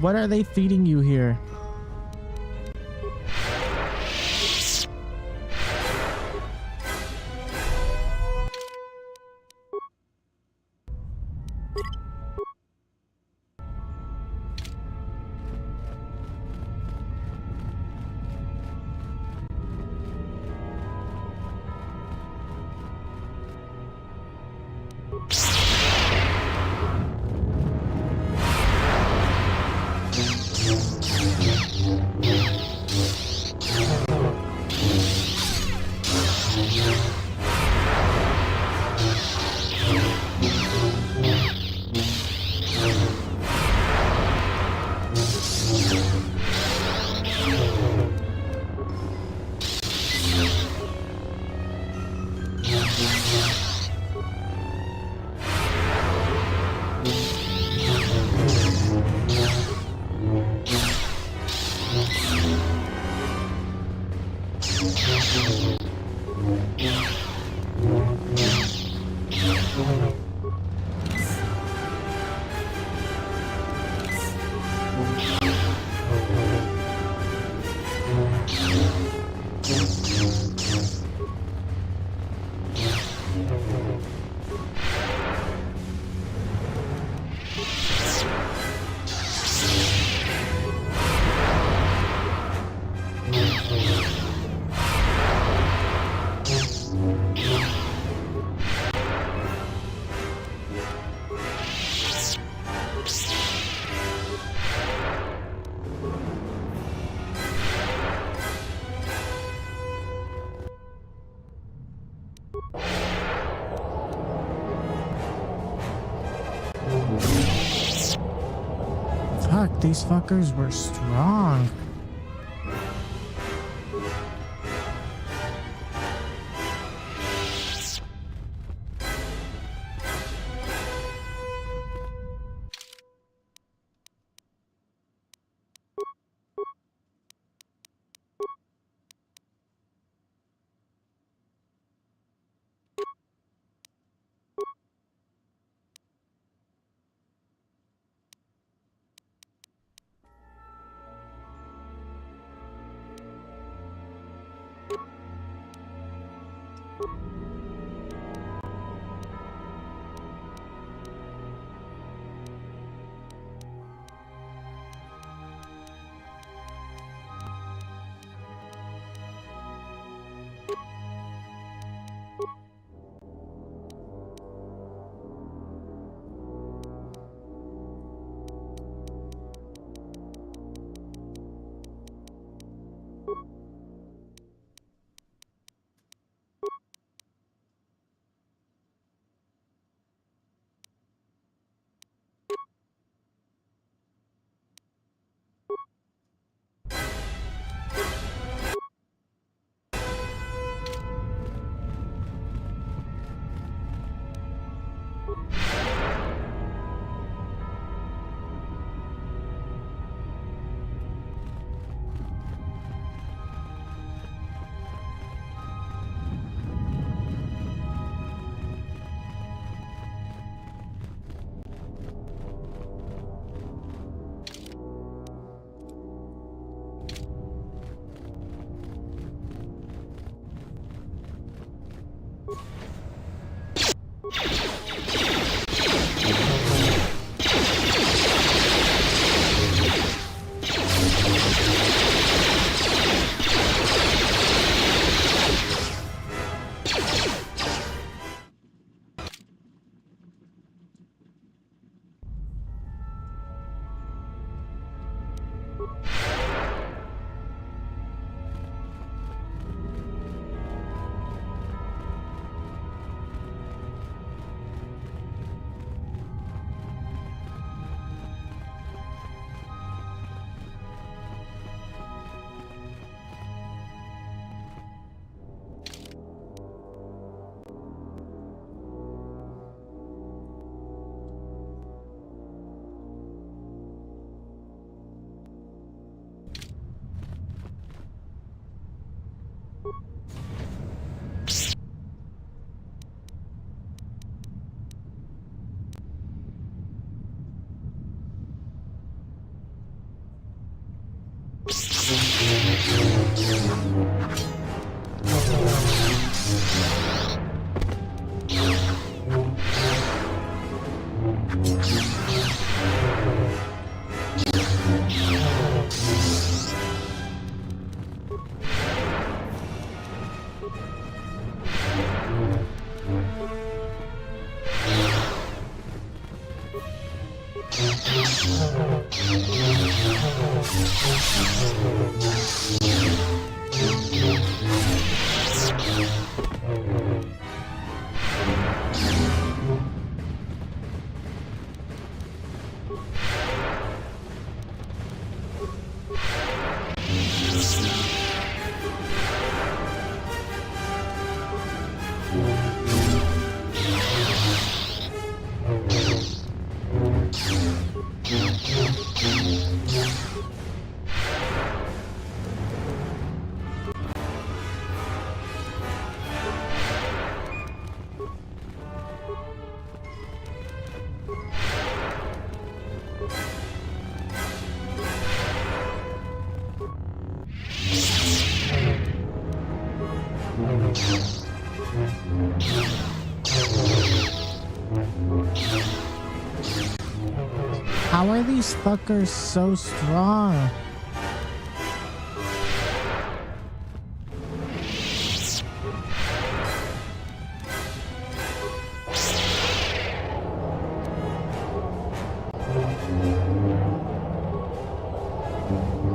What are they feeding you here? Fuck, these fuckers were strong. How are these fuckers so strong?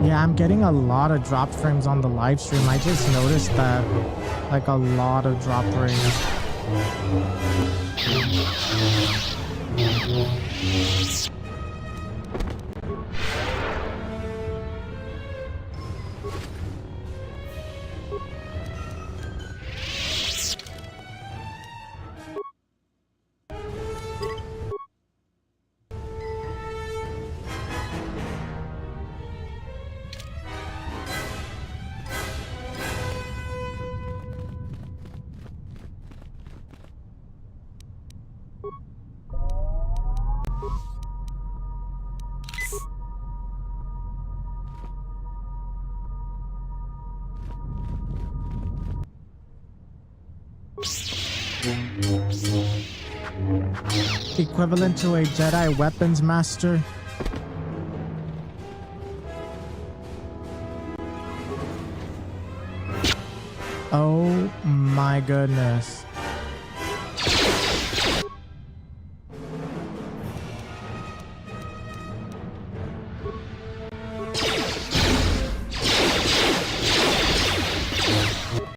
Yeah, I'm getting a lot of drop frames on the live stream. I just noticed that, like, a lot of drop frames. equivalent to a Jedi weapons master? Oh my goodness.